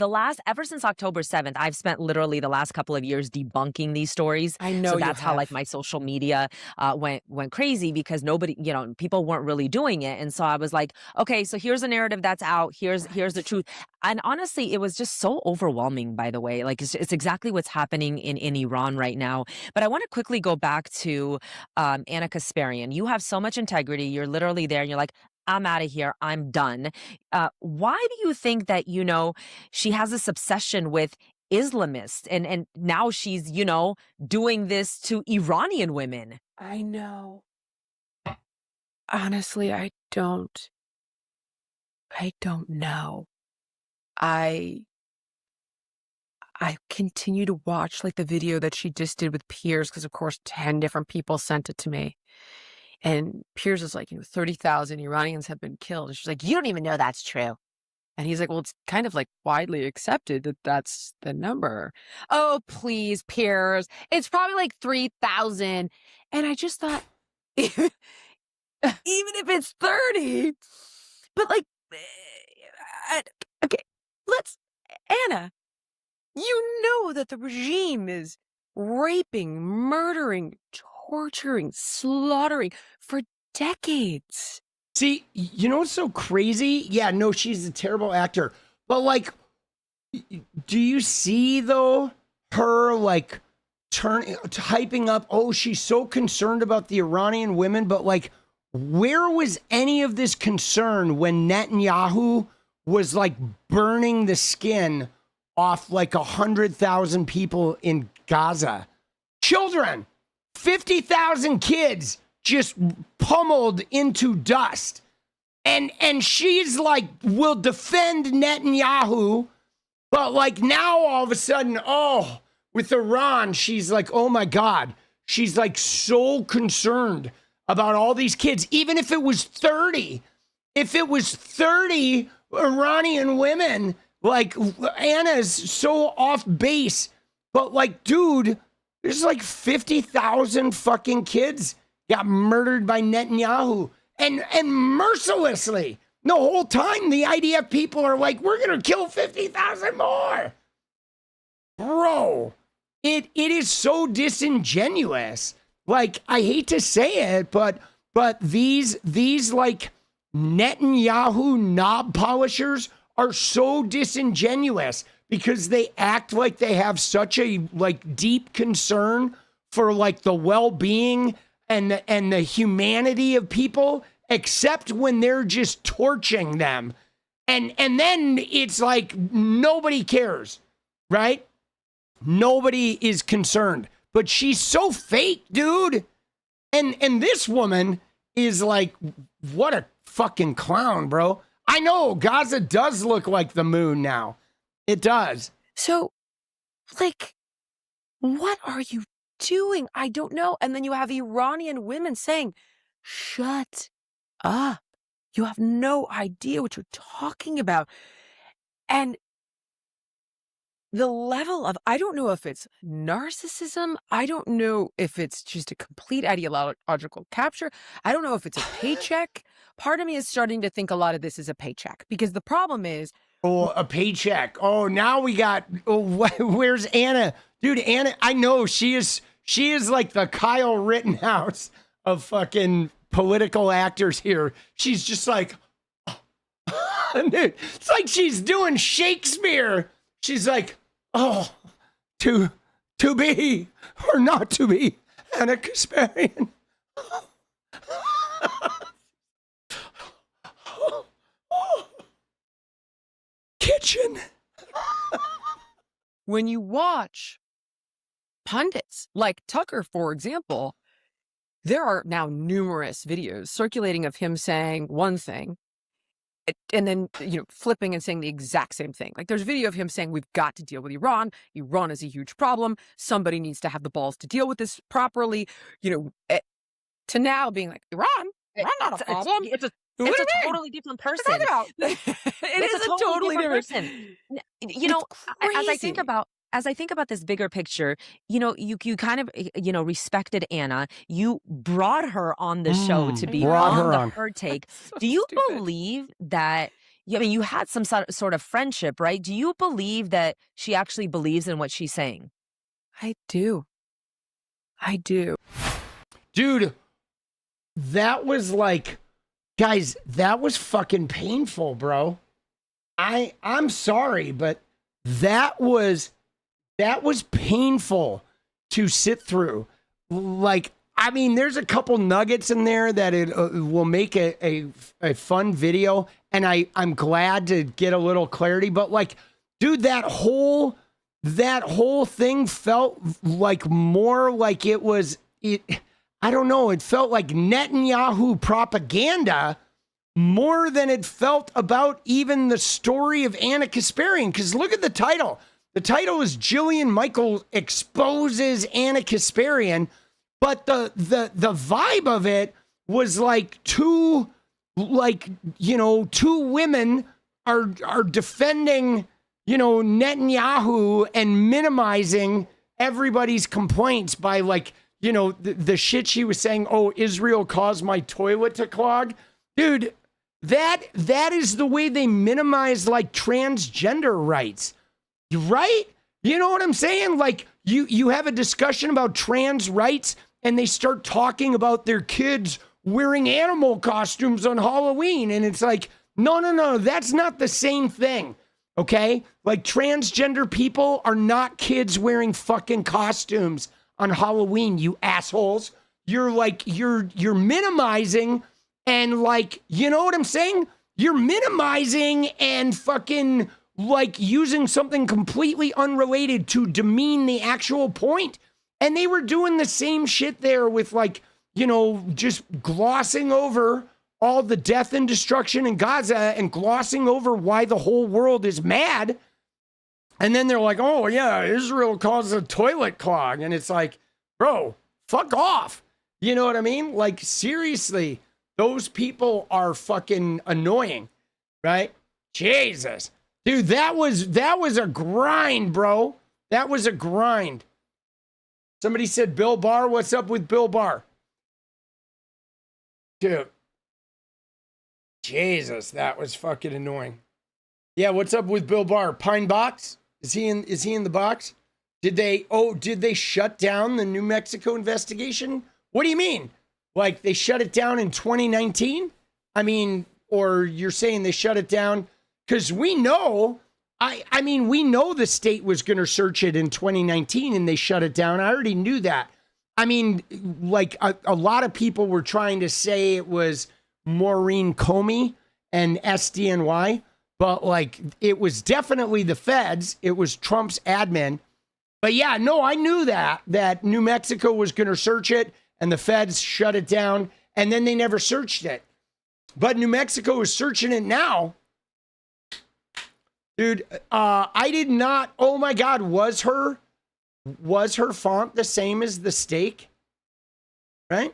ever since October 7th, I've spent literally the last couple of years debunking these stories. I know. So that's how like my social media went crazy because nobody, people weren't really doing it. And so I was like, okay, so here's a narrative that's out. Here's the truth. And honestly, it was just so overwhelming, by the way. Like it's exactly what's happening in Iran right now. But I want to quickly go back to Anna Kasparian. You have so much integrity. You're literally there and you're like, I'm out of here. I'm done. Why do you think that, she has this obsession with Islamists and now she's, doing this to Iranian women? I know. Honestly, I don't know. I continue to watch like the video that she just did with Piers because of course 10 different people sent it to me. And Piers is like, 30,000 Iranians have been killed. And she's like, you don't even know that's true. And he's like, well, it's kind of like widely accepted that that's the number. Oh, please, Piers. It's probably like 3,000. And I just thought, even if it's 30, but like, okay, Anna, you know that the regime is raping, murdering, torturing, slaughtering for decades. See, you know what's so crazy? Yeah, no, she's a terrible actor. But like, do you see though her like hyping up, oh, she's so concerned about the Iranian women, but like, where was any of this concern when Netanyahu was like burning the skin off like 100,000 people in Gaza. Children, 50,000 kids just pummeled into dust. And she's like, will defend Netanyahu, but like now all of a sudden, oh, with Iran, she's like, oh my God. She's like so concerned about all these kids. Even if it was 30 Iranian women, like Anna's so off base, but like, dude, there's like 50,000 fucking kids got murdered by Netanyahu and mercilessly. The whole time the IDF people are like, we're going to kill 50,000 more. Bro, it is so disingenuous. Like, I hate to say it, but these like Netanyahu knob polishers are so disingenuous because they act like they have such a like deep concern for like the well-being and the humanity of people, except when they're just torching them. And then it's like nobody cares, right? Nobody is concerned. But she's so fake, dude. And this woman is like, what a fucking clown, bro. I know Gaza does look like the moon now. It does. So, like, what are you doing? I don't know. And then you have Iranian women saying, shut up. You have no idea what you're talking about. And the level of, I don't know if it's narcissism. I don't know if it's just a complete ideological capture. I don't know if it's a paycheck. Part of me is starting to think a lot of this is a paycheck because the problem is, oh, a paycheck. Oh, now we got, where's Anna? Dude, Anna, I know she is like the Kyle Rittenhouse of fucking political actors here. She's just like, dude, it's like she's doing Shakespeare. She's like, oh, to be or not to be, Anna Kasparian. Kitchen. When you watch pundits like Tucker, for example, there are now numerous videos circulating of him saying one thing and then, flipping and saying the exact same thing. Like there's a video of him saying, we've got to deal with Iran. Iran is a huge problem. Somebody needs to have the balls to deal with this properly, to now being like, Iran not a problem. It's a totally different person. It is a totally different person. As I think about this bigger picture, you kind of, respected Anna. You brought her on the show to be on her take. So do you believe that, you had some sort of friendship, right? Do you believe that she actually believes in what she's saying? I do. Dude, that was like, guys, that was fucking painful, bro. I'm sorry, but that was painful to sit through. Like, I mean, there's a couple nuggets in there that it will make a fun video, and I'm glad to get a little clarity. But like, dude, that whole thing felt like more like it was it. I don't know. It felt like Netanyahu propaganda more than it felt about even the story of Anna Kasparian. Because look at the title. The title is Jillian Michael exposes Anna Kasparian, but the vibe of it was like two women are defending, Netanyahu and minimizing everybody's complaints by like, the shit she was saying, oh, Israel caused my toilet to clog. Dude, that is the way they minimize like transgender rights. Right? You know what I'm saying? Like you have a discussion about trans rights and they start talking about their kids wearing animal costumes on Halloween. And it's like, no, that's not the same thing. Okay? Like transgender people are not kids wearing fucking costumes on Halloween, you assholes. You're like, you're minimizing and like, you know what I'm saying? you're minimizing and fucking like using something completely unrelated to demean the actual point. And they were doing the same shit there with like, you know, just glossing over all the death and destruction in Gaza and glossing over why the whole world is mad. And then they're like, oh yeah, Israel caused a toilet clog. And it's like, bro, fuck off. You know what I mean? Like, seriously, those people are fucking annoying, right? Jesus. Dude, that was a grind, bro. That was a grind. Somebody said Bill Barr. What's up with Bill Barr? Dude. Jesus, that was fucking annoying. Yeah, what's up with Bill Barr? Pine Box? Is he in the box? Did they shut down the New Mexico investigation? What do you mean? Like they shut it down in 2019? I mean, or you're saying they shut it down because we know, I mean, we know the state was going to search it in 2019 and they shut it down. I already knew that. I mean, like a lot of people were trying to say it was Maureen Comey and SDNY, but like it was definitely the feds. It was Trump's admin. But yeah, no, I knew that New Mexico was going to search it and the feds shut it down and then they never searched it. But New Mexico is searching it now. Dude, I did not. Oh my God, was her font the same as the steak? Right?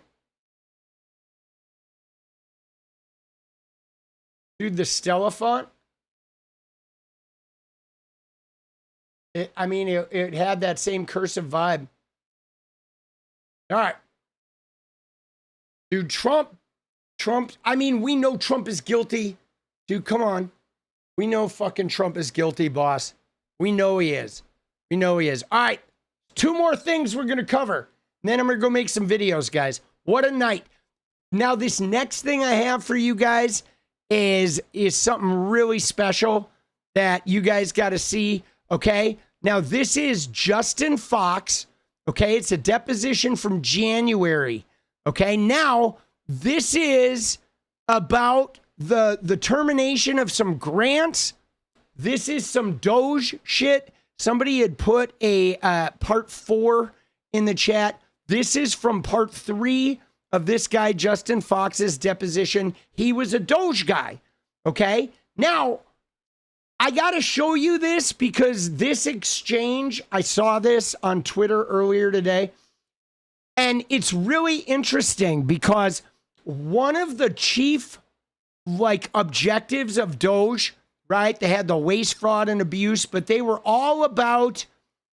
Dude, the Stella font. It had that same cursive vibe. All right. Dude, Trump, I mean, we know Trump is guilty. Dude, come on. We know fucking Trump is guilty, boss. We know he is. We know he is. All right. 2 more things we're going to cover. And then I'm going to go make some videos, guys. What a night. Now, this next thing I have for you guys is something really special that you guys got to see. Okay. Now, this is Justin Fox. Okay. It's a deposition from January. Okay. Now, this is about the termination of some grants. This is some DOGE shit. Somebody had put a part 4 in the chat. This is from part 3 of this guy, Justin Fox's deposition. He was a DOGE guy. Okay. Now, I got to show you this because this exchange, I saw this on Twitter earlier today. And it's really interesting because one of the chief objectives of DOGE, right? They had the waste, fraud, and abuse, but they were all about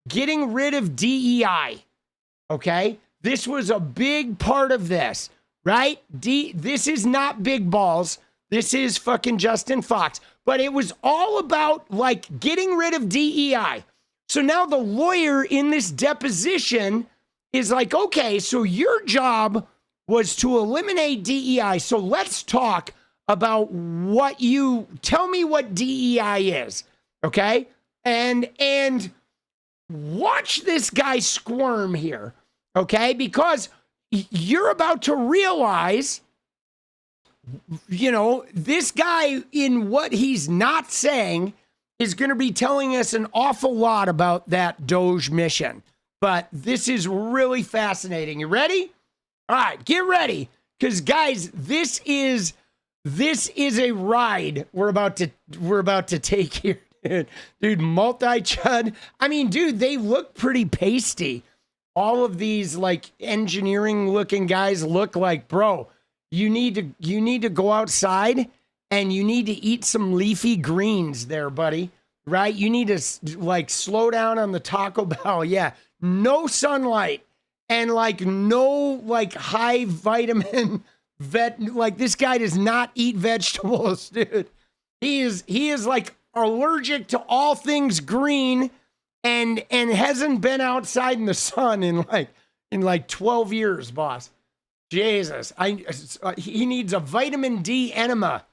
getting rid of DEI. Okay. This was a big part of this, right? This is not big balls. This is fucking Justin Fox, but it was all about getting rid of DEI. So now the lawyer in this deposition is like, okay, so your job was to eliminate DEI. So let's talk about tell me what DEI is. Okay. And watch this guy squirm here. Okay. Because you're about to realize, this guy in what he's not saying is going to be telling us an awful lot about that DOGE mission. But this is really fascinating. You ready? All right, get ready. Because guys, this is a ride we're about to take here. Dude, multi-chud. I mean, dude, they look pretty pasty. All of these engineering looking guys look like, bro, you need to go outside and you need to eat some leafy greens there, buddy. Right? You need to slow down on the Taco Bell. Yeah. No sunlight and no high vitamin this guy does not eat vegetables, dude. He is allergic to all things green and hasn't been outside in the sun in 12 years, boss. Jesus. He needs a vitamin D enema.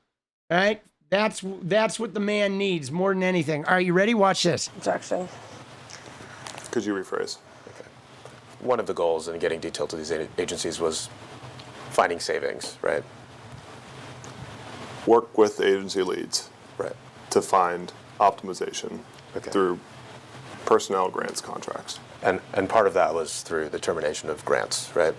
All right? That's what the man needs more than anything. All right, you ready? Watch this. Objection. Could you rephrase? Okay. One of the goals in getting detail to these agencies was finding savings, right? Work with the agency leads to find optimization through personnel grants contracts. And part of that was through the termination of grants, right?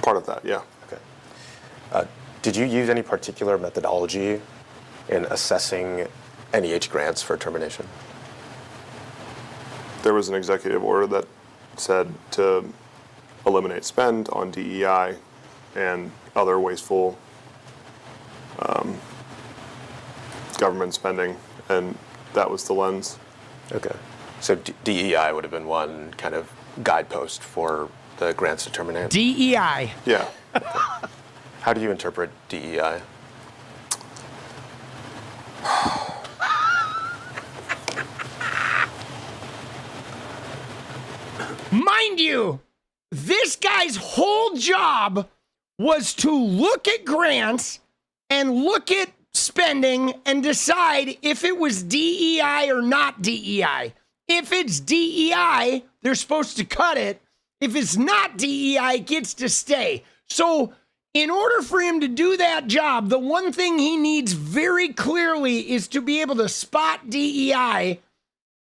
Part of that, yeah. Okay. Did you use any particular methodology in assessing NEH grants for termination? There was an executive order that said to eliminate spend on DEI and other wasteful government spending, and that was the lens. Okay. So DEI would have been one kind of guidepost for the grants to terminate? DEI. Yeah. Okay. How do you interpret DEI? Mind you, this guy's whole job was to look at grants and look at spending and decide if it was DEI or not DEI. If it's DEI, they're supposed to cut it. If it's not DEI, it gets to stay. So in order for him to do that job, the one thing he needs very clearly is to be able to spot DEI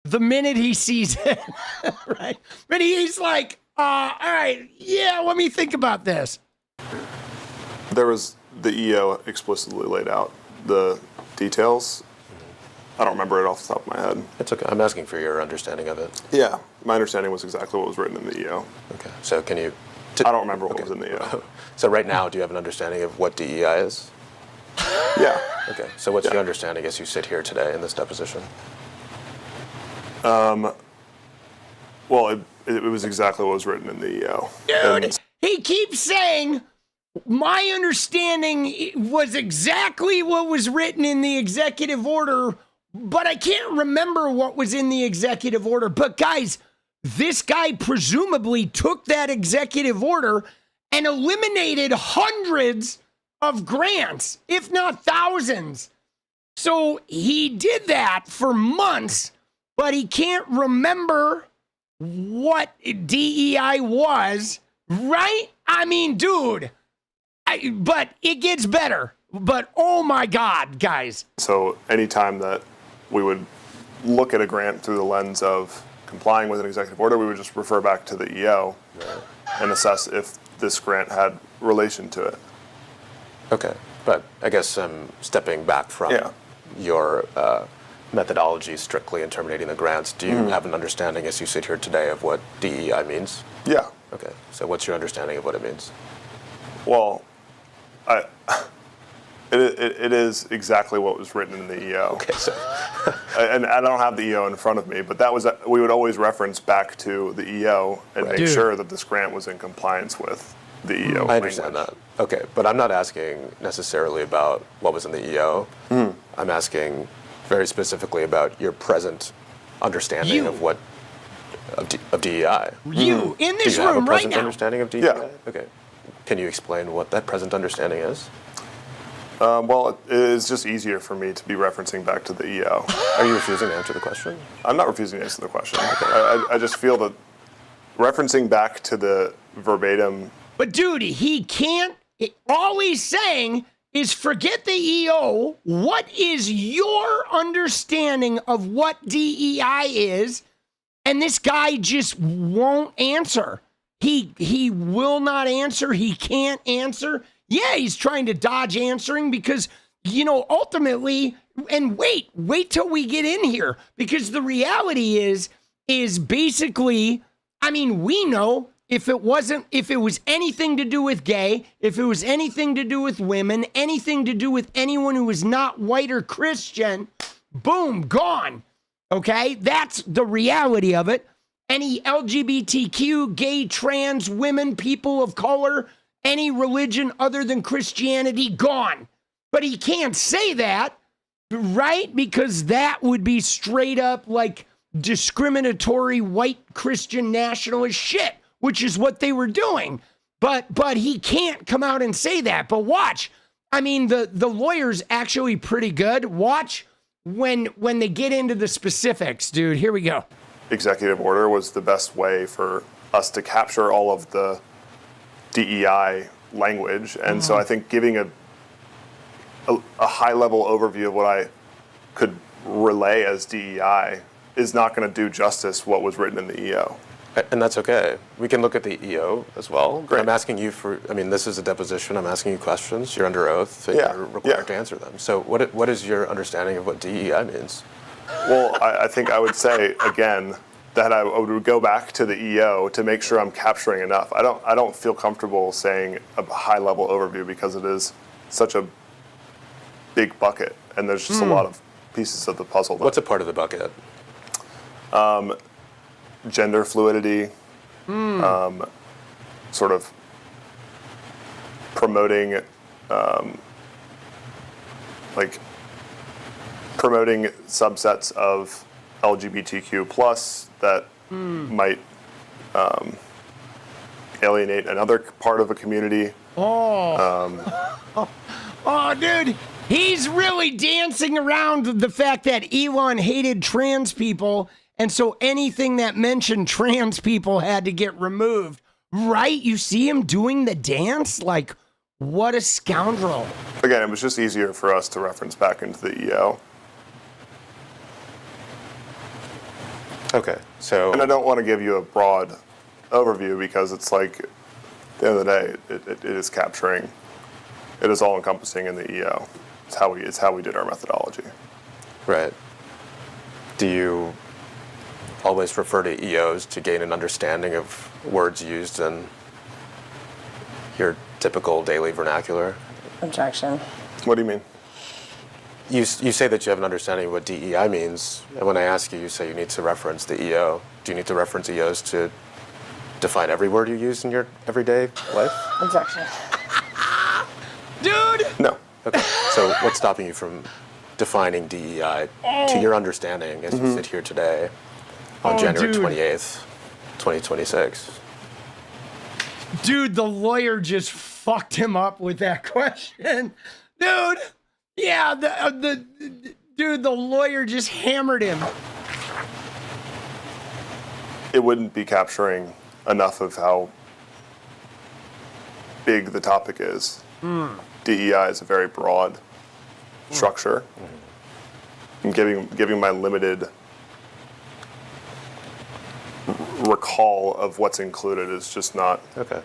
the minute he sees it, right? But he's like, all right, yeah, let me think about this. There was, the EO explicitly laid out the details. I don't remember it off the top of my head. It's okay. I'm asking for your understanding of it. Yeah, my understanding was exactly what was written in the EO. Okay, so can you... I don't remember what was in the EO. So right now, do you have an understanding of what DEI is? Yeah. Okay, so what's your understanding as you sit here today in this deposition? Well, it was exactly what was written in the EO. Dude, he keeps saying, my understanding was exactly what was written in the executive order, but I can't remember what was in the executive order. But guys, this guy presumably took that executive order and eliminated hundreds of grants, if not thousands. So he did that for months, but he can't remember what DEI was, right? I mean, dude, but it gets better. But oh my God, guys. So anytime that we would look at a grant through the lens of complying with an executive order, we would just refer back to the EO and assess if this grant had relation to it. Okay, but I guess I'm stepping back from your methodology strictly in terminating the grants. Do you have an understanding as you sit here today of what DEI means? Yeah. Okay, so what's your understanding of what it means? Well, it is exactly what was written in the EO. Okay, so and I don't have the EO in front of me, but that was we would always reference back to the EO and make sure that this grant was in compliance with the EO. I understand that. Okay, but I'm not asking necessarily about what was in the EO. I'm asking very specifically about your present understanding of what of DEI. You in this Do you have room a right present now. understanding of DEI? Yeah. Okay. Can you explain what that present understanding is? Well, it's just easier for me to be referencing back to the EO. Are you refusing to answer the question? I'm not refusing to answer the question. Okay. I just feel that referencing back to the verbatim. But dude, he can't. All he's saying is forget the EO. What is your understanding of what DEI is? And this guy just won't answer. He will not answer. He can't answer. Yeah, he's trying to dodge answering because, you know, ultimately, and wait till we get in here, because the reality is basically, I mean, we know if it was anything to do with gay, if it was anything to do with women, anything to do with anyone who is not white or Christian, boom, gone. Okay, that's the reality of it. Any LGBTQ, gay, trans, women, people of color, any religion other than Christianity, gone. But he can't say that, right? Because that would be straight up like discriminatory white Christian nationalist shit, which is what they were doing. But he can't come out and say that. But watch, I mean, the lawyer's actually pretty good. Watch when they get into the specifics, dude. Here we go. Executive order was the best way for us to capture all of the DEI language. And so I think giving a a high-level overview of what I could relay as DEI is not going to do justice what was written in the EO. And that's okay. We can look at the EO as well. Great. I'm asking you for, I mean, this is a deposition. I'm asking you questions. You're under oath. And you're required to answer them. So what is your understanding of what DEI means? Well, I think I would say, again, that I would go back to the EO to make sure I'm capturing enough. I don't feel comfortable saying a high-level overview because it is such a big bucket, and there's just a lot of pieces of the puzzle. What's a part of the bucket? Gender fluidity, sort of promoting, promoting subsets of LGBTQ+ that might alienate another part of a community. Oh, dude, he's really dancing around the fact that Elon hated trans people, and so anything that mentioned trans people had to get removed. Right? You see him doing the dance? Like, what a scoundrel. Again, it was just easier for us to reference back into the EO. Okay, so... And I don't want to give you a broad overview because it's like, at the end of the day, it is capturing, it is all-encompassing in the EO. It's how we did our methodology. Right. Do you always refer to EOs to gain an understanding of words used in your typical daily vernacular? Objection. What do you mean? You say that you have an understanding of what DEI means, and when I ask you, you say you need to reference the EO. Do you need to reference EOs to define every word you use in your everyday life? Objection. Dude! No. Okay, so what's stopping you from defining DEI to your understanding as you sit here today on January 28th, 2026? Dude, the lawyer just fucked him up with that question. Dude! Yeah, the lawyer just hammered him. It wouldn't be capturing enough of how big the topic is. DEI is a very broad structure. And giving my limited recall of what's included is just not... Okay,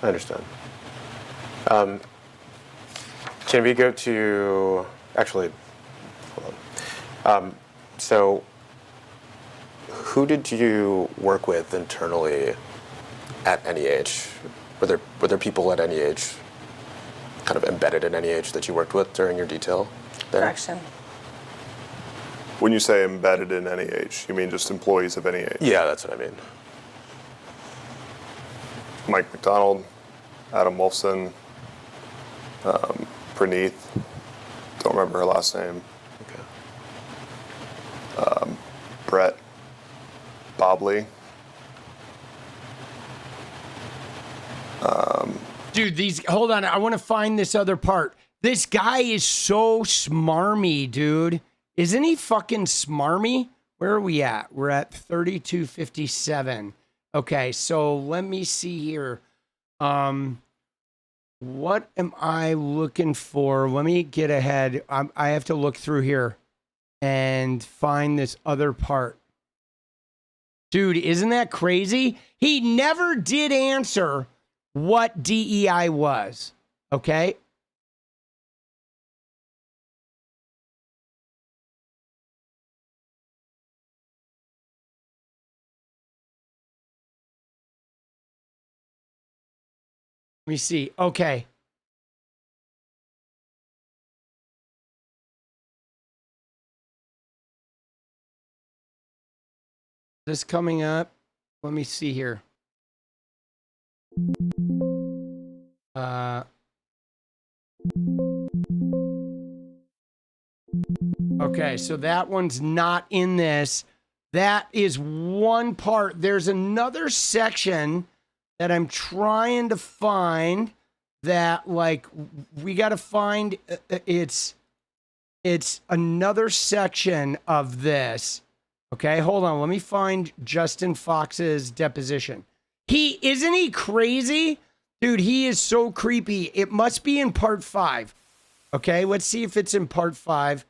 I understand. Can we go to, actually, hold on. So, who did you work with internally at NEH? Were there people at NEH, kind of embedded in NEH, that you worked with during your detail there? Objection. When you say embedded in NEH, you mean just employees of NEH? Yeah, that's what I mean. Mike McDonald, Adam Wolfson, Praneeth, don't remember her last name. Okay. Brett Bobley. Dude, hold on, I want to find this other part. This guy is so smarmy, dude. Isn't he fucking smarmy? Where are we at? We're at 3257. Okay, so let me see here. What am I looking for? Let me get ahead. I have to look through here and find this other part. Dude, isn't that crazy? He never did answer what DEI was, okay? Let me see. Okay. This coming up. Let me see here. Okay, so that one's not in this. That is one part. There's another section that I'm trying to find that, like, we got to find. It's another section of this. Okay, hold on. Let me find Justin Fox's deposition. Isn't he crazy? Dude, he is so creepy. It must be in part 5. Okay, let's see if it's in part 5.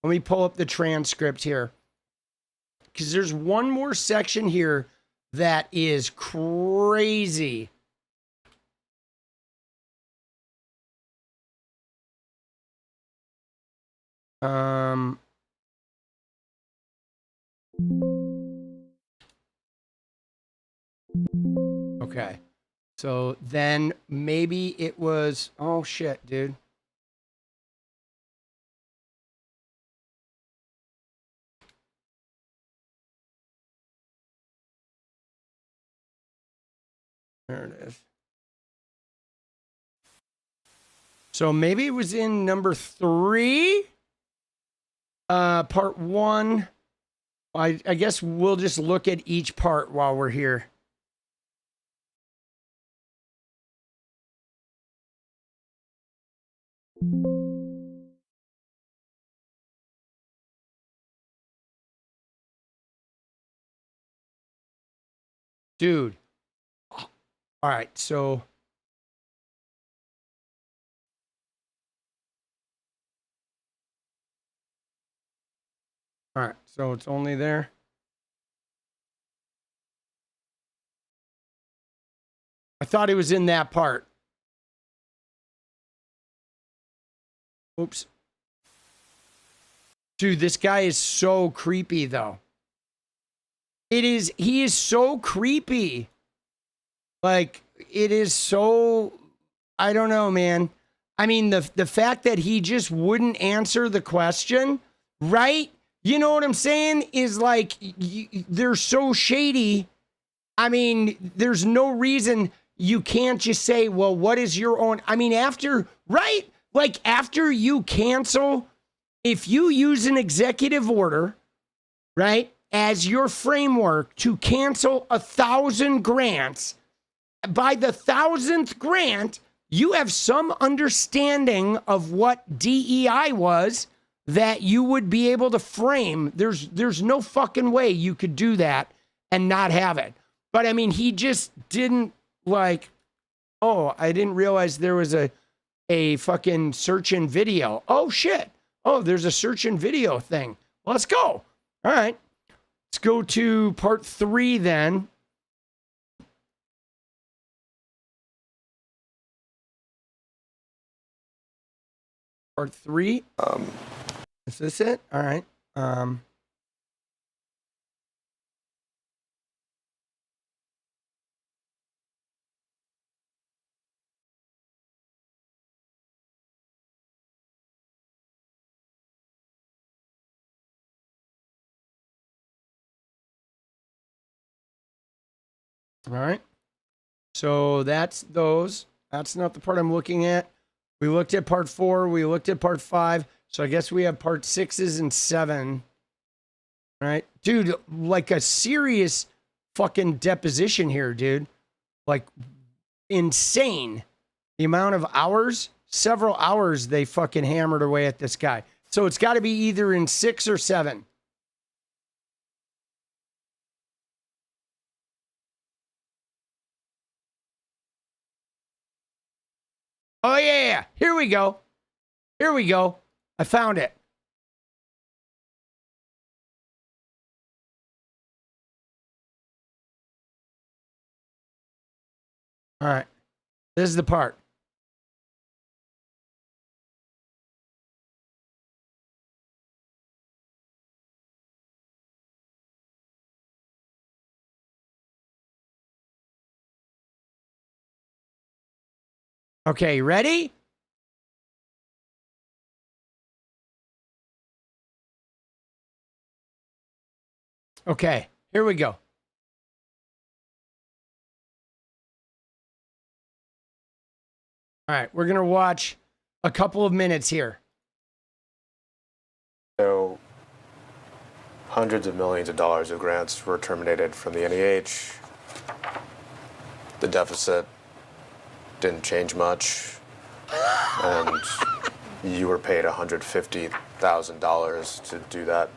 Let me pull up the transcript here. Because there's one more section here that is crazy. Okay. So then maybe it was, oh shit, dude. There it is. So maybe it was in number 3, part 1. I guess we'll just look at each part while we're here. Dude. All right, so all right, so it's only there. I thought it was in that part. Oops. Dude, this guy is so creepy though. He is so creepy. Like, it is so, I don't know, man. I mean, the fact that he just wouldn't answer the question, right? You know what I'm saying? Is like, they're so shady. I mean, there's no reason you can't just say, well, what is your own? I mean, after, right? Like, after you cancel, if you use an executive order, right, as your framework to cancel 1,000 grants, by the 1,000th grant, you have some understanding of what DEI was that you would be able to frame. There's no fucking way you could do that and not have it. But I mean, he just didn't like, oh, I didn't realize there was a fucking search and video. Oh shit. Oh, there's a search and video thing. Let's go. All right. Let's go to part 3 then. Part 3. Is this it? All right. All right. So that's those. That's not the part I'm looking at. We looked at part 4. We looked at part 5. So I guess we have part 6s and 7. All right. Dude, like a serious fucking deposition here, dude. Like insane. The amount of hours, several hours they fucking hammered away at this guy. So it's got to be either in 6 or 7. Oh, yeah. Here we go. Here we go. I found it. All right. This is the part. Okay, ready? Okay, here we go. All right, we're going to watch a couple of minutes here. So, hundreds of millions of dollars of grants were terminated from the NEH. The deficit didn't change much. And you were paid $150,000 to do that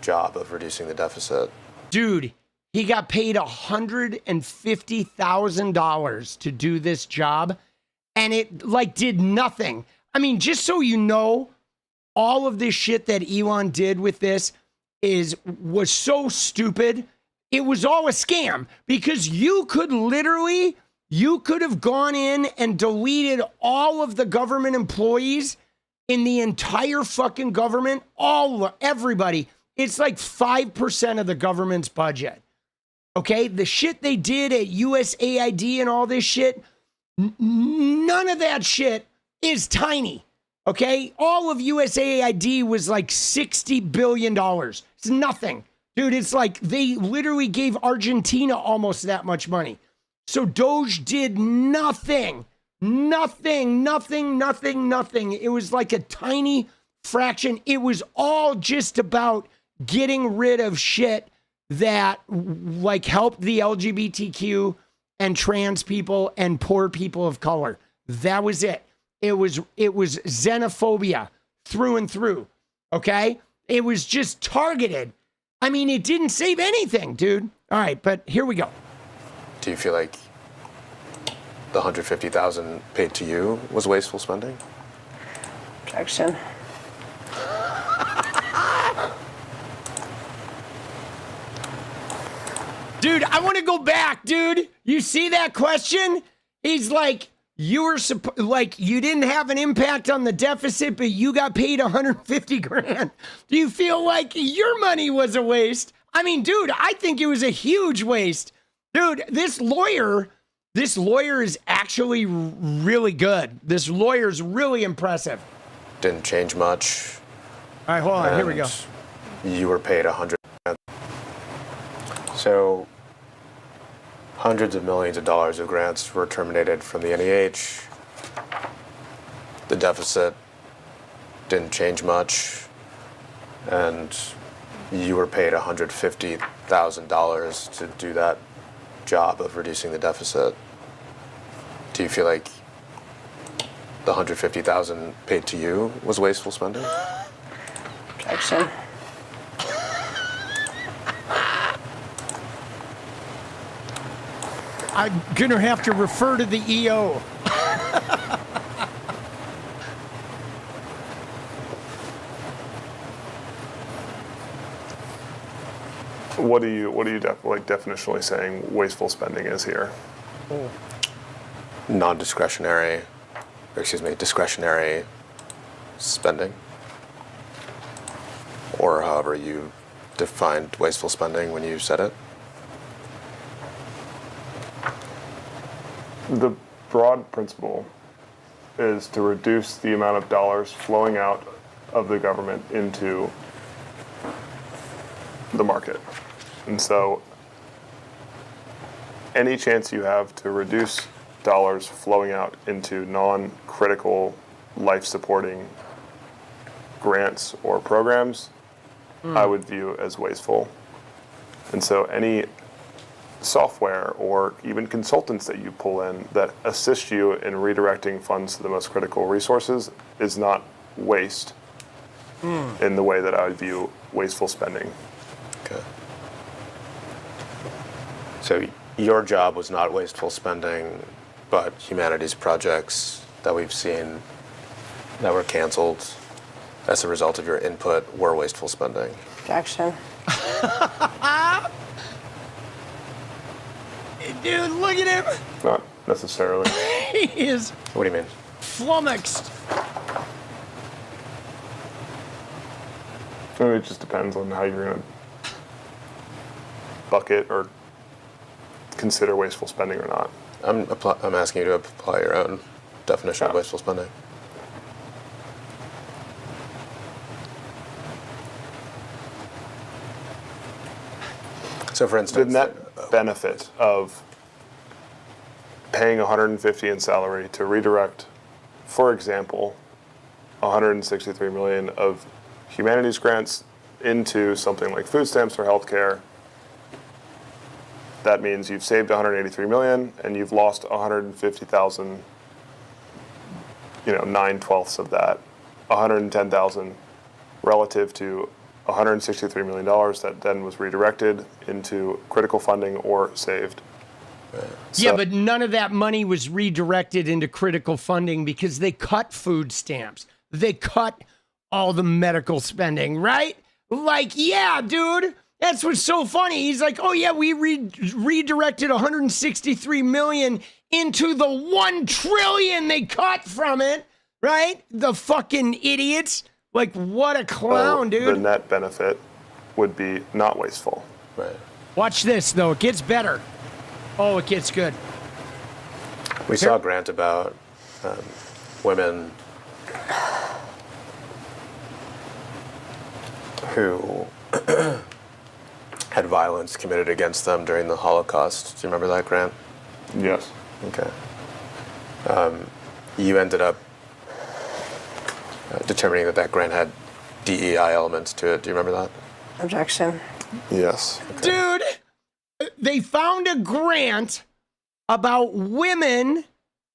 job of reducing the deficit. Dude, he got paid $150,000 to do this job, and it like did nothing. I mean, just so you know, all of this shit that Elon did with this was so stupid. It was all a scam because you could have gone in and deleted all of the government employees in the entire fucking government, everybody. It's like 5% of the government's budget. Okay, the shit they did at USAID and all this shit, none of that shit is tiny. Okay, all of USAID was like $60 billion. It's nothing. Dude, it's like they literally gave Argentina almost that much money. So DOGE did nothing. Nothing. It was like a tiny fraction. It was all just about getting rid of shit that like helped the LGBTQ and trans people and poor people of color. That was it. It was xenophobia through and through. Okay? It was just targeted. I mean, it didn't save anything, dude. All right, but here we go. Do you feel like the $150,000 paid to you was wasteful spending? Objection. Dude, I want to go back, dude. You see that question? He's like, you didn't have an impact on the deficit, but you got paid $150,000. Do you feel like your money was a waste? I mean, dude, I think it was a huge waste. Dude, this lawyer is actually really good. This lawyer's really impressive. Didn't change much. All right, hold on. Here we go. You were paid $100,000. So hundreds of millions of dollars of grants were terminated from the NEH. The deficit didn't change much. And you were paid $150,000 to do that job of reducing the deficit. Do you feel like the $150,000 paid to you was wasteful spending? Objection. I'm gonna have to refer to the EO. What are you definitionally saying wasteful spending is here? Discretionary spending, or however you defined wasteful spending when you said it. The broad principle is to reduce the amount of dollars flowing out of the government into the market. And so any chance you have to reduce dollars flowing out into non-critical life-supporting grants or programs, I would view as wasteful. And so any software or even consultants that you pull in that assist you in redirecting funds to the most critical resources is not waste in the way that I would view wasteful spending. Okay. So your job was not wasteful spending, but humanities projects that we've seen that were canceled as a result of your input were wasteful spending. Objection. Dude, look at him. Not necessarily. He is What do you mean? flummoxed. I mean, it just depends on how you're going to bucket or consider wasteful spending or not. I'm asking you to apply your own definition of wasteful spending. So, for instance, the net benefit of paying $150 in salary to redirect, for example, $163 million of humanities grants into something like food stamps or healthcare, that means you've saved $183 million and you've lost $150,000, 9/12 of that, $110,000 relative to $163 million that then was redirected into critical funding or saved. Yeah, but none of that money was redirected into critical funding because they cut food stamps. They cut all the medical spending, right? Like, yeah, dude, that's what's so funny. He's like, oh yeah, we redirected 163 million into the 1 trillion they cut from it, right? The fucking idiots. Like, what a clown, dude. The net benefit would be not wasteful. Right. Watch this, though. It gets better. Oh, it gets good. We saw a grant about women who had violence committed against them during the Holocaust. Do you remember that grant? Yes. Okay. You ended up determining that that grant had DEI elements to it. Do you remember that? Objection. Yes. Dude, they found a grant about women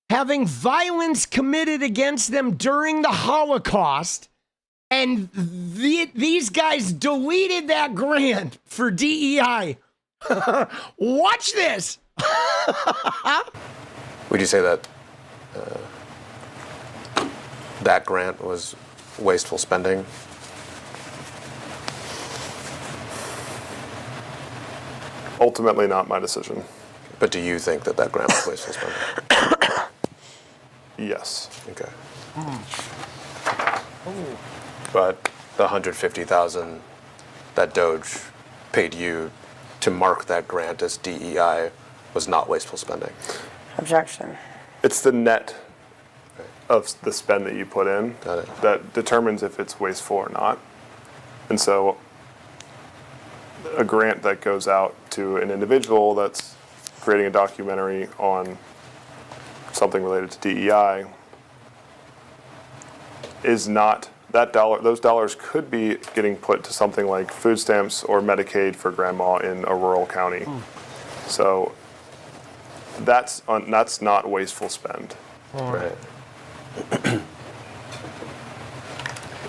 having violence committed against them during the Holocaust, and these guys deleted that grant for DEI. Watch this. Would you say that that grant was wasteful spending? Ultimately, not my decision. But do you think that that grant was wasteful spending? Yes. Okay. But the $150,000 that DOGE paid you to mark that grant as DEI was not wasteful spending. Objection. It's the net of the spend that you put in that determines if it's wasteful or not. And so a grant that goes out to an individual that's creating a documentary on something related to DEI is not that dollar. Those dollars could be getting put to something like food stamps or Medicaid for grandma in a rural county. So that's not wasteful spend. Right.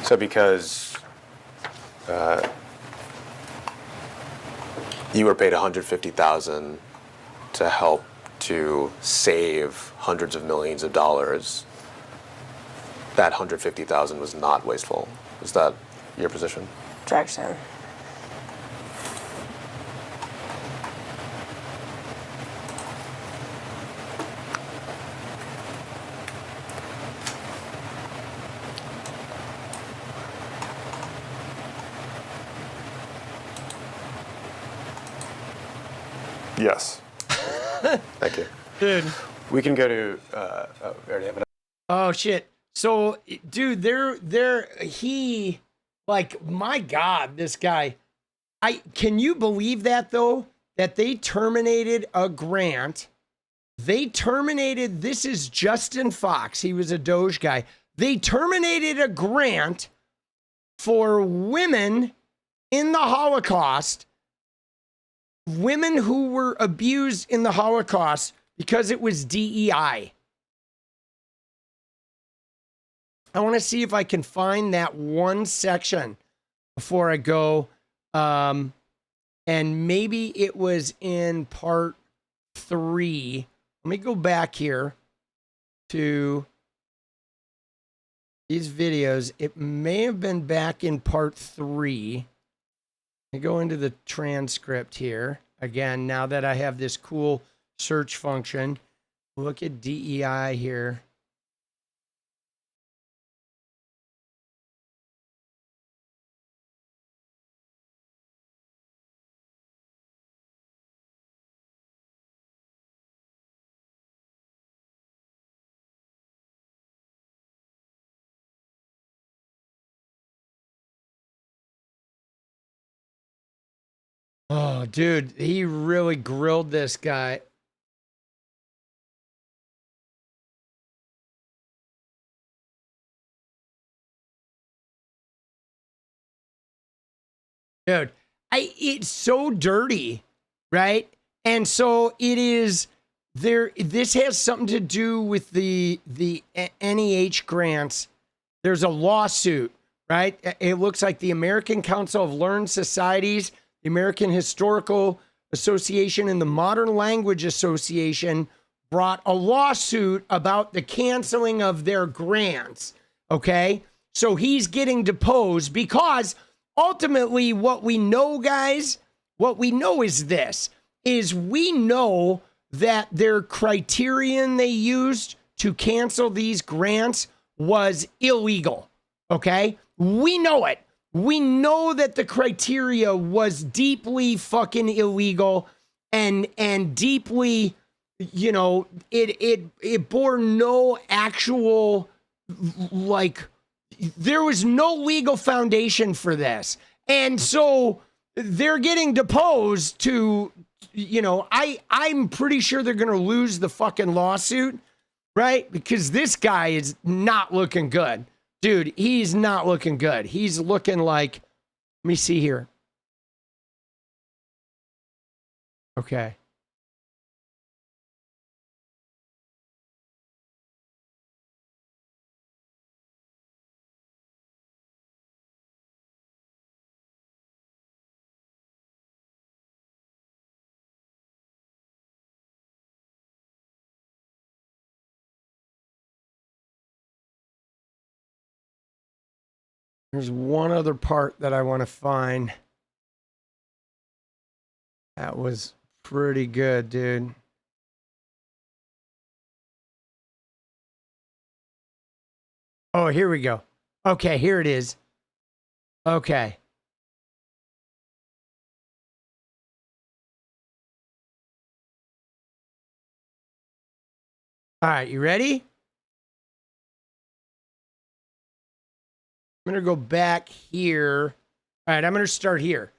So because you were paid $150,000 to help to save hundreds of millions of dollars, that $150,000 was not wasteful. Is that your position? Objection. Yes. Thank you. Dude. We can go to, we already have Oh shit. So, dude, my God, this guy, can you believe that though? That they terminated a grant. This is Justin Fox. He was a DOGE guy. They terminated a grant for women in the Holocaust, women who were abused in the Holocaust because it was DEI. I want to see if I can find that one section before I go. And maybe it was in part 3. Let me go back here to these videos. It may have been back in part 3. Let me go into the transcript here. Again, now that I have this cool search function, look at DEI here. Oh, dude, he really grilled this guy. Dude, it's so dirty, right? And so it is there. This has something to do with the NEH grants. There's a lawsuit, right? It looks like the American Council of Learned Societies, the American Historical Association and the Modern Language Association brought a lawsuit about the canceling of their grants. Okay. So he's getting deposed because ultimately what we know, guys, what we know is this, is we know that their criterion they used to cancel these grants was illegal. Okay. We know it. We know that the criteria was deeply fucking illegal and deeply, you know, it bore no actual, like, there was no legal foundation for this. And so they're getting deposed to, you know, I'm pretty sure they're going to lose the fucking lawsuit, right? Because this guy is not looking good. Dude, he's not looking good. He's looking like, let me see here. Okay. There's one other part that I want to find. That was pretty good, dude. Oh, here we go. Okay, here it is. Okay. All right, you ready? I'm going to go back here. All right, I'm going to start here.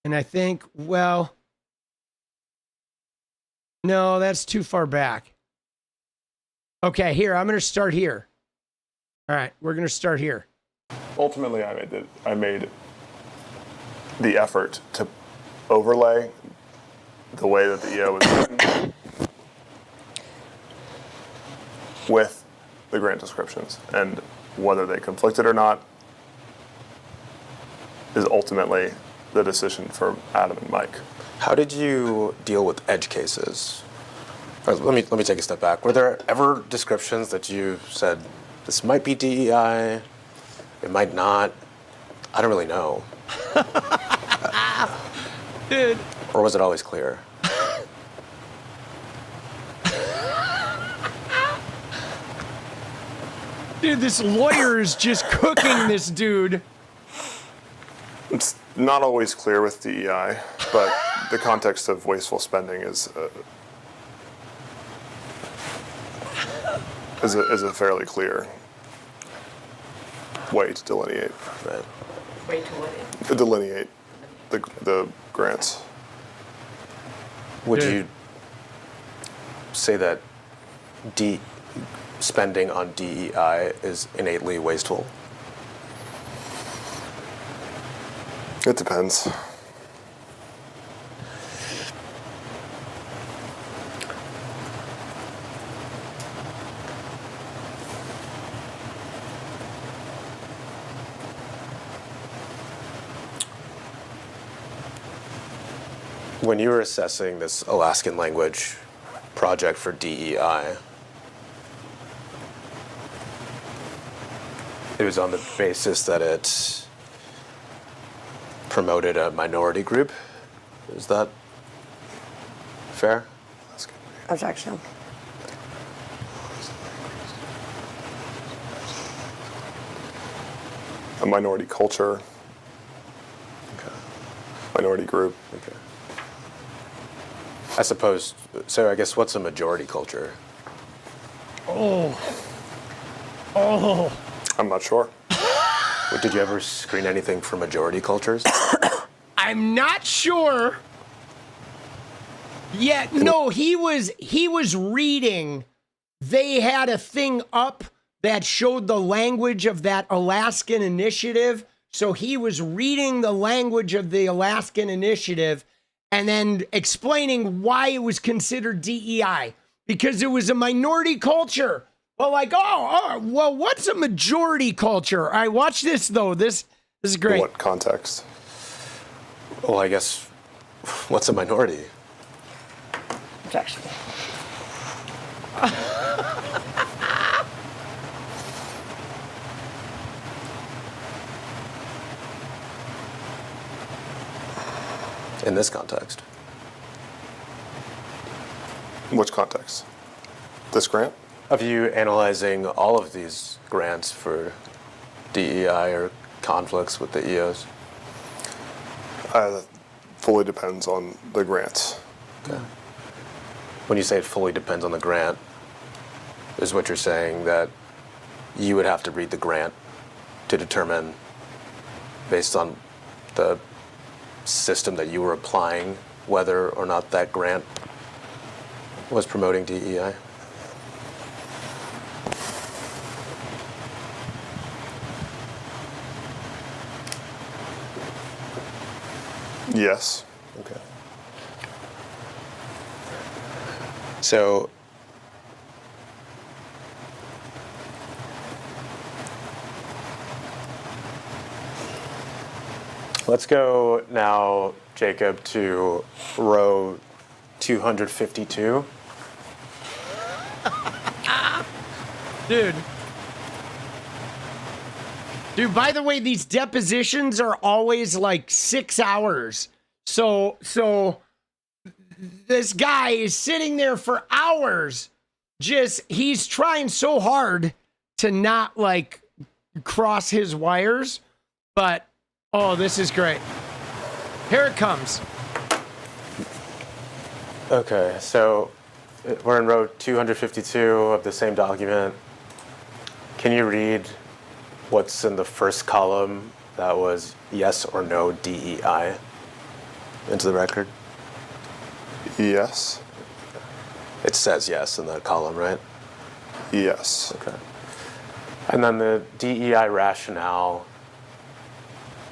And I think, well, no, that's too far back. Okay, here, I'm going to start here. All right, we're going to start here. Ultimately, I made the effort to overlay the way that the EO was written with the grant descriptions, and whether they conflicted or not is ultimately the decision for Adam and Mike. How did you deal with edge cases? Let me take a step back. Were there ever descriptions that you said, this might be DEI, it might not? I don't really know. Dude. Or was it always clear? Dude, this lawyer is just cooking this dude. It's not always clear with DEI, but the context of wasteful spending is a fairly clear way to delineate. Right. Way to what? To delineate the grants. Would you say that spending on DEI is innately wasteful? It depends. When you were assessing this Alaskan language project for DEI, it was on the basis that it promoted a minority group. Is that fair? Objection. A minority culture. Okay. Minority group. Okay. I suppose, so I guess what's a majority culture? Oh. I'm not sure. Did you ever screen anything for majority cultures? I'm not sure. Yeah, no, he was reading. They had a thing up that showed the language of that Alaskan initiative. So he was reading the language of the Alaskan initiative and then explaining why it was considered DEI, because it was a minority culture. Well, like, well, what's a majority culture? All right, watch this, though. This is great. In what context? Well, I guess What's a minority? Objection. In this context. Which context? This grant? Of you analyzing all of these grants for DEI or conflicts with the EOs? That fully depends on the grants. Okay. When you say it fully depends on the grant, is what you're saying that you would have to read the grant to determine, based on the system that you were applying, whether or not that grant was promoting DEI? Yes. Okay. So, let's go now, Jacob, to row 252. Dude, by the way, these depositions are always like 6 hours. So this guy is sitting there for hours. He's trying so hard to not like cross his wires. But, oh, this is great. Here it comes. Okay, so we're in row 252 of the same document. Can you read what's in the first column that was yes or no DEI into the record? Yes. It says yes in that column, right? Yes. Okay. And then the DEI rationale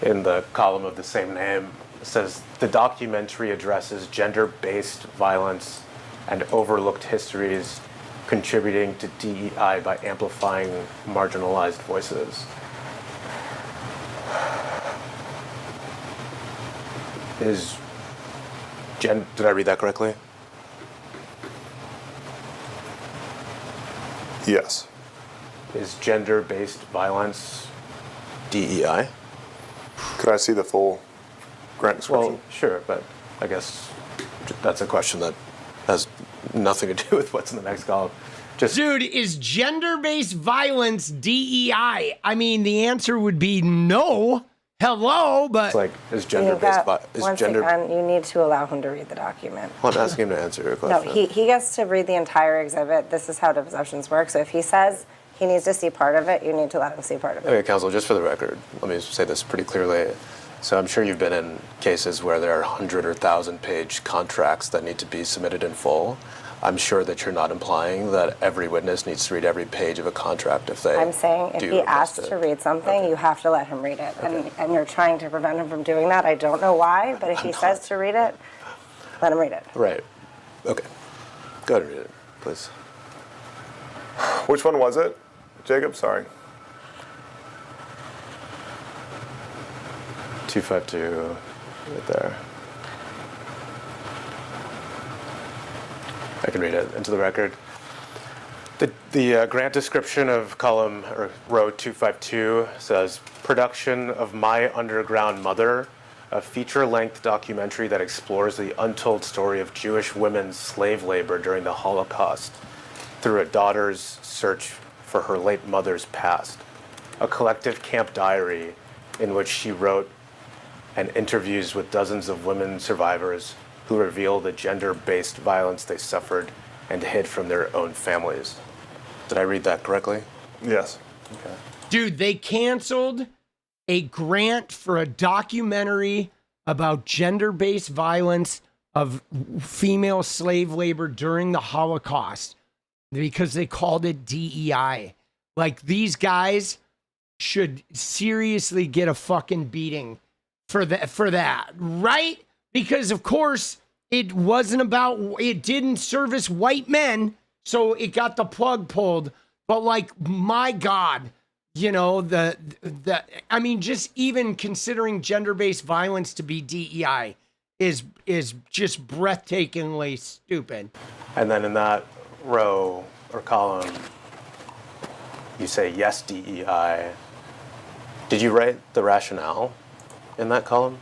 in the column of the same name says the documentary addresses gender-based violence and overlooked histories contributing to DEI by amplifying marginalized voices. Did I read that correctly? Yes. Is gender-based violence DEI? Could I see the full grant description? Well, sure, but I guess that's a question that has nothing to do with what's in the next column. Dude, is gender-based violence DEI? I mean, the answer would be no. Hello, but... It's like, is gender-based violence... Once again, you need to allow him to read the document. Well, I'm asking him to answer your No, question. he gets to read the entire exhibit. This is how depositions work. So if he says he needs to see part of it, you need to let him see part of it. Okay, counsel, just for the record, let me say this pretty clearly. So I'm sure you've been in cases where there are 100 or 1,000-page contracts that need to be submitted in full. I'm sure that you're not implying that every witness needs to read every page of a contract if they I'm saying if do he request asks it. to read something, you have to let him read it. And you're trying to prevent him from doing that. I don't know why, but if he says to read it, let him read it. Right. Okay. Go ahead and read it, please. Which one was it? Jacob, sorry. 252, right there. I can read it into the record. The grant description of column or row 252 says, production of My Underground Mother, a feature-length documentary that explores the untold story of Jewish women's slave labor during the Holocaust through a daughter's search for her late mother's past. A collective camp diary in which she wrote and interviews with dozens of women survivors who reveal the gender-based violence they suffered and hid from their own families. Did I read that correctly? Yes. Okay. Dude, they canceled a grant for a documentary about gender-based violence of female slave labor during the Holocaust because they called it DEI. Like, these guys should seriously get a fucking beating for that, right? Because, of course, it didn't service white men, so it got the plug pulled. But, like, my God, you know, I mean, just even considering gender-based violence to be DEI is just breathtakingly stupid. And then in that row or column, you say yes, DEI. Did you write the rationale in that column?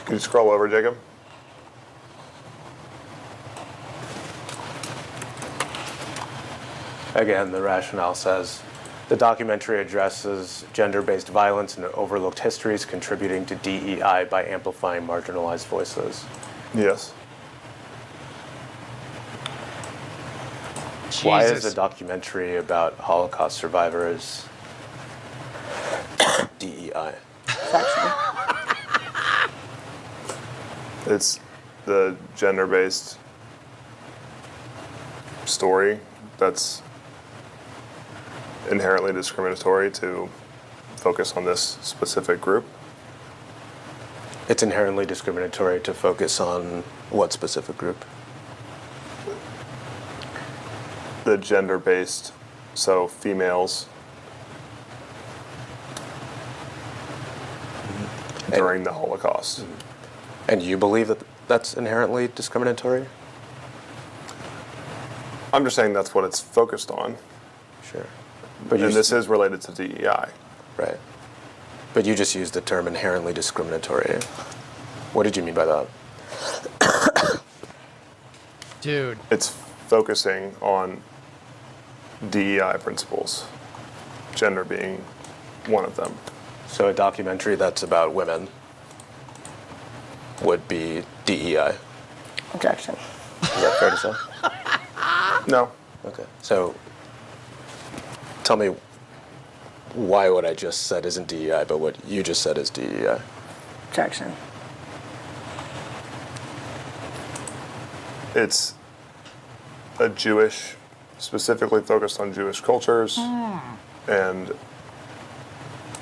Can you scroll over, Jacob? Again, the rationale says, the documentary addresses gender-based violence and overlooked histories contributing to DEI by amplifying marginalized voices. Yes. Why is a documentary about Holocaust survivors DEI? It's the gender-based story that's inherently discriminatory to focus on this specific group. It's inherently discriminatory to focus on what specific group? The gender-based, so females during the Holocaust. And you believe that that's inherently discriminatory? I'm just saying that's what it's focused on. Sure. And this is related to DEI. Right. But you just used the term inherently discriminatory. What did you mean by that? Dude. It's focusing on DEI principles, gender being one of them. So a documentary that's about women would be DEI? Objection. Is that fair to say? No. Okay. So tell me why what I just said isn't DEI, but what you just said is DEI. Objection. It's a Jewish, specifically focused on Jewish cultures and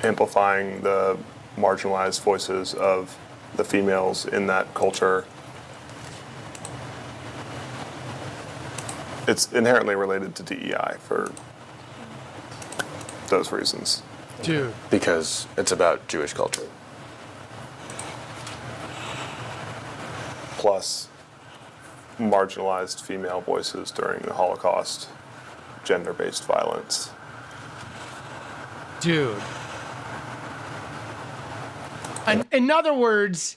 amplifying the marginalized voices of the females in that culture. It's inherently related to DEI for those reasons. Dude. Because it's about Jewish culture. Plus marginalized female voices during the Holocaust, gender-based violence. Dude. In other words,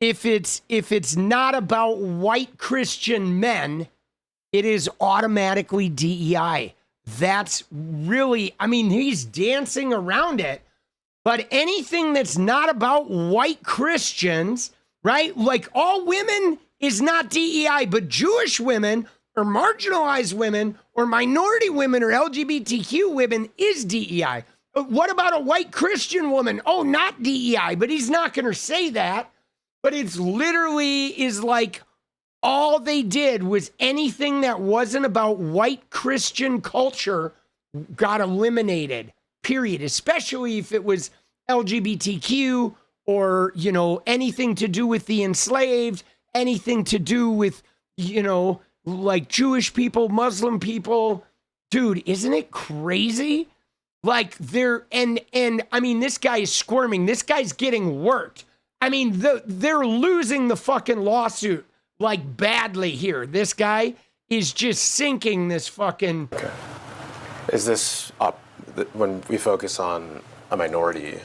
if it's not about white Christian men, it is automatically DEI. That's really, I mean, he's dancing around it, but anything that's not about white Christians, right? Like all women is not DEI, but Jewish women or marginalized women or minority women or LGBTQ women is DEI. What about a white Christian woman? Oh, not DEI, but he's not going to say that. But it's literally is like all they did was anything that wasn't about white Christian culture got eliminated, period. Especially if it was LGBTQ or, you know, anything to do with the enslaved, anything to do with, you know, like Jewish people, Muslim people. Dude, isn't it crazy? Like they're, and I mean, this guy is squirming. This guy's getting worked. I mean, they're losing the fucking lawsuit like badly here. This guy is just sinking this fucking. Okay. Is this when we focus on a minority?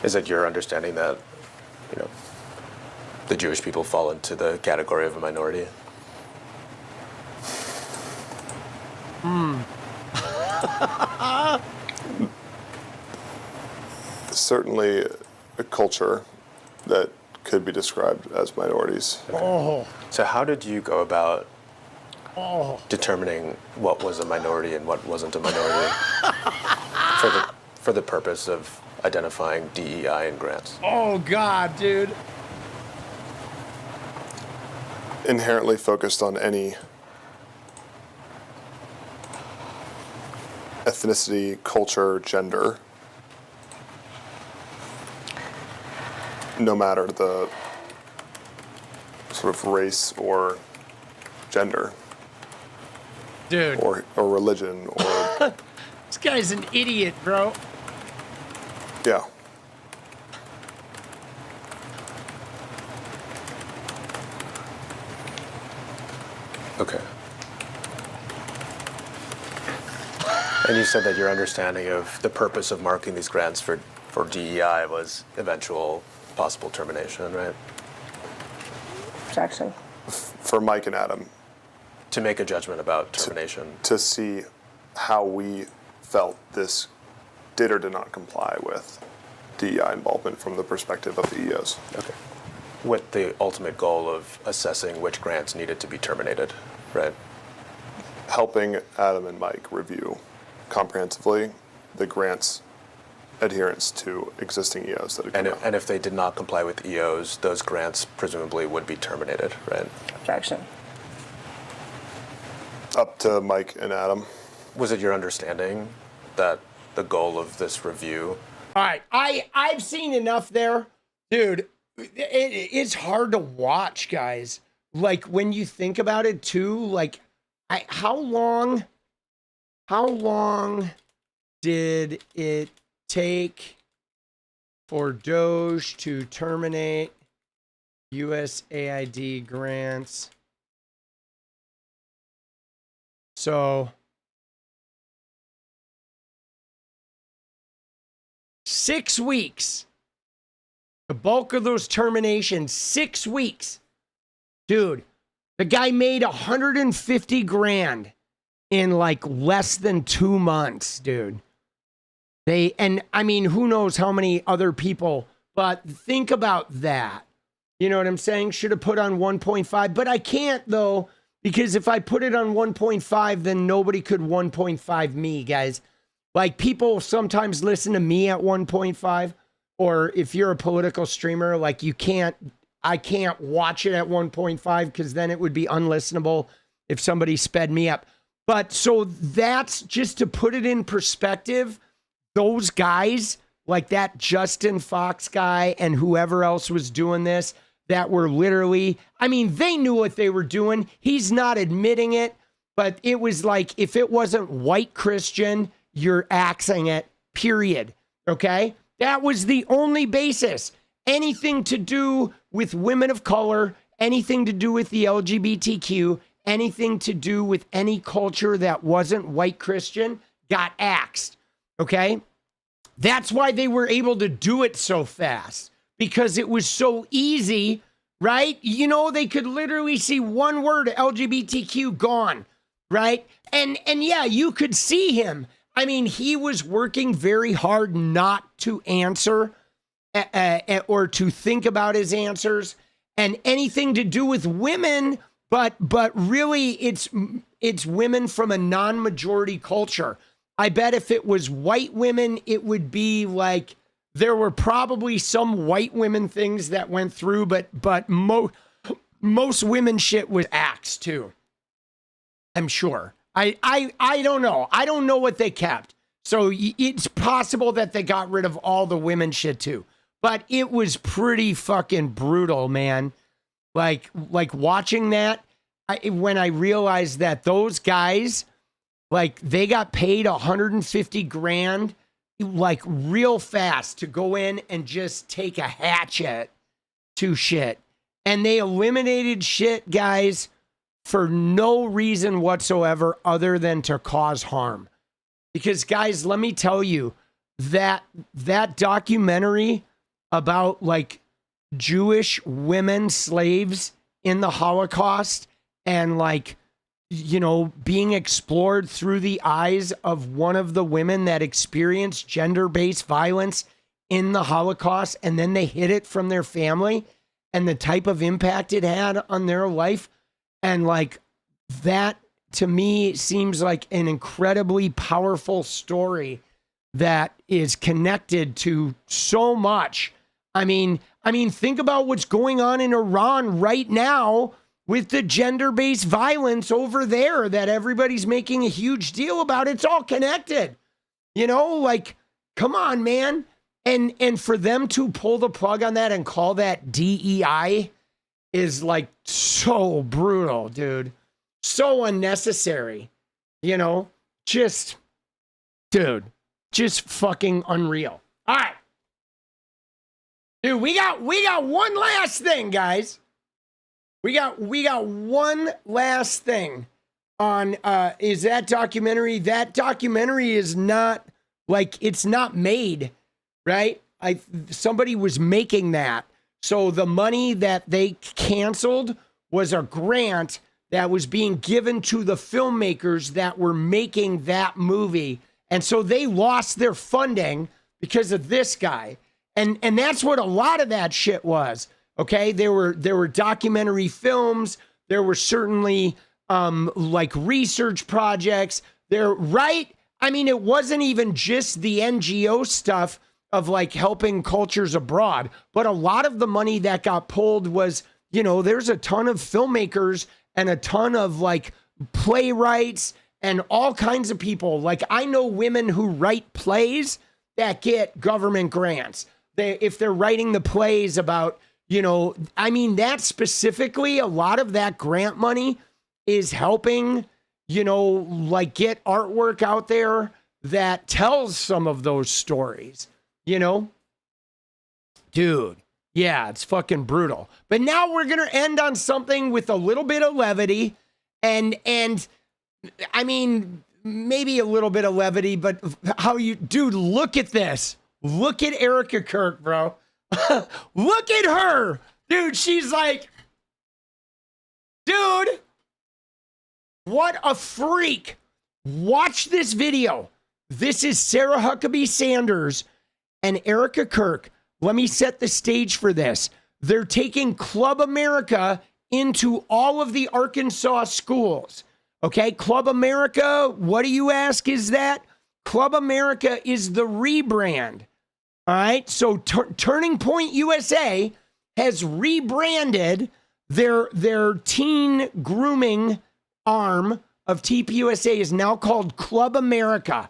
Is it your understanding that, you know, the Jewish people fall into the category of a minority? Certainly a culture that could be described as minorities. Oh. So how did you go about determining what was a minority and what wasn't a minority for the purpose of identifying DEI and grants? Oh, God, dude. Inherently focused on any ethnicity, culture, gender, no matter the sort of race or gender. Dude. Or religion or... This guy's an idiot, bro. Yeah. Okay. And you said that your understanding of the purpose of marking these grants for DEI was eventual possible termination, right? Objection. For Mike and Adam. To make a judgment about termination. To see how we felt this did or did not comply with DEI involvement from the perspective of the EOs. Okay. With the ultimate goal of assessing which grants needed to be terminated, right? Helping Adam and Mike review comprehensively the grants adherence to existing EOs that have come out. And if they did not comply with EOs, those grants presumably would be terminated, right? Objection. Up to Mike and Adam. Was it your understanding that the goal of this review? All right, I've seen enough there, dude. It's hard to watch, guys. Like when you think about it too. Like, how long did it take for DOGE to terminate USAID grants? So 6 weeks. The bulk of those terminations, 6 weeks. Dude, the guy made 150 grand in like less than 2 months, dude. And I mean, who knows how many other people, but think about that. You know what I'm saying? Should have put on 1.5, but I can't though, because if I put it on 1.5, then nobody could 1.5 me, guys. Like people sometimes listen to me at 1.5, or if you're a political streamer, like I can't watch it at 1.5 because then it would be unlistenable if somebody sped me up. But so that's just to put it in perspective. Those guys, like that Justin Fox guy and whoever else was doing this, that were literally, I mean, they knew what they were doing. He's not admitting it, but it was like, if it wasn't white Christian, you're axing it, period. Okay? That was the only basis. Anything to do with women of color, anything to do with the LGBTQ, anything to do with any culture that wasn't white Christian, got axed. Okay? That's why they were able to do it so fast, because it was so easy, right? You know, they could literally see one word, LGBTQ, gone, right? And yeah, you could see him. I mean, he was working very hard not to answer or to think about his answers and anything to do with women, but really it's women from a non-majority culture. I bet if it was white women, it would be like, there were probably some white women things that went through, but most women shit was axed too. I'm sure. I don't know. I don't know what they kept. So it's possible that they got rid of all the women shit too. But it was pretty fucking brutal, man. Like watching that, when I realized that those guys, like they got paid 150 grand, like real fast to go in and just take a hatchet to shit. And they eliminated shit, guys, for no reason whatsoever other than to cause harm. Because guys, let me tell you, that documentary about like Jewish women slaves in the Holocaust and like, you know, being explored through the eyes of one of the women that experienced gender-based violence in the Holocaust, and then they hid it from their family and the type of impact it had on their life. And like that to me seems like an incredibly powerful story that is connected to so much. I mean, think about what's going on in Iran right now with the gender-based violence over there that everybody's making a huge deal about. It's all connected. You know, like, come on, man. And for them to pull the plug on that and call that DEI is like so brutal, dude. So unnecessary. You know, just, dude, just fucking unreal. All right. Dude, we got one last thing, guys. We got one last thing on is that documentary. That documentary is not like it's not made, right? Somebody was making that. So the money that they canceled was a grant that was being given to the filmmakers that were making that movie. And so they lost their funding because of this guy. And that's what a lot of that shit was. Okay, there were documentary films. There were certainly like research projects. Right? I mean, it wasn't even just the NGO stuff of like helping cultures abroad, but a lot of the money that got pulled was, you know, there's a ton of filmmakers and a ton of like playwrights and all kinds of people. Like I know women who write plays that get government grants. If they're writing the plays about, you know, I mean, that specifically, a lot of that grant money is helping, you know, like get artwork out there that tells some of those stories, you know? Dude, yeah, it's fucking brutal. But now we're going to end on something with a little bit of levity and I mean, maybe a little bit of levity, but dude, look at this. Look at Erika Kirk, bro. Look at her. Dude, she's like, dude, what a freak. Watch this video. This is Sarah Huckabee Sanders and Erika Kirk. Let me set the stage for this. They're taking Club America into all of the Arkansas schools. Okay, Club America, what do you ask is that? Club America is the rebrand. All right, so Turning Point USA has rebranded their teen grooming arm of TPUSA is now called Club America.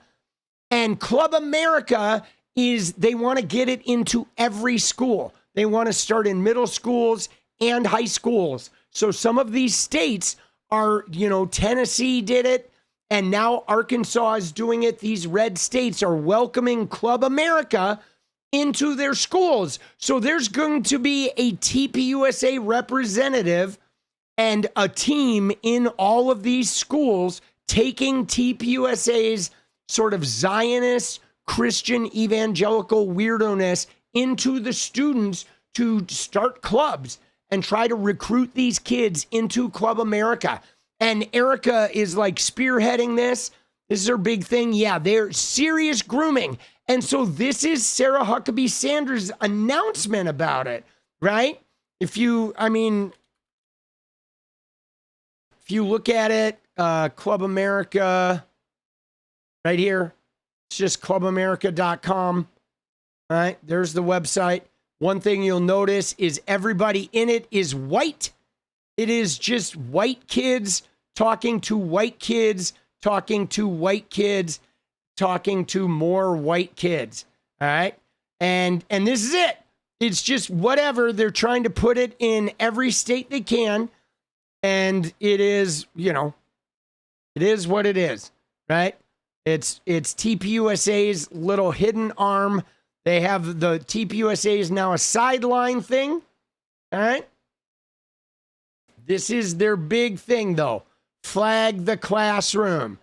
And Club America they want to get it into every school. They want to start in middle schools and high schools. So some of these states are, you know, Tennessee did it, and now Arkansas is doing it. These red states are welcoming Club America into their schools. So there's going to be a TPUSA representative and a team in all of these schools taking TPUSA's sort of Zionist, Christian, evangelical weirdo-ness into the students to start clubs and try to recruit these kids into Club America. And Erika is like spearheading this. This is her big thing. Yeah, they're serious grooming. And so this is Sarah Huckabee Sanders' announcement about it, right? If you look at it, Club America, right here, it's just clubamerica.com. All right, there's the website. One thing you'll notice is everybody in it is white. It is just white kids talking to white kids, talking to white kids, talking to more white kids. All right. And this is it. It's just whatever. They're trying to put it in every state they can. And it is, you know, it is what it is, right? It's TPUSA's little hidden arm. They have the TPUSA is now a sideline thing. All right. This is their big thing, though. Flag the Classroom.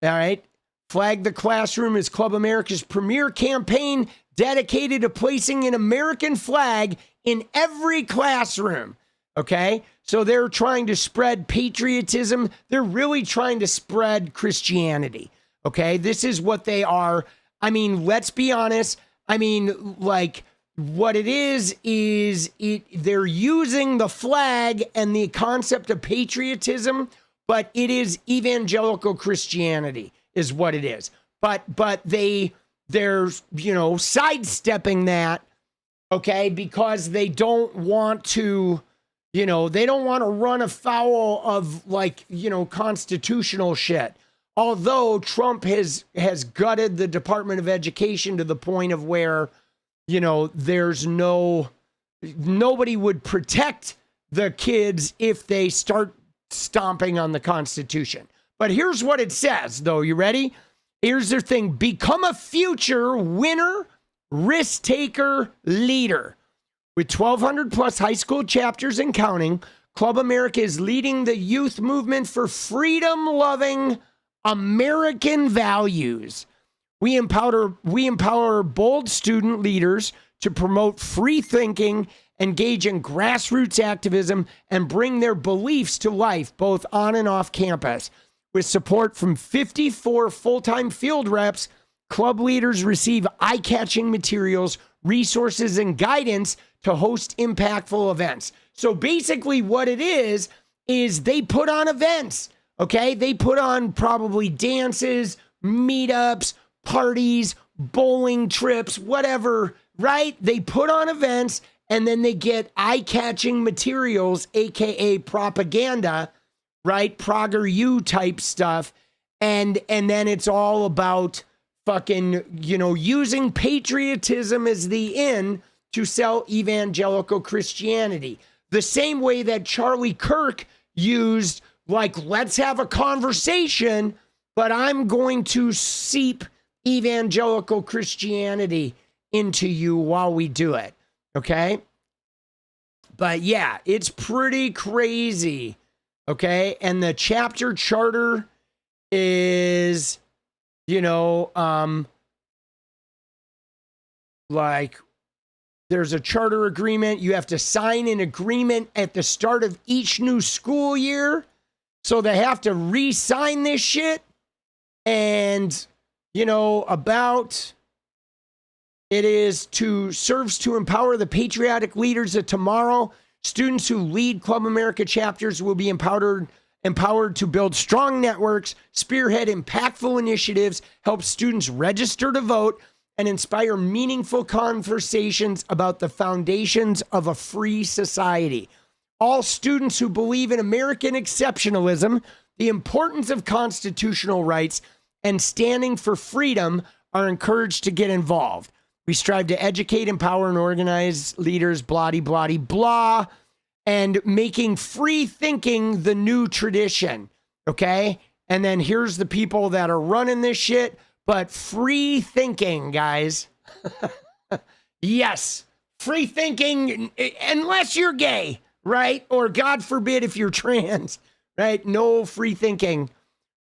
All right. Flag the Classroom is Club America's premier campaign dedicated to placing an American flag in every classroom. Okay. So they're trying to spread patriotism. They're really trying to spread Christianity. Okay. This is what they are. I mean, let's be honest. I mean, like, what it is they're using the flag and the concept of patriotism, but it is evangelical Christianity is what it is. But they're, you know, sidestepping that, okay, because they don't want to, you know, they don't want to run afoul of, like, you know, constitutional shit. Although Trump has gutted the Department of Education to the point of where, you know, there's nobody would protect the kids if they start stomping on the Constitution. But here's what it says, though. You ready? Here's their thing. Become a future winner, risk taker, leader. With 1,200 plus high school chapters and counting, Club America is leading the youth movement for freedom-loving American values. We empower bold student leaders to promote free thinking, engage in grassroots activism, and bring their beliefs to life, both on and off campus. With support from 54 full-time field reps, club leaders receive eye-catching materials, resources, and guidance to host impactful events. So basically what it is they put on events, okay? They put on probably dances, meetups, parties, bowling trips, whatever, right? They put on events and then they get eye-catching materials, AKA propaganda, right? ProggerU type stuff. And then it's all about fucking, using patriotism as the in to sell evangelical Christianity. The same way that Charlie Kirk used, let's have a conversation, but I'm going to seep evangelical Christianity into you while we do it. Okay? But yeah, it's pretty crazy. Okay? And the chapter charter is, there's a charter agreement. You have to sign an agreement at the start of each new school year. So they have to re-sign this shit. And, serves to empower the patriotic leaders of tomorrow. Students who lead Club America chapters will be empowered to build strong networks, spearhead impactful initiatives, help students register to vote, and inspire meaningful conversations about the foundations of a free society. All students who believe in American exceptionalism, the importance of constitutional rights, and standing for freedom are encouraged to get involved. We strive to educate, empower, and organize leaders, blah, blah, blah, blah, and making free thinking the new tradition, okay? And then here's the people that are running this shit. But free thinking, guys. Yes, free thinking, unless you're gay, right? Or God forbid if you're trans, right? No free thinking,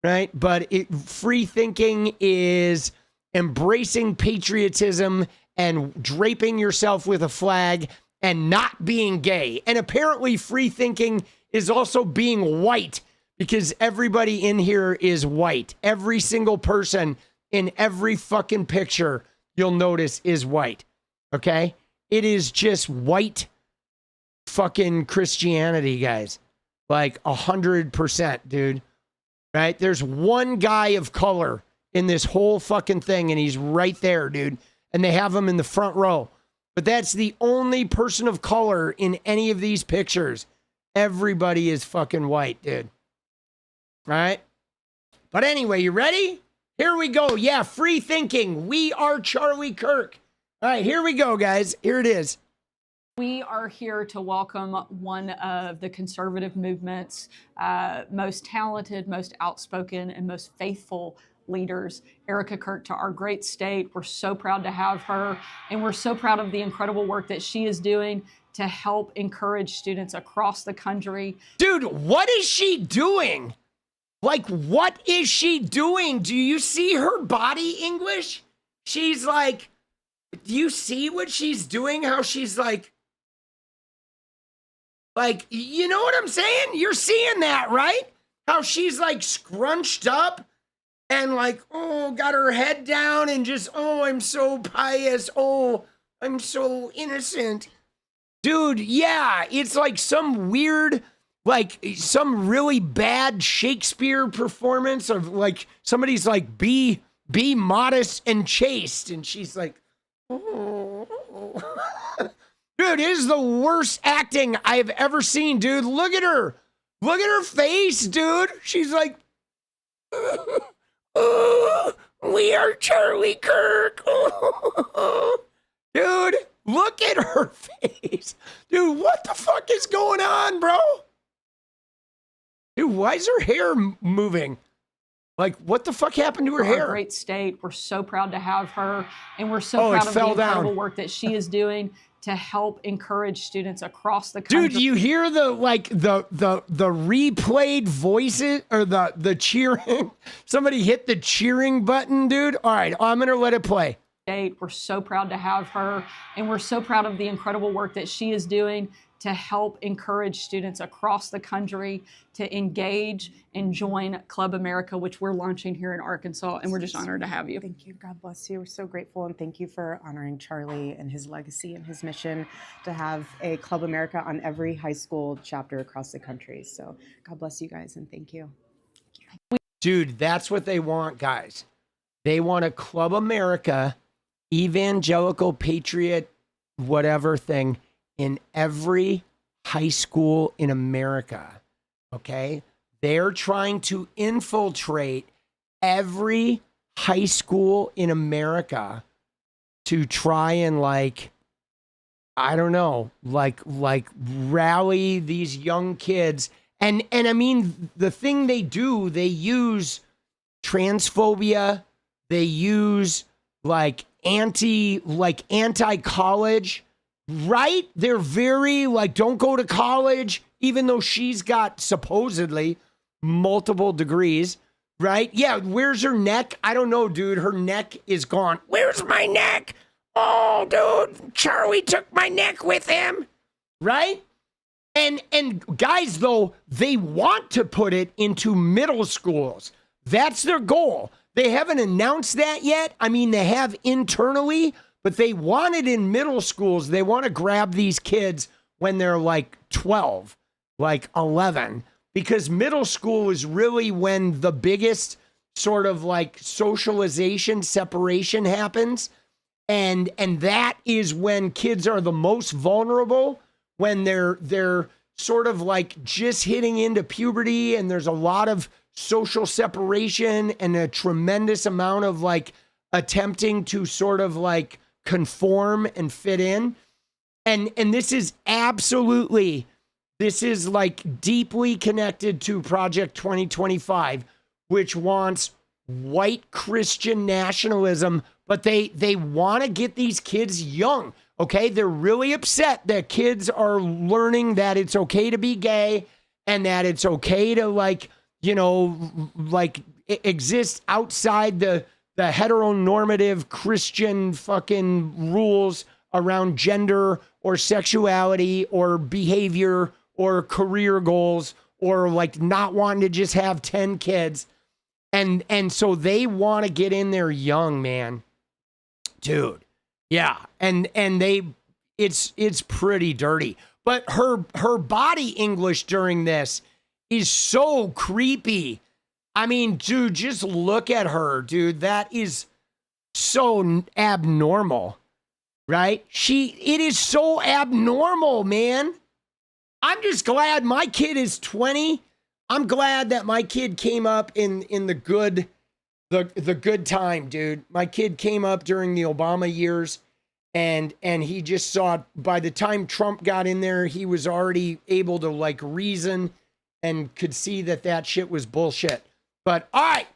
right? But free thinking is embracing patriotism and draping yourself with a flag and not being gay. And apparently free thinking is also being white, because everybody in here is white. Every single person in every fucking picture you'll notice is white. Okay? It is just white fucking Christianity, guys. 100%, dude. Right? There's one guy of color in this whole fucking thing, and he's right there, dude. And they have him in the front row. But that's the only person of color in any of these pictures. Everybody is fucking white, dude. Right? But anyway, you ready? Here we go. Yeah, free thinking. We are Charlie Kirk. All right, here we go, guys. Here it is. We are here to welcome one of the conservative movement's most talented, most outspoken, and most faithful leaders, Erika Kirk, to our great state. We're so proud to have her, and we're so proud of the incredible work that she is doing to help encourage students across the country. Dude, what is she doing? What is she doing? Do you see her body English? She's do you see what she's doing? How she's you know what I'm saying? You're seeing that, right? How she's scrunched up and got her head down and just, I'm so pious. Oh, I'm so innocent. Dude, yeah, it's some weird, some really bad Shakespeare performance of somebody's be modest and chaste. And she's oh. Dude, it is the worst acting I've ever seen, dude. Look at her. Look at her face, dude. She's oh, we are Charlie Kirk. Dude, look at her face. Dude, what the fuck is going on, bro? Dude, why is her hair moving? What the fuck happened to her hair? Our great state. We're so proud to have her, and we're so proud of the incredible work that she is doing to help encourage students across the country. Dude, you hear the replayed voices or the cheering? Somebody hit the cheering button, dude. All right, I'm gonna let it play. We're so proud to have her, and we're so proud of the incredible work that she is doing to help encourage students across the country to engage and join Club America, which we're launching here in Arkansas, and we're just honored to have you. Thank you. God bless you. We're so grateful, and thank you for honoring Charlie and his legacy and his mission to have a Club America on every high school chapter across the country. So God bless you guys, and thank you. Dude, that's what they want, guys. They want a Club America, evangelical patriot, whatever thing, in every high school in America, okay? They're trying to infiltrate every high school in America to try and I don't know, rally these young kids. And I mean, the thing they do, they use transphobia, they use anti-college, right? They're very don't go to college, even though she's got supposedly multiple degrees, right? Yeah, where's her neck? I don't know, dude. Her neck is gone. Where's my neck? Oh, dude, Charlie took my neck with him, right? And guys, though, they want to put it into middle schools. That's their goal. They haven't announced that yet. I mean, they have internally, but they want it in middle schools. They want to grab these kids when they're 12, 11, because middle school is really when the biggest sort of socialization separation happens. And that is when kids are the most vulnerable, when they're sort of just hitting into puberty, and there's a lot of social separation and a tremendous amount of attempting to sort of conform and fit in. And this is deeply connected to Project 2025, which wants white Christian nationalism, but they want to get these kids young. Okay, they're really upset that kids are learning that it's okay to be gay and that it's okay to exist outside the heteronormative Christian fucking rules around gender or sexuality or behavior or career goals or not wanting to just have 10 kids. And so they want to get in there young, man. Dude. Yeah. And it's pretty dirty. But her body English during this is so creepy. I mean, dude, just look at her, dude. That is so abnormal, right? It is so abnormal, man. I'm just glad my kid is 20. I'm glad that my kid came up in the good time, dude. My kid came up during the Obama years, and he just saw, by the time Trump got in there, he was already able to reason and could see that shit was bullshit. But all right,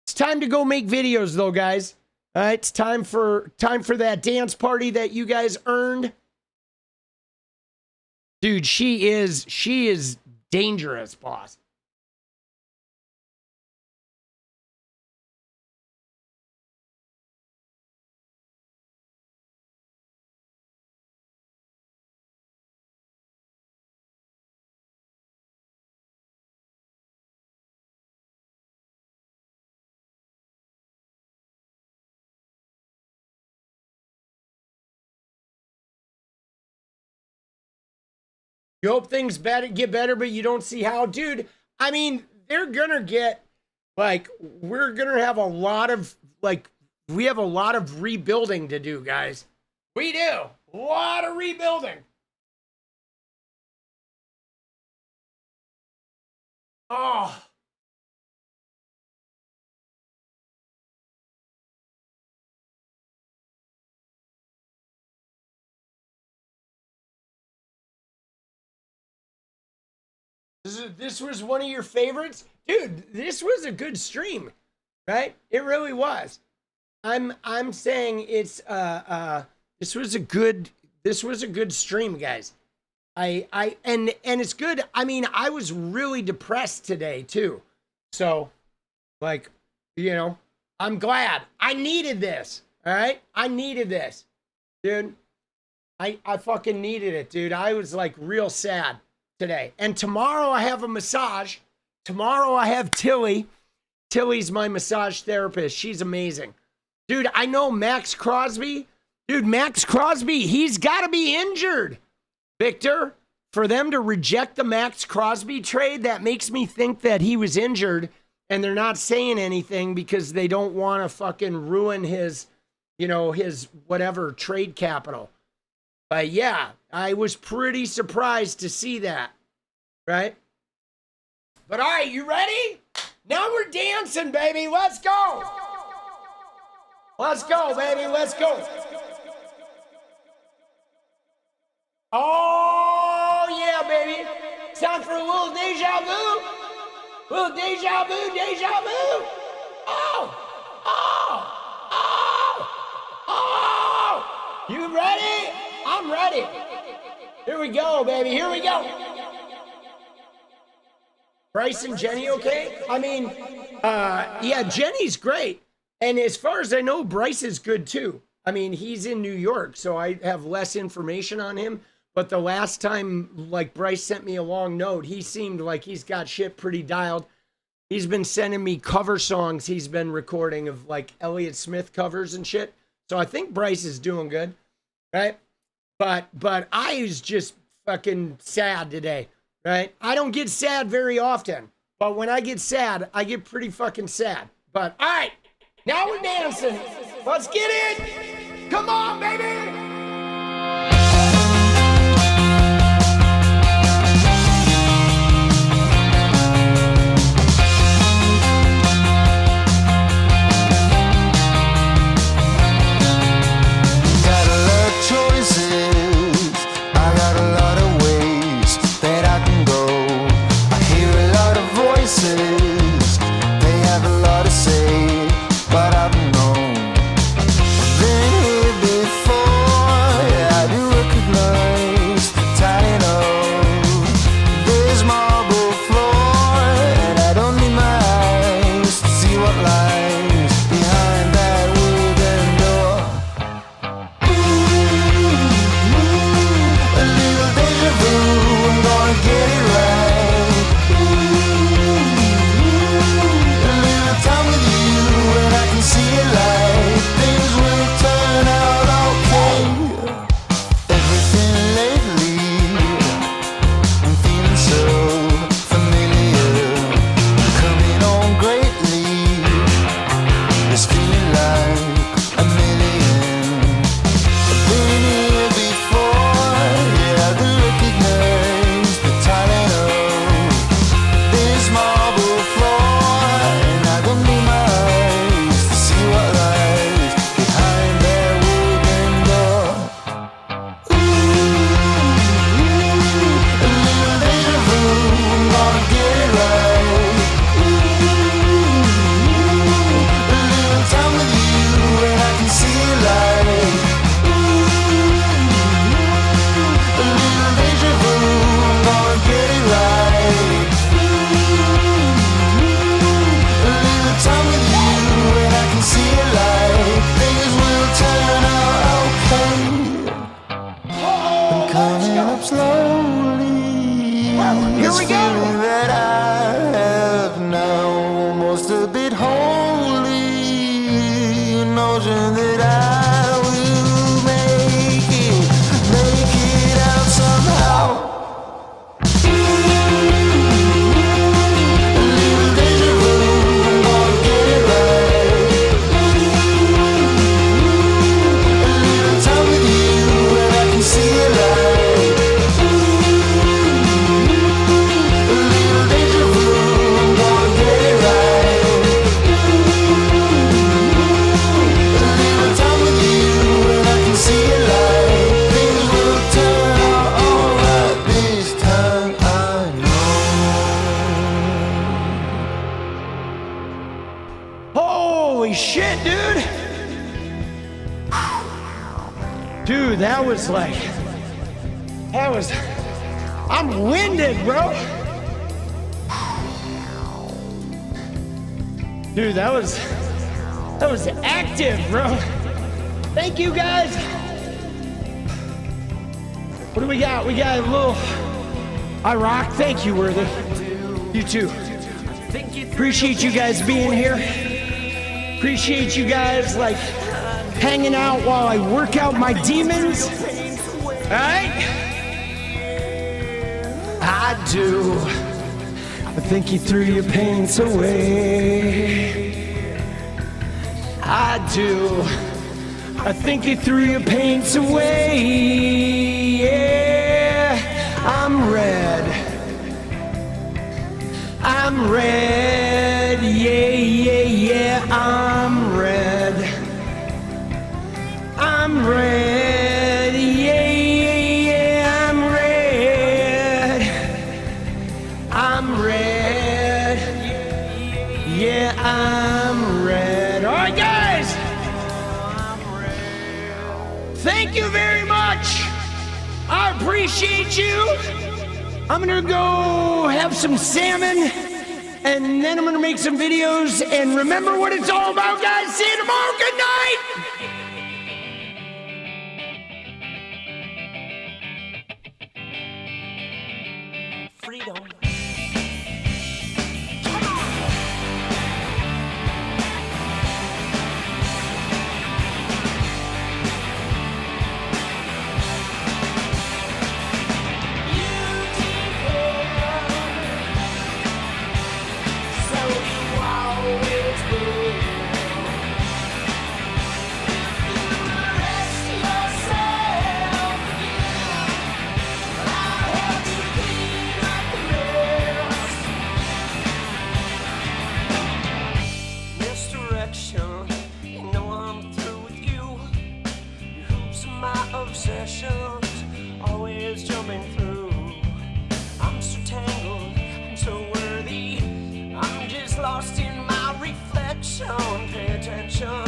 it's time to go make videos though, guys. All right, it's time for that dance party that you guys earned. Dude, she is dangerous, boss. You hope things get better, but you don't see how. Dude, I mean, they're gonna get, we're gonna have a lot of, we have a lot of rebuilding to do, guys. We do. A lot of rebuilding. Oh. This was one of your favorites? Dude, this was a good stream, right? It really was. I'm saying it's this was a good this was a good stream, guys. And it's good. I mean, I was really depressed today too. So, like, you know, I'm glad. I needed this. All right? I needed this. Dude, I fucking needed it, dude. I was like real sad today. And tomorrow I have a massage. Tomorrow I have Tilly. Tilly's my massage therapist. She's amazing. Dude, I know Max Crosby. Dude, Max Crosby, he's got to be injured. Victor, for them to reject the Max Crosby trade, that makes me think that he was injured and they're not saying anything because they don't want to fucking ruin his, you know, his whatever trade capital. But yeah, I was pretty surprised to see that, right? But all right, you ready? Now we're dancing, baby. Let's go. Let's go, baby. Let's go. Oh, yeah, baby. It's time for a little deja vu. Little deja vu, deja vu. Oh, oh, oh, oh. You ready? I'm ready. Here we go, baby. Here we go. Bryce and Jenny okay? I mean, yeah, Jenny's great. And as far as I know, Bryce is good too. I mean, he's in New York, so I have less information on him. But the last time, like, Bryce sent me a long note, he seemed like he's got shit pretty dialed. He's been sending me cover songs he's been recording of, like, Elliott Smith covers and shit. So I think Bryce is doing good, right? But I was just fucking sad today, right? I don't get sad very often, but when I get sad, I get pretty fucking sad. But all right, now we're dancing. Let's get it. Come on, baby. Dude, that was like I'm winded, bro. Dude, that was active, bro. Thank you, guys. What do we got? We got a little I rock. Thank you, Worthy. You too. Appreciate you guys being here. Appreciate you guys like hanging out while I work out my demons. All right? I do. I think you threw your pains away. I do. I think you threw your pains away. Yeah, I'm red. I'm red. Yeah, yeah, yeah. I'm red. I'm red. Yeah, yeah, yeah. I'm red. I'm red. Yeah, I'm red. All right, guys. Thank you very much. I appreciate you. I'm gonna go have some salmon, and then I'm gonna make some videos, and remember what it's all about, guys. See you tomorrow. Good night. Freedom. Always jumping through. I'm so tangled, I'm so worthy. I'm just lost in my reflection. Pay attention.